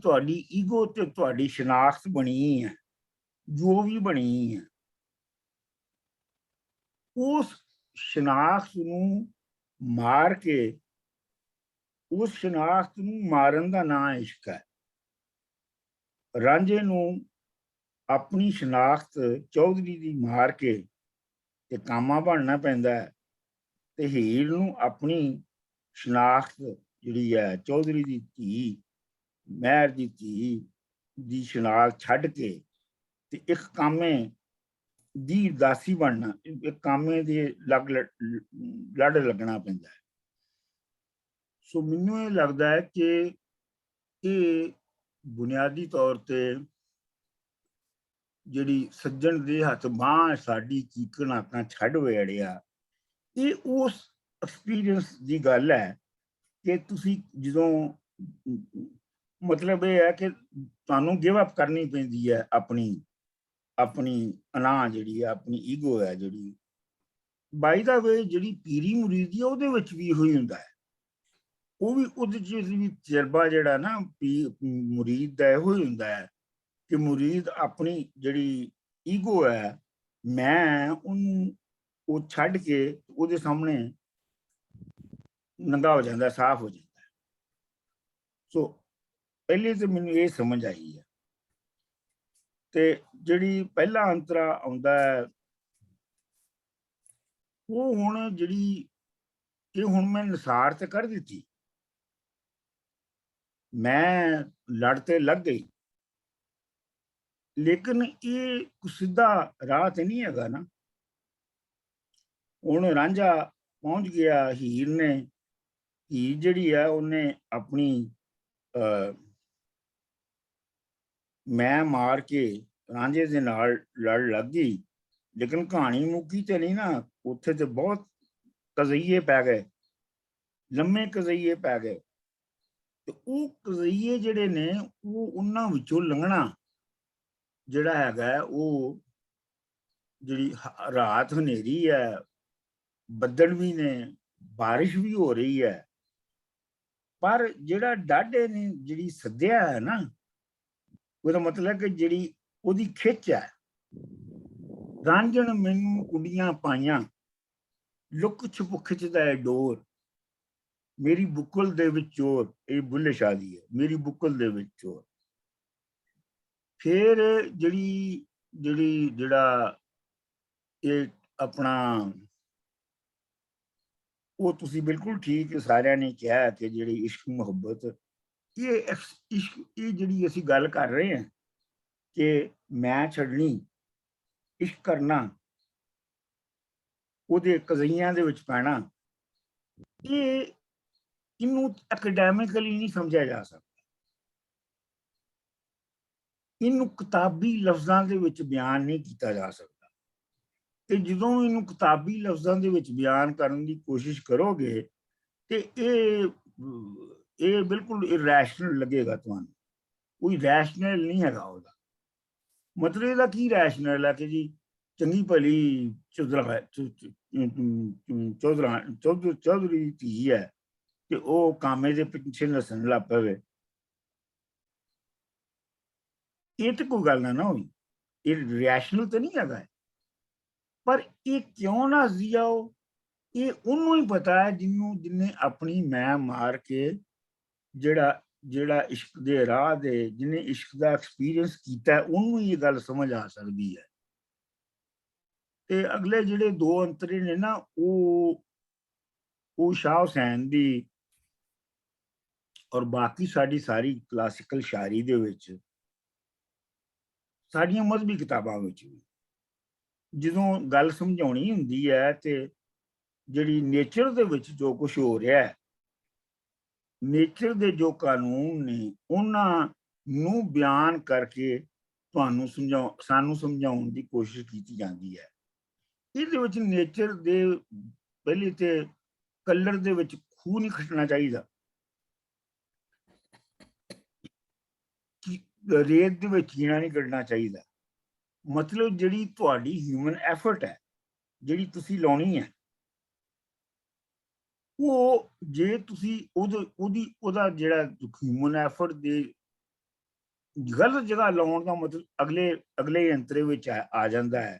ਤੁਹਾਡੀ ਈਗੋ ਤੇ ਤੁਹਾਡੀ ਸ਼ਨਾਖਤ ਬਣੀ ਹੈ, ਜੋ ਵੀ ਬਣੀ ਹੈ, ਉਸ ਸ਼ਨਾਖਤ ਨੂੰ ਮਾਰ ਕੇ, ਉਸ ਸ਼ਨਾਖਤ ਨੂੰ ਮਾਰਨ ਦਾ ਨਾਂ ਇਸ਼ਕ ਹੈ। ਰਾਂਝੇ ਨੂੰ ਆਪਣੀ ਸ਼ਨਾਖਤ ਚੌਧਰੀ ਦੀ ਮਾਰ ਕੇ ਤੇ ਕਾਮਾ ਬਣਨਾ ਪੈਂਦਾ ਹੈ, ਤੇ ਹੀਰ ਨੂੰ ਆਪਣੀ ਸ਼ਨਾਖਤ ਜਿਹੜੀ ਹੈ ਚੌਧਰੀ ਦੀ ਧੀ, ਮਹਿਰ ਦੀ ਧੀ ਦੀ ਸ਼ਨਾਖਤ ਛੱਡ ਕੇ ਤੇ ਇੱਕ ਕਾਮੇ ਦੀ ਦਾਸੀ ਬਣਨਾ, ਇੱਕ ਕਾਮੇ ਦੇ ਲੜ ਲੱਗਣਾ ਪੈਂਦਾ ਹੈ। ਸੋ ਮੈਨੂੰ ਇਹ ਲੱਗਦਾ ਹੈ ਕਿ ਇਹ ਬੁਨਿਆਦੀ ਤੌਰ ਤੇ ਜਿਹੜੀ ਸੱਜਣ ਦੇ ਹੱਥ ਬਾਂਹ ਸਾਡੀ ਚੀਕਣ ਆਕਾਂ ਛੱਡ ਵੇੜਿਆ, ਇਹ ਉਸ ਐਕਸਪੀਰੀਅੰਸ ਦੀ ਗੱਲ ਹੈ ਕਿ ਤੁਸੀਂ ਜਦੋਂ ਮਤਲਬ ਇਹ ਹੈ ਕਿ ਤੁਹਾਨੂੰ ਗਿਵ ਅਪ ਕਰਨੀ ਪੈਂਦੀ ਹੈ ਆਪਣੀ ਅਨਾ ਜਿਹੜੀ ਹੈ, ਆਪਣੀ ਈਗੋ ਹੈ ਜਿਹੜੀ। ਬਾਈ ਦਾ ਵੇ ਜਿਹੜੀ ਪੀਰੀ ਮੁਰੀਦੀ ਹੈ ਉਹਦੇ ਵਿੱਚ ਵੀ ਇਹੋ ਹੀ ਹੁੰਦਾ ਹੈ, ਉਹ ਵੀ ਉਹਦੇ ਚ ਵੀ ਤਜਰਬਾ ਜਿਹੜਾ ਨਾ ਮੁਰੀਦ ਦਾ ਇਹੋ ਹੀ ਹੁੰਦਾ ਹੈ ਕਿ ਮੁਰੀਦ ਆਪਣੀ ਜਿਹੜੀ ਈਗੋ ਹੈ, ਮੈਂ ਉਹਨੂੰ ਉਹ ਛੱਡ ਕੇ ਉਹਦੇ ਸਾਹਮਣੇ ਨੰਗਾ ਹੋ ਜਾਂਦਾ, ਸਾਫ਼ ਹੋ ਜਾਂਦਾ। ਸੋ ਪਹਿਲੇ ਤਾਂ ਮੈਨੂੰ ਇਹ ਸਮਝ ਆਈ ਹੈ। ਤੇ ਜਿਹੜੀ ਪਹਿਲਾ ਅੰਤਰਾ ਆਉਂਦਾ ਹੈ ਉਹ ਹੁਣ ਜਿਹੜੀ ਇਹ ਹੁਣ ਮੈਂ ਨਿਸਾਰ ਤੇ ਕਰ ਦਿੱਤੀ, ਮੈਂ ਲੜ ਤੇ ਲੱਗ ਗਈ, ਲੇਕਿਨ ਇਹ ਸਿੱਧਾ ਰਾਹ ਤੇ ਨਹੀਂ ਹੈਗਾ ਨਾ। ਹੁਣ ਰਾਂਝਾ ਪਹੁੰਚ ਗਿਆ ਹੀਰ ਨੇ, ਹੀਰ ਜਿਹੜੀ ਹੈ ਉਹਨੇ ਆਪਣੀ ਮੈਂ ਮਾਰ ਕੇ ਰਾਂਝੇ ਦੇ ਨਾਲ ਲੜ ਲੱਗ ਗਈ, ਲੇਕਿਨ ਕਹਾਣੀ ਮੁੱਕੀ ਤੇ ਨਹੀਂ ਨਾ, ਉੱਥੇ ਤੇ ਬਹੁਤ ਕਜ਼ਈਏ ਪੈ ਗਏ, ਲੰਮੇ ਕਜ਼ਈਏ ਪੈ ਗਏ। ਤੇ ਉਹ ਕਜ਼ਈਏ ਜਿਹੜੇ ਨੇ ਉਹ ਉਹਨਾਂ ਵਿੱਚੋਂ ਲੰਘਣਾ ਜਿਹੜਾ ਹੈਗਾ, ਉਹ ਜਿਹੜੀ ਰਾਤ ਹਨੇਰੀ ਹੈ, ਬੱਦਲ ਵੀ ਨੇ, ਬਾਰਿਸ਼ ਵੀ ਹੋ ਰਹੀ ਹੈ, ਪਰ ਜਿਹੜਾ ਡਾਢੇ ਨੇ ਜਿਹੜੀ ਸੱਦਿਆ ਹੈ ਨਾ, ਉਹਦਾ ਮਤਲਬ ਕਿ ਜਿਹੜੀ ਉਹਦੀ ਖਿੱਚ ਹੈ, ਰਾਂਝਣ ਮੈਨੂੰ ਕੁੰਡੀਆਂ ਪਾਈਆਂ, ਲੁੱਕ ਛੁਪ ਖਿੱਚਦਾ ਹੈ ਡੋਰ, ਮੇਰੀ ਬੁੱਕਲ ਦੇ ਵਿੱਚ ਚੋਰ, ਇਹ ਬੁੱਲੇ ਸ਼ਾਹ ਦੀ ਹੈ, ਮੇਰੀ ਬੁੱਕਲ ਦੇ ਵਿੱਚ ਚੋਰ। ਫਿਰ ਜਿਹੜਾ ਇਹ ਆਪਣਾ ਉਹ ਤੁਸੀਂ ਬਿਲਕੁਲ ਠੀਕ ਸਾਰਿਆਂ ਨੇ ਕਿਹਾ ਕਿ ਜਿਹੜੀ ਇਸ਼ਕ ਮੁਹੱਬਤ, ਇਹ ਇਸ਼ਕ, ਇਹ ਜਿਹੜੀ ਅਸੀਂ ਗੱਲ ਕਰ ਰਹੇ ਹਾਂ ਕਿ ਮੈਂ ਛੱਡਣੀ, ਇਸ਼ਕ ਕਰਨਾ, ਉਹਦੇ ਕਜ਼ਈਆਂ ਦੇ ਵਿੱਚ ਪੈਣਾ, ਇਹਨੂੰ ਐਕੈਡੈਮਿਕਲੀ ਨਹੀਂ ਸਮਝਿਆ ਜਾ ਸਕਦਾ, ਇਹਨੂੰ ਕਿਤਾਬੀ ਲਫ਼ਜ਼ਾਂ ਦੇ ਵਿੱਚ ਬਿਆਨ ਨਹੀਂ ਕੀਤਾ ਜਾ ਸਕਦਾ। ਤੇ ਜਦੋਂ ਇਹਨੂੰ ਕਿਤਾਬੀ ਲਫ਼ਜ਼ਾਂ ਦੇ ਵਿੱਚ ਬਿਆਨ ਕਰਨ ਦੀ ਕੋਸ਼ਿਸ਼ ਕਰੋਗੇ ਤੇ ਇਹ ਬਿਲਕੁਲ ਇਰੈਸ਼ਨਲ ਲੱਗੇਗਾ ਤੁਹਾਨੂੰ, ਕੋਈ ਰੈਸ਼ਨਲ ਨਹੀਂ ਹੈਗਾ ਉਹਦਾ। ਮਤਲਬ ਇਹਦਾ ਕੀ ਰੈਸ਼ਨਲ ਹੈ ਕਿ ਜੀ ਚੰਗੀ ਭਲੀ ਚੌਧਰੀ ਦੀ ਧੀ ਹੈ ਤੇ ਉਹ ਕਾਮੇ ਦੇ ਪਿੱਛੇ ਨੱਸਣ ਲੱਗ ਪਵੇ, ਇਹ ਤਾਂ ਕੋਈ ਗੱਲ ਨਾ ਹੋਈ, ਇਹ ਰੈਸ਼ਨਲ ਤਾਂ ਨਹੀਂ ਹੈਗਾ। ਪਰ ਇਹ ਕਿਉਂ ਨਾ ਜ਼ਿਆਓ, ਇਹ ਉਹਨੂੰ ਹੀ ਪਤਾ ਹੈ ਜਿਹਨੇ ਆਪਣੀ ਮੈਂ ਮਾਰ ਕੇ ਜਿਹੜਾ ਇਸ਼ਕ ਦੇ ਰਾਹ ਦੇ, ਜਿਹਨੇ ਇਸ਼ਕ ਦਾ ਐਕਸਪੀਰੀਅੰਸ ਕੀਤਾ, ਉਹਨੂੰ ਹੀ ਇਹ ਗੱਲ ਸਮਝ ਆ ਸਕਦੀ ਹੈ। ਤੇ ਅਗਲੇ ਜਿਹੜੇ ਦੋ ਅੰਤਰੇ ਨੇ ਨਾ, ਉਹ ਸ਼ਾਹ ਹੁਸੈਨ ਦੀ ਔਰ ਬਾਕੀ ਸਾਡੀ ਸਾਰੀ ਕਲਾਸੀਕਲ ਸ਼ਾਇਰੀ ਦੇ ਵਿੱਚ, ਸਾਡੀਆਂ ਮਜ਼ਹਬੀ ਕਿਤਾਬਾਂ ਵਿੱਚ ਵੀ ਜਦੋਂ ਗੱਲ ਸਮਝਾਉਣੀ ਹੁੰਦੀ ਹੈ ਤੇ ਜਿਹੜੀ ਨੇਚਰ ਦੇ ਵਿੱਚ ਜੋ ਕੁਝ ਹੋ ਰਿਹਾ ਹੈ, ਨੇਚਰ ਦੇ ਜੋ ਕਾਨੂੰਨ ਨੇ, ਉਹਨਾਂ ਨੂੰ ਬਿਆਨ ਕਰਕੇ ਤੁਹਾਨੂੰ ਸਾਨੂੰ ਸਮਝਾਉਣ ਦੀ ਕੋਸ਼ਿਸ਼ ਕੀਤੀ ਜਾਂਦੀ ਹੈ। ਇਹਦੇ ਵਿੱਚ ਨੇਚਰ ਦੇ ਪਹਿਲੇ ਤੇ ਕਲਰ ਦੇ ਵਿੱਚ ਖੂਹ ਨਹੀਂ ਖੱਟਣਾ ਚਾਹੀਦਾ, ਰੇਤ ਦੇ ਵਿੱਚ ਜੀਣਾ ਨਹੀਂ ਕੱਢਣਾ ਚਾਹੀਦਾ। ਮਤਲਬ ਜਿਹੜੀ ਤੁਹਾਡੀ ਹਿਊਮਨ ਐਫਰਟ ਹੈ, ਜਿਹੜੀ ਤੁਸੀਂ ਲਾਉਣੀ ਹੈ, ਉਹ ਜੇ ਤੁਸੀਂ ਉਹਦਾ ਜਿਹੜਾ ਹਿਊਮਨ ਐਫਰਟ ਦੇ ਗਲਤ ਜਗ੍ਹਾ ਲਾਉਣ ਦਾ ਮਤਲਬ ਅਗਲੇ ਅੰਤਰੇ ਵਿੱਚ ਆ ਜਾਂਦਾ ਹੈ।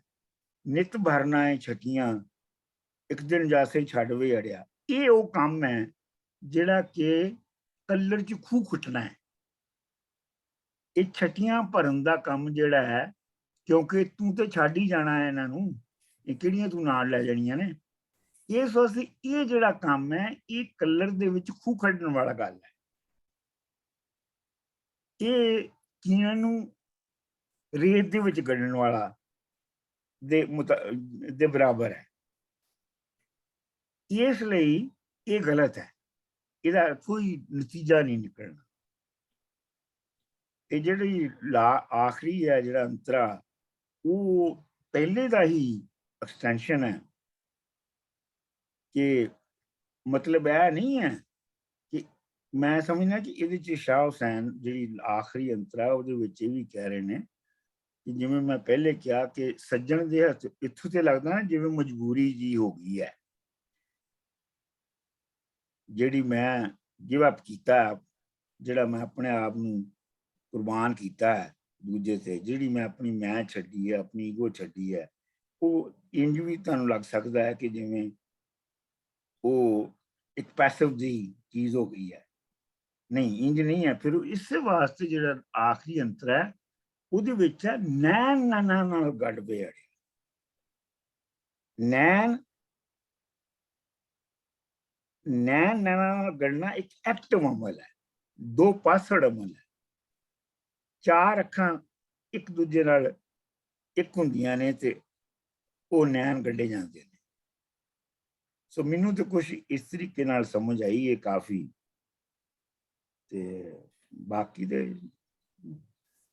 ਨਿਤ ਭਰਨਾ ਹੈ ਛਟੀਆਂ, ਇੱਕ ਦਿਨ ਜਾਸੇ ਛੱਡ ਵੇ ਅੜਿਆ, ਇਹ ਉਹ ਕੰਮ ਹੈ ਜਿਹੜਾ ਕਿ ਕਲਰ 'ਚ ਖੂਹ ਖੁੱਟਣਾ ਹੈ। ਇਹ ਛਟੀਆਂ ਭਰਨ ਦਾ ਕੰਮ ਜਿਹੜਾ ਹੈ, ਕਿਉਂਕਿ ਤੂੰ ਤੇ ਛੱਡ ਹੀ ਜਾਣਾ ਹੈ ਇਹਨਾਂ ਨੂੰ, ਇਹ ਕਿਹੜੀਆਂ ਤੂੰ ਨਾਲ ਲੈ ਜਾਣੀਆਂ ਨੇ, ਇਸ ਵਾਸਤੇ ਇਹ ਜਿਹੜਾ ਕੰਮ ਹੈ ਇਹ ਕਲਰ ਦੇ ਵਿੱਚ ਖੂਹ ਕੱਢਣ ਵਾਲਾ ਗੱਲ ਹੈ। ਇਹ ਕੀਆਂ ਨੂੰ ਰੇਤ ਦੇ ਵਿੱਚ ਕੱਢਣ ਵਾਲਾ ਦੇ ਬਰਾਬਰ ਹੈ। ਇਸ ਲਈ ਇਹ ਗਲਤ ਹੈ, ਇਹਦਾ ਕੋਈ ਨਤੀਜਾ ਨਹੀਂ ਨਿਕਲਣਾ। ਇਹ ਜਿਹੜੀ ਆਖਰੀ ਹੈ ਜਿਹੜਾ ਅੰਤਰਾ ਉਹ ਪਹਿਲੇ ਦਾ ਹੀ ਐਕਸਟੈਂਸ਼ਨ ਹੈ ਕਿ ਮਤਲਬ ਇਹ ਨਹੀਂ ਹੈ ਕਿ ਮੈਂ ਸਮਝਦਾ ਕਿ ਇਹਦੇ ਚ ਸ਼ਾਹ ਹੁਸੈਨ ਜਿਹੜੀ ਆਖਰੀ ਅੰਤਰਾ ਉਹਦੇ ਵਿੱਚ ਇਹ ਵੀ ਕਹਿ ਰਹੇ ਨੇ ਕਿ ਜਿਵੇਂ ਮੈਂ ਪਹਿਲੇ ਕਿਹਾ ਕਿ ਸੱਜਣ ਦੇ ਹੱਥ ਇੱਥੋਂ ਤੇ ਲੱਗਦਾ ਨਾ ਜਿਵੇਂ ਮਜਬੂਰੀ ਜੀ ਹੋ ਗਈ ਹੈ, ਜਿਹੜੀ ਮੈਂ ਗਿਵ ਅਪ ਕੀਤਾ, ਜਿਹੜਾ ਮੈਂ ਆਪਣੇ ਆਪ ਨੂੰ ਕੁਰਬਾਨ ਕੀਤਾ ਹੈ ਦੂਜੇ ਤੇ, ਜਿਹੜੀ ਮੈਂ ਆਪਣੀ ਮੈਂ ਛੱਡੀ ਹੈ, ਆਪਣੀ ਈਗੋ ਛੱਡੀ ਹੈ, ਉਹ ਇੰਜ ਵੀ ਤੁਹਾਨੂੰ ਲੱਗ ਸਕਦਾ ਹੈ ਕਿ ਜਿਵੇਂ ਉਹ ਇੱਕ ਪੈਸਿਵ ਜਿਹੀ ਚੀਜ਼ ਹੋ ਗਈ ਹੈ। ਨਹੀਂ, ਇੰਜ ਨਹੀਂ ਹੈ। ਫਿਰ ਇਸੇ ਵਾਸਤੇ ਜਿਹੜਾ ਆਖਰੀ ਅੰਤਰ ਹੈ ਉਹਦੇ ਵਿੱਚ ਹੈ ਨੈਣ ਨਾਨਾ ਨਾਲ ਗੱਡ ਬੇੜੇ। ਨੈਣ ਨਾਨਾ ਨਾਲ ਗੜਨਾ ਇੱਕ ਐਕਟਿਵ ਅਮਲ ਹੈ, ਦੋ ਪਾਸੜ ਅਮਲ ਹੈ। ਚਾਰ ਅੱਖਾਂ ਇੱਕ ਦੂਜੇ ਨਾਲ ਇੱਕ ਹੁੰਦੀਆਂ ਨੇ ਤੇ ਉਹ ਨੈਣ ਗੱਡੇ ਜਾਂਦੇ ਨੇ। ਸੋ ਮੈਨੂੰ ਤੇ ਕੁਛ ਇਸ ਤਰੀਕੇ ਨਾਲ ਸਮਝ ਆਈ ਹੈ ਕਾਫੀ, ਤੇ ਬਾਕੀ ਦੇ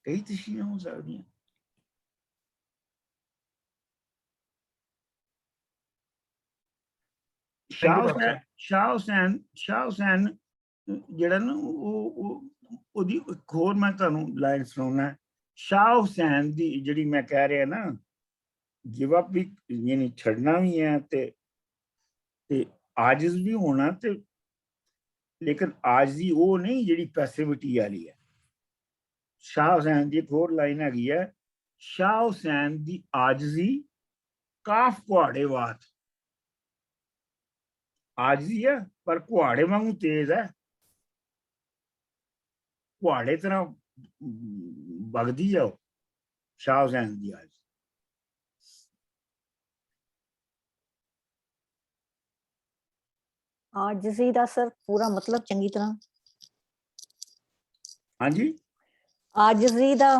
ਕਈ ਤਸ਼ੀਆਂ ਹੋ ਸਕਦੀਆਂ। ਸ਼ਾਹ ਹੁਸੈਨ ਜਿਹੜਾ ਨਾ ਉਹਦੀ ਇੱਕ ਹੋਰ ਮੈਂ ਤੁਹਾਨੂੰ ਲਾਈਨ ਸੁਣਾਉਣਾ। ਸ਼ਾਹ ਹੁਸੈਨ ਦੀ ਜਿਹੜੀ ਮੈਂ ਕਹਿ ਰਿਹਾ ਨਾ ਗਿਵ ਅਪ ਵੀ ਯਾਨੀ ਛੱਡਣਾ ਵੀ ਹੈ ਤੇ ਆਜਿਜ਼ ਵੀ ਹੋਣਾ, ਤੇ ਲੇਕਿਨ ਆਜਜ਼ੀ ਉਹ ਨਹੀਂ ਜਿਹੜੀ ਪੈਸਿਵਿਟੀ ਵਾਲੀ ਹੈ। ਸ਼ਾਹ ਹੁਸੈਨ ਦੀ ਇੱਕ ਹੋਰ ਲਾਈਨ ਹੈਗੀ ਹੈ, ਸ਼ਾਹ ਹੁਸੈਨ ਦੀ ਆਜਜ਼ੀ ਕਾਫ ਕੁਹਾੜੇ ਵਾਤ। ਆਜਜ਼ੀ ਹੈ ਪਰ ਕੁਹਾੜੇ ਵਾਂਗੂ ਤੇਜ਼ ਹੈ, ਕੁਹਾੜੇ ਤਰ੍ਹਾਂ ਵਗਦੀ ਹੈ ਉਹ ਸ਼ਾਹ ਹੁਸੈਨ ਦੀ ਆਜ। ਆਜਜ਼ੀ ਦਾ ਸਰ ਪੂਰਾ ਮਤਲਬ ਚੰਗੀ ਤਰ੍ਹਾਂ? ਹਾਂਜੀ, ਆਜਜ਼ੀ ਦਾ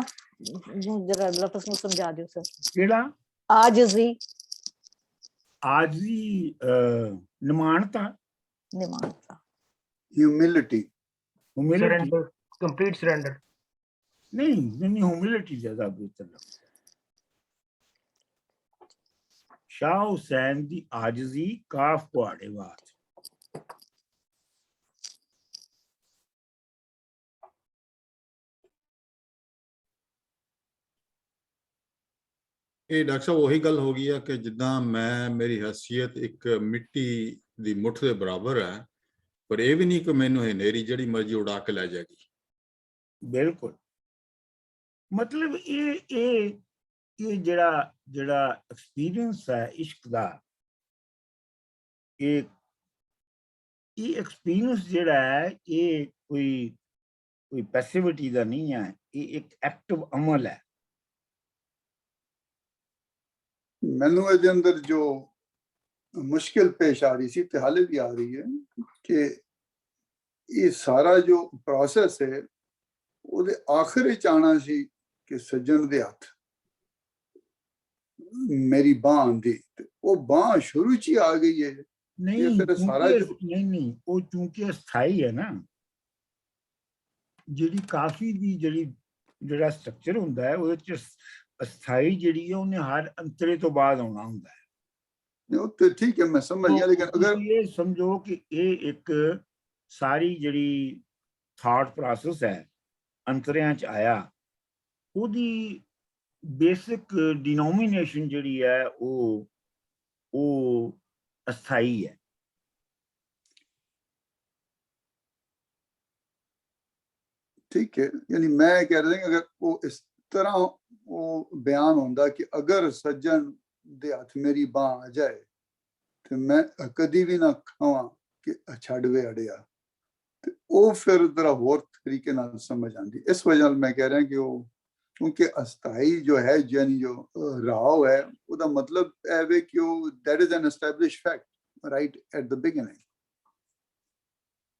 ਜਰਾ ਲਫ਼ਜ਼ ਨੂੰ ਸਮਝਾ ਦਿਓ ਸਰ। ਕਿਹੜਾ ਆਜਜ਼ੀ? ਆਜਜ਼ੀ ਨਿਮਾਣਤਾ, ਹਿਊਮਿਲਿਟੀ, surrender, complete surrender। नहीं ह्यूमिलिटी ज्यादा बेहतर लगता है। शाह हुसैन दी आजिजी काफ कुहाड़े वात। ਇਹ ਡਾਕਟਰ ਸਾਹਿਬ ਉਹੀ ਗੱਲ ਹੋ ਗਈ ਹੈ ਕਿ ਜਿੱਦਾਂ ਮੇਰੀ ਹਸੀਅਤ ਇੱਕ ਮਿੱਟੀ ਦੀ ਮੁੱਠ ਦੇ ਬਰਾਬਰ ਹੈ, ਪਰ ਇਹ ਵੀ ਨਹੀਂ ਕਿ ਮੈਨੂੰ ਹਨੇਰੀ ਜਿਹੜੀ ਮਰਜ਼ੀ ਉਡਾ ਕੇ ਲੈ ਜਾਏਗੀ। ਬਿਲਕੁਲ, ਮਤਲਬ ਇਹ ਜਿਹੜਾ ਐਕਸਪੀਰੀਅੰਸ ਹੈ ਇਸ਼ਕ ਦਾ, ਇਹ ਐਕਸਪੀਰੀਅੰਸ ਜਿਹੜਾ ਹੈ ਇਹ ਕੋਈ ਪੈਸਿਵਿਟੀ ਦਾ ਨਹੀਂ ਹੈ, ਇਹ ਇੱਕ ਐਕਟਿਵ ਅਮਲ ਹੈ। ਮੈਨੂੰ ਇਹਦੇ ਅੰਦਰ ਜੋ ਮੁਸ਼ਕਿਲ ਪੇਸ਼ ਆ ਰਹੀ ਸੀ ਤੇ ਹਾਲੇ ਵੀ ਆ ਰਹੀ ਹੈ ਕਿ ਇਹ ਸਾਰਾ ਜੋ ਪ੍ਰੋਸੈਸ ਹੈ ਉਹਦੇ ਆਖਿਰ ਵਿੱਚ ਆਉਣਾ ਸੀ ਕਿ ਸੱਜਣ ਦੇ ਹੱਥ ਮੇਰੀ ਬਾਂਹ ਦੀ, ਉਹ ਬਾਂਹ ਸ਼ੁਰੂ ਚ ਹੀ ਆ ਗਈ ਹੈ। ਨਹੀਂ ਸਾਰਾ ਨਹੀਂ, ਉਹ ਚੂੰਕਿ ਅਸਥਾਈ ਹੈ ਨਾ, ਜਿਹੜੀ ਕਾਫੀ ਦੀ ਜਿਹੜਾ ਸਟਰਕਚਰ ਹੁੰਦਾ ਹੈ ਉਹਦੇ ਚ ਅਸਥਾਈ ਜਿਹੜੀ ਹੈ ਉਹਨੇ ਹਰ ਅੰਤਰੇ ਤੋਂ ਬਾਅਦ ਆਉਣਾ ਹੁੰਦਾ ਹੈ। ਉਹ ਤੇ ਠੀਕ ਹੈ, ਮੈਂ ਸਮਝ ਗਿਆ, ਲੇਕਿਨ ਅਗਰ ਇਹ ਸਮਝੋ ਕਿ ਇਹ ਇੱਕ ਸਾਰੀ ਜਿਹੜੀ ਥਾਟ ਪ੍ਰੋਸੈਸ ਹੈ ਅੰਤਰਿਆਂ ਚ ਆਇਆ, ਉਹਦੀ ਬੇਸਿਕ ਡਿਨੋਮੀਨੇਸ਼ਨ ਜਿਹੜੀ ਹੈ ਉਹ ਅਸਥਾਈ ਹੈ। ठीक है, यानी मैं कह रहा हूं अगर वो इस तरह वो बयान होता कि अगर सज्जन दे हाथ मेरी बांह आ जाए तो मैं कदी भी ना खावा कि छड़ वे अड़िया, तो वो फिर जरा होर तरीके नाल समझ आती। इस वजह मैं कह रहा कि वो क्योंकि अस्थाई जो है यानी जो राव है उसका मतलब है कि वो that is an established fact, right at the beginning.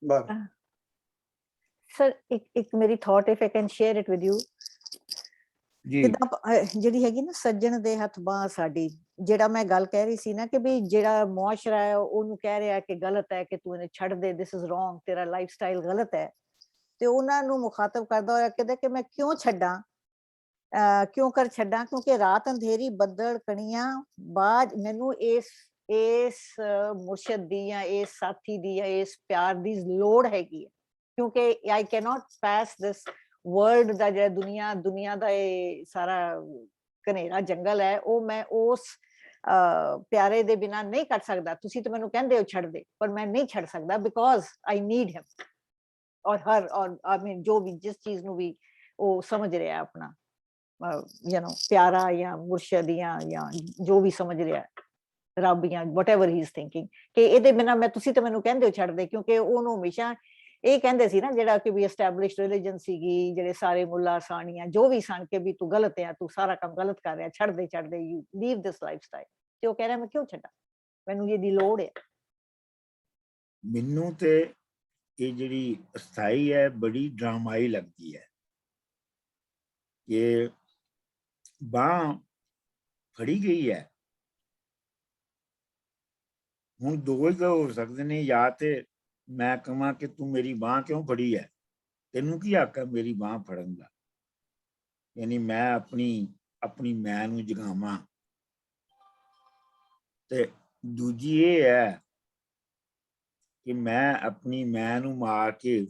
But Sir, ਇੱਕ ਮੇਰੀ thought, if I can share it with you. ਜੀ ਜਿੱਦਾਂ ਜਿਹੜੀ ਹੈਗੀ ਨਾ ਸੱਜਣ ਦੇ ਹੱਥ ਬਾਂਹ ਸਾਡੀ, ਜਿਹੜਾ ਮੈਂ ਗੱਲ ਕਹਿ ਰਹੀ ਸੀ ਨਾ ਕਿ ਵੀ ਜਿਹੜਾ ਮੁਆਸ਼ਰਾ ਹੈ ਉਹਨੂੰ ਕਹਿ ਰਿਹਾ ਕਿ ਗਲਤ ਹੈ, ਕਿ ਤੂੰ ਇਹਨੂੰ ਛੱਡ ਦੇ, ਦਿਸ ਇਜ਼ ਰੋਂਗ, ਤੇਰਾ ਲਾਈਫ ਸਟਾਈਲ ਗਲਤ ਹੈ, ਤੇ ਉਹਨਾਂ ਨੂੰ ਮੁਖਾਤਬ ਕਰਦਾ ਹੋਇਆ ਕਹਿੰਦਾ ਕਿ ਮੈਂ ਕਿਉਂ ਛੱਡਾਂ, ਕਿਉਂ ਕਰ ਛੱਡਾਂ, ਕਿਉਂਕਿ ਰਾਤ ਅੰਧੇਰੀ ਬੱਦਲ ਕਣੀਆਂ ਬਾਜ, ਮੈਨੂੰ ਇਸ ਮੁਰਸ਼ਦ ਦੀ ਜਾਂ ਇਸ ਸਾਥੀ ਦੀ ਜਾਂ ਇਸ ਪਿਆਰ ਦੀ ਲੋੜ ਹੈਗੀ ਹੈ, ਕਿਉਂਕਿ ਆਈ ਕੈਨੋਟ ਪਾਸ ਦਿਸ ਵਰਲਡ ਦਾ ਜਿਹੜਾ ਦੁਨੀਆ ਦਾ ਇਹ ਸਾਰਾ ਘਨੇਰਾ ਜੰਗਲ ਹੈ, ਉਹ ਮੈਂ ਉਸ ਪਿਆਰੇ ਦੇ ਬਿਨਾ ਨਹੀਂ ਕੱਟ ਸਕਦਾ। ਤੁਸੀਂ ਤਾਂ ਮੈਨੂੰ ਕਹਿੰਦੇ ਹੋ ਛੱਡ ਦੇ, ਪਰ ਮੈਂ ਨਹੀਂ ਛੱਡ ਸਕਦਾ, ਬਿਕੋਜ਼ ਆਈ ਨੀਡ ਹਿਮ ਔਰ ਹਰ, ਔਰ ਆਈ ਮੀਨ ਜੋ ਵੀ ਜਿਸ ਚੀਜ਼ ਨੂੰ ਵੀ ਉਹ ਸਮਝ ਰਿਹਾ ਆਪਣਾ ਪਿਆਰਾ ਜਾਂ ਮੁਰਸ਼ਦ ਜਾਂ ਜੋ ਵੀ ਸਮਝ ਰਿਹਾ, ਰੱਬ ਜਾਂ whatever he is thinking, ਕਿ ਇਹਦੇ ਬਿਨਾ ਮੈਂ, ਤੁਸੀਂ ਤਾਂ ਮੈਨੂੰ ਕਹਿੰਦੇ ਹੋ ਛੱਡ ਦੇ, ਕਿਉਂਕਿ ਉਹਨੂੰ ਹਮੇਸ਼ਾ ਇਹ ਕਹਿੰਦੇ ਸੀ ਨਾ, ਜਿਹੜਾ ਕਿ ਵੀ ਐਸਟੈਬਲਿਸ਼ਡ ਰਿਲੀਜਨ ਸੀਗੀ, ਜਿਹੜੇ ਸਾਰੇ ਮੁੱਲਾ ਸਾਣੀਆਂ ਜੋ ਵੀ ਸਨ, ਕਿ ਵੀ ਤੂੰ ਗਲਤ ਹੈ, ਤੂੰ ਸਾਰਾ ਕੰਮ ਗਲਤ ਕਰ ਰਿਹਾ, ਛੱਡ ਦੇ, you leave this life style. ਤੇ ਉਹ ਕਹਿ ਰਿਹਾ ਮੈਂ ਕਿਉਂ ਛੱਡਾਂ, ਮੈਨੂੰ ਇਹਦੀ ਲੋੜ ਹੈ। ਮੈਨੂੰ ਤੇ ਇਹ ਜਿਹੜੀ ਅਸਥਾਈ ਹੈ ਬੜੀ ਡਰਾਮਾਈ ਲੱਗਦੀ ਹੈ, ਕਿ ਬਾਂਹ ਫੜੀ ਗਈ ਹੈ। ਹੁਣ ਦੋ ਹੀ ਹੋ ਸਕਦੇ ਨੇ, ਜਾਂ ਤੇ ਮੈਂ ਕਹਾਂ ਕਿ ਤੂੰ ਮੇਰੀ ਬਾਂਹ ਕਿਉਂ ਫੜੀ ਹੈ, ਤੈਨੂੰ ਕੀ ਹੱਕ ਹੈ ਮੇਰੀ ਬਾਂਹ ਫੜਨ ਦਾ, ਯਾਨੀ ਮੈਂ ਆਪਣੀ ਮੈਂ ਨੂੰ ਜਗਾਵਾਂ। ਤੇ ਦੂਜੀ ਇਹ ਹੈ ਕਿ ਮੈਂ ਆਪਣੀ ਮੈਂ ਨੂੰ ਮਾਰ ਕੇ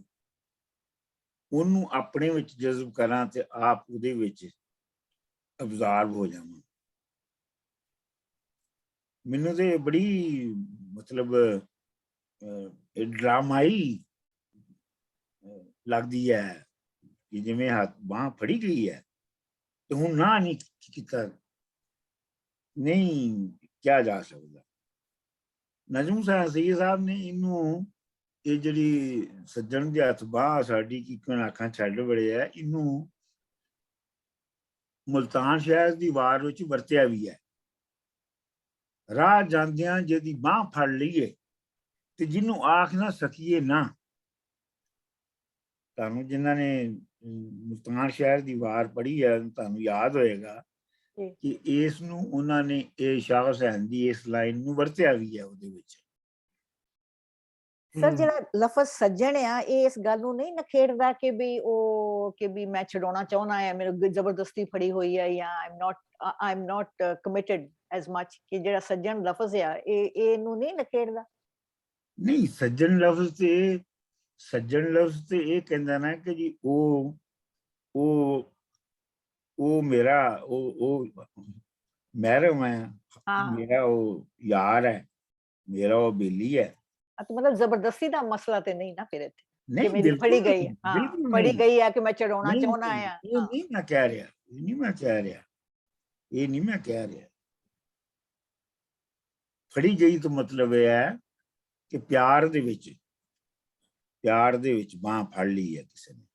ਉਹਨੂੰ ਆਪਣੇ ਵਿੱਚ ਜਜ਼ਬ ਕਰਾਂ ਤੇ ਆਪ ਉਹਦੇ ਵਿੱਚ ਅਬਜ਼ਾਰਵ ਹੋ ਜਾਵਾਂ। ਮੈਨੂੰ ਤੇ ਬੜੀ ਮਤਲਬ ਡਰਾਮਾਈ ਲੱਗਦੀ ਹੈ ਕਿ ਜਿਵੇਂ ਹੱਥ ਬਾਂਹ ਫੜੀ ਗਈ ਹੈ ਤੇ ਹੁਣ ਨਾ ਨਹੀਂ ਕੀਤਾ, ਨਹੀਂ ਕਿਹਾ ਜਾ ਸਕਦਾ। ਨਜਮ ਸਈਦ ਸਾਹਿਬ ਨੇ ਇਹਨੂੰ, ਇਹ ਜਿਹੜੀ ਸੱਜਣ ਦੇ ਹੱਥ ਬਾਂਹ ਸਾਡੀ ਕੀਕਣ ਅੱਖਾਂ ਛੱਡ ਵੜਿਆ, ਇਹਨੂੰ ਮੁਲਤਾਨ ਸ਼ਹਿਰ ਦੀ ਵਾਰ ਵਿੱਚ ਵਰਤਿਆ ਵੀ ਹੈ। ਰਾਹ ਜਾਂਦਿਆਂ ਜਿਹਦੀ ਬਾਂਹ ਫੜ ਲਈਏ ਤੇ ਜਿਹਨੂੰ ਆਖ ਨਾ ਸਕੀਏ ਨਾ। ਤੁਹਾਨੂੰ ਜਿਨ੍ਹਾਂ ਨੇ ਮੁਲਤਾਨ ਸ਼ਹਿਰ ਦੀ ਵਾਰ ਪੜ੍ਹੀ ਹੈ, ਤੁਹਾਨੂੰ ਯਾਦ ਹੋਏਗਾ ਕਿ ਇਸ ਨੂੰ ਉਹਨਾਂ ਨੇ ਇਹ ਸ਼ਾਹ ਹੁਸੈਨ ਦੀ ਇਸ ਲਾਈਨ ਨੂੰ ਵਰਤਿਆ ਵੀ ਹੈ ਉਹਦੇ ਵਿੱਚ। ਸਰ, ਜਿਹੜਾ ਲਫ਼ਜ਼ ਸੱਜਣ ਆ, ਇਹ ਇਸ ਗੱਲ ਨੂੰ ਨਹੀਂ ਨਖੇੜਦਾ ਕਿ ਵੀ ਮੈਂ ਛਡਾਉਣਾ ਚਾਹੁੰਦਾ ਆ, ਮੈਨੂੰ ਜ਼ਬਰਦਸਤੀ ਫੜੀ ਹੋਈ ਹੈ, ਜਾਂ I am not committed as much, ਕਿ ਜਿਹੜਾ ਸੱਜਣ ਲਫ਼ਜ਼ ਆ ਇਹਨੂੰ ਨਹੀਂ ਨਖੇੜਦਾ। ਨਹੀਂ, ਸੱਜਣ ਲਫ਼ਜ਼ ਤੇ ਇਹ ਕਹਿੰਦਾ ਨਾ ਕਿ ਜੀ ਉਹ ਮੇਰਾ ਉਹ ਮਹਿਰਮ ਹੈ, ਮੇਰਾ ਉਹ ਯਾਰ ਹੈ, ਮੇਰਾ ਉਹ ਬੇਲੀ ਹੈ। ਮਤਲਬ ਜ਼ਬਰਦਸਤੀ ਦਾ ਮਸਲਾ ਤੇ ਨਹੀਂ ਨਾ ਫਿਰ ਇੱਥੇ, ਨਹੀਂ, ਮੇਰੀ ਫੜੀ ਗਈ ਹੈ, ਫੜੀ ਗਈ ਹੈ ਕਿ ਮੈਂ ਚੜਾਉਣਾ ਚਾਹੁੰਦਾ ਆ। ਇਹ ਨਹੀਂ ਮੈਂ ਕਹਿ ਰਿਹਾ, ਇਹ ਨਹੀਂ ਮੈਂ ਕਹਿ ਰਿਹਾ। ਫੜੀ ਗਈ ਤਾਂ ਮਤਲਬ ਇਹ ਹੈ ਕਿ ਪਿਆਰ ਦੇ ਵਿੱਚ ਬਾਂਹ ਫੜ ਲਈ ਹੈ ਕਿਸੇ ਨੇ,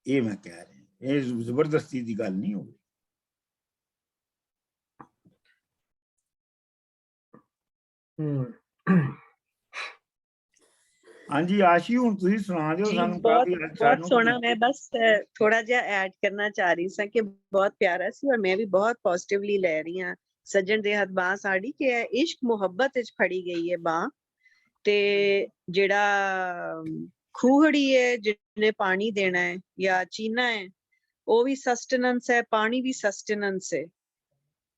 ਇਹ ਮੈਂ ਕਹਿ ਰਿਹਾ। ਇਹ ਜ਼ਬਰਦਸਤੀ ਦੀ ਗੱਲ ਨਹੀਂ ਹੋਈ। ਹਾਂਜੀ ਆਸ਼ੀ, ਹੁਣ ਤੁਸੀਂ ਸੁਣਾ ਦਿਓ ਸਾਨੂੰ। ਬਹੁਤ ਸੋਹਣਾ। ਮੈਂ ਬਸ ਥੋੜਾ ਜਿਹਾ ਐਡ ਕਰਨਾ ਚਾਹ ਰਹੀ ਸਾਂ ਕਿ ਬਹੁਤ ਪਿਆਰਾ ਸੀ, ਔਰ ਮੈਂ ਵੀ ਬਹੁਤ ਪੋਜ਼ਿਟਿਵਲੀ ਲੈ ਰਹੀ ਹਾਂ ਸੱਜਣ ਦੇ ਹੱਥ ਬਾਂਹ ਸਾਡੀ, ਕਿ ਇਸ਼ਕ ਮੁਹੱਬਤ ਵਿੱਚ ਫੜੀ ਗਈ ਹੈ ਬਾਂਹ। ਤੇ ਜਿਹੜਾ ਖੂਹੜੀ ਹੈ ਜਿਹਨੇ ਪਾਣੀ ਦੇਣਾ ਹੈ ਜਾਂ ਚੀਨਾ ਹੈ, ਉਹ ਵੀ ਸਸਟੇਨੈਂਸ ਹੈ, ਪਾਣੀ ਵੀ ਸਸਟੇਨੈਂਸ ਹੈ।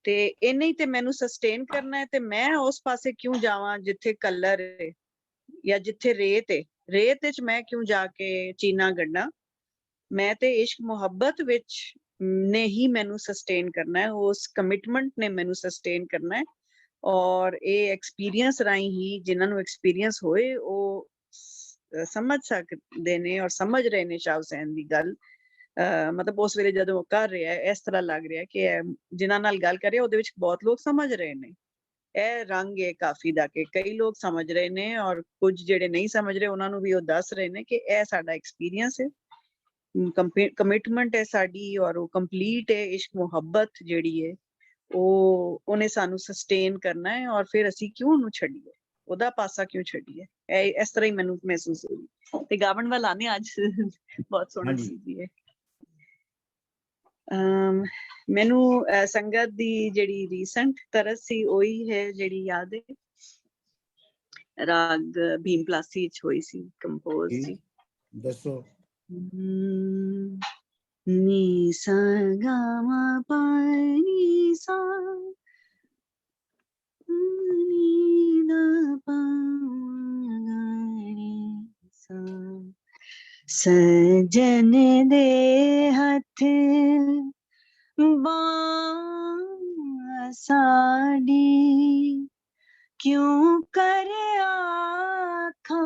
ਤੇ ਇਹਨੇ ਹੀ ਤੇ ਮੈਨੂੰ ਸਸਟੇਨ ਕਰਨਾ ਹੈ, ਤੇ ਮੈਂ ਉਸ ਪਾਸੇ ਕਿਉਂ ਜਾਵਾਂ ਜਿੱਥੇ ਕਲਰ ਹੈ ਜਾਂ ਜਿੱਥੇ ਰੇਤ ਹੈ। ਰੇਤ ਵਿੱਚ ਮੈਂ ਕਿਉਂ ਜਾ ਕੇ ਚੀਨਾ ਗੱਡਾਂ। ਮੈਂ ਤੇ ਇਸ਼ਕ ਮੁਹੱਬਤ ਵਿੱਚ ਨੇ ਹੀ ਮੈਨੂੰ ਸਸਟੇਨ ਕਰਨਾ ਹੈ, ਉਸ ਕਮਿਟਮੈਂਟ ਨੇ ਮੈਨੂੰ ਸਸਟੇਨ ਕਰਨਾ ਹੈ। ਔਰ ਇਹ ਐਕਸਪੀਰੀਅੰਸ ਰਾਹੀਂ ਹੀ, ਜਿਨ੍ਹਾਂ ਨੂੰ ਐਕਸਪੀਰੀਅੰਸ ਹੋਏ ਉਹ ਸਮਝ ਸਕਦੇ ਨੇ ਔਰ ਸਮਝ ਰਹੇ ਨੇ ਸ਼ਾਹ ਹੁਸੈਨ ਦੀ ਗੱਲ। ਮਤਲਬ ਉਸ ਵੇਲੇ ਜਦੋਂ ਕਰ ਰਿਹਾ ਇਸ ਤਰ੍ਹਾਂ ਲੱਗ ਰਿਹਾ ਕਿ ਜਿਨ੍ਹਾਂ ਨਾਲ ਗੱਲ ਕਰ ਰਿਹਾ ਉਹਦੇ ਵਿੱਚ ਬਹੁਤ ਲੋਕ ਸਮਝ ਰਹੇ ਨੇ। ਇਹ ਰੰਗ ਹੈ ਕਾਫੀ ਦਾ ਕਿ ਕਈ ਲੋਕ ਸਮਝ ਰਹੇ ਨੇ, ਔਰ ਕੁਝ ਜਿਹੜੇ ਨਹੀਂ ਸਮਝ ਰਹੇ ਉਹਨਾਂ ਨੂੰ ਵੀ ਉਹ ਦੱਸ ਰਹੇ ਨੇ ਕਿ ਇਹ ਸਾਡਾ ਐਕਸਪੀਰੀਅੰਸ ਹੈ, ਕਮਿਟਮੈਂਟ ਹੈ ਸਾਡੀ, ਔਰ ਉਹ ਕੰਪਲੀਟ ਹੈ। ਇਸ਼ਕ ਮੁਹੱਬਤ ਜਿਹੜੀ ਹੈ ਉਹ ਉਹਨੇ ਸਾਨੂੰ ਸਸਟੇਨ ਕਰਨਾ ਹੈ ਔਰ ਫਿਰ ਅਸੀਂ ਕਿਉਂ ਉਹਨੂੰ ਛੱਡੀਏ, ਉਹਦਾ ਪਾਸਾ ਕਿਉਂ ਛੱਡੀਏ। ਇਸ ਤਰ੍ਹਾਂ ਹੀ ਮੈਨੂੰ ਮਹਿਸੂਸ ਹੋਈ। ਤੇ ਗਾਵਣ ਵੱਲ ਆਨੇ ਅੱਜ ਬਹੁਤ ਸੋਹਣਾ ਹਾਂਜੀ। ਸੀ ਜੀ ਇਹ। ਮੈਨੂੰ ਸੰਗਤ ਦੀ ਜਿਹੜੀ ਰੀਸੈਂਟ ਤਰਸ ਸੀ ਉਹੀ ਹੈ ਜਿਹੜੀ ਯਾਦ ਹੈ, ਰਾਗ ਭੀਮ ਪਲਾਸੀ ਚ ਹੋਈ ਸੀ ਕੰਪੋਜ਼ ਜੀ। ਦੱਸੋ। ਨੀ ਸਾ ਗਾ ਮਾ ਪਾ ਨੀ ਸਾ ਨੀ ਦਾ ਪਾ ਗਾ ਨੀ ਸਾ। ਸਜਨ ਦੇ ਹੱਥ ਬਾਂਹ ਸਾਡੀ ਕਿਉਂ ਕਰ ਆਖਾਂ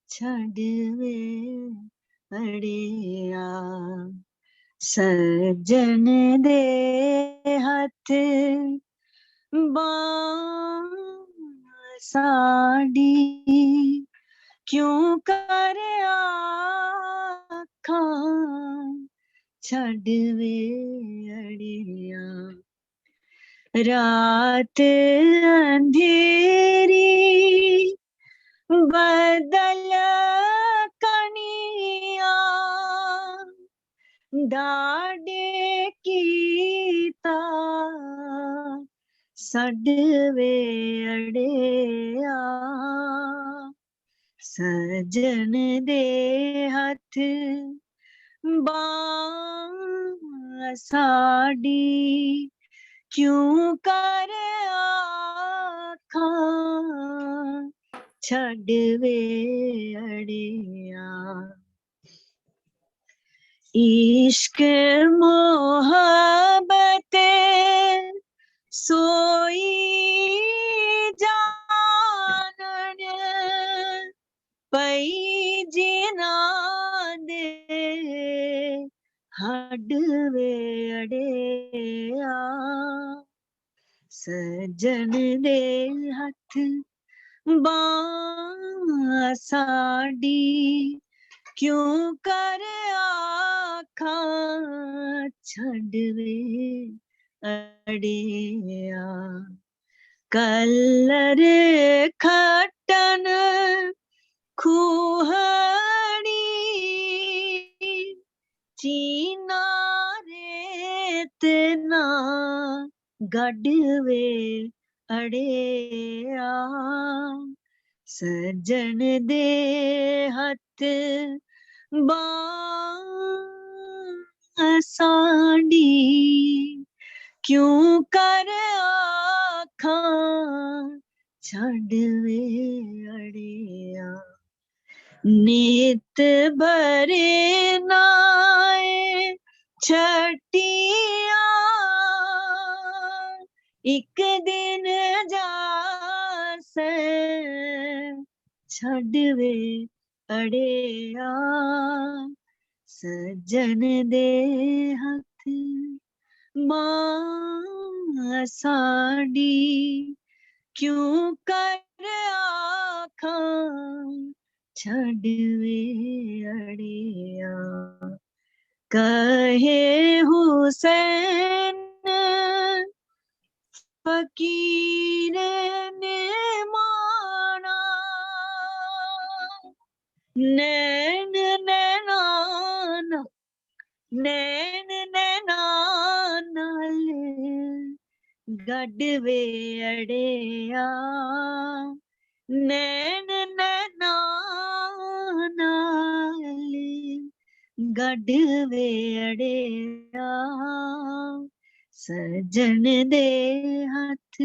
ਛੱਡ ਵੇ ਅੜਿਆ। ਸਜਣ ਦੇ ਹੱਥ ਬਾਂਹ ਸਾਡੀ ਕਿਉਂ ਕਰ ਆਖਾਂ ਛੱਡ ਵੇ ਅੜਿਆ। ਰਾਤ ਅੰਧੇਰੀ ਬਦਲ ਕਣੀਆਂ ਡਾਢੇ ਕੀਤਾ ਛੱਡ ਵੇ ਅੜਿਆ। ਸਜਣ ਦੇ ਹੱਥ ਬਾਂਹ ਸਾਡੀ ਕਿਉਂ ਕਰ ਆਖਾਂ ਛੱਡ ਵੇ ਅੜਿਆ। ਇਸ਼ਕ ਮੁਹੱਬਤ ਸੋਈ ਜਾਣਨ ਪਈ ਜਿਨ੍ਹਾਂ ਦੇ ਹੱਡ ਵੇ ਅੜਿਆ। ਸਜਣ ਦੇ ਹੱਥ ਬਾਂਹ ਸਾਡੀ ਕਿਉਂ ਕਰ ਆਖਾਂ ਛੱਡ ਵੇ ਅੜਿਆ। ਕਲਰ ਖੱਟਣ ਖੂਹੜੀ ਚੀਨਾ ਰੇਤ ਨਾ ਗੱਡ ਵੇ ਅੜਿਆ। ਸਜਣ ਦੇ ਹੱਥ ਬਾਂਹ ਸਾਡੀ ਕਿਉਂ ਕਰ ਆਖਾਂ ਛੱਡ ਵੇ ਅੜਿਆ। ਨਿਤ ਭਰੇ ਨਾਏ ਛਟੀਆਂ ਇੱਕ ਦਿਨ ਜਾਸੇ ਛੱਡ ਵੇ ਅੜਿਆ। ਸਜਣ ਦੇ ਹੱਥ ਬਾਂਹ ਸਾਡੀ ਕਿਉਂ ਕਰ ਆਖਾਂ ਛੱਡ ਵੇ ਅੜਿਆ। ਕਹੇ ਹੁਸੈਨ ਫਕੀਰ ਨੇ ਮਾਣਾ ਨੈਣ ਨੈਣਾਂ ਨੈਣ ਨੈਣਾਂ ਨਾਲ ਗੱਡ ਵੇ ਅੜਿਆ। ਨੈਣ ਨੈਣਾਂ ਨਾਲ ਗੱਡ ਵੇ ਅੜਿਆ। ਸਜਣ ਦੇ ਹੱਥ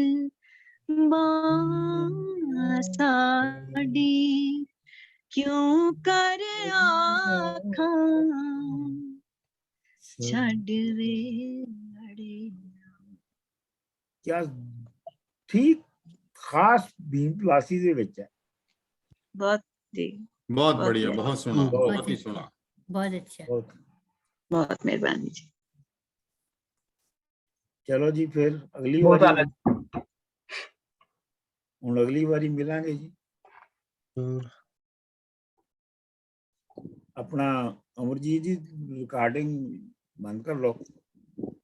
ਬਾਂਹ ਸਾਡੀ ਕਿਉਂ ਕਰ ਆਖਾਂ ਛੱਡ ਵੇ ਅੜਿਆ। ਕਿਆ ਠੀਕ ਖਾਸ ਭੀਮ ਪਲਾਸੀ ਦੇ ਵਿੱਚ ਹੈ। ਬਹੁਤ ਜੀ ਬਹੁਤ ਬਹੁਤ बढ़िया, ਵਧੀਆ। बहुत सोना, बहुत बहुत ही अच्छा, सोना। बहुत अच्छा। ਬਹੁਤ ਬਹੁਤ ਮਿਹਰਬਾਨੀ ਜੀ। ਚਲੋ ਜੀ ਫਿਰ ਅਗਲੀ ਬਹੁਤ ਵਾਰੀ ਆਲਾ ਹੁਣ ਅਗਲੀ ਵਾਰੀ ਮਿਲਾਂਗੇ ਜੀ। ਆਪਣਾ ਅਮਰਜੀਤ ਜੀ ਰਿਕਾਰਡਿੰਗ ਬੰਦ ਕਰ ਲਓ।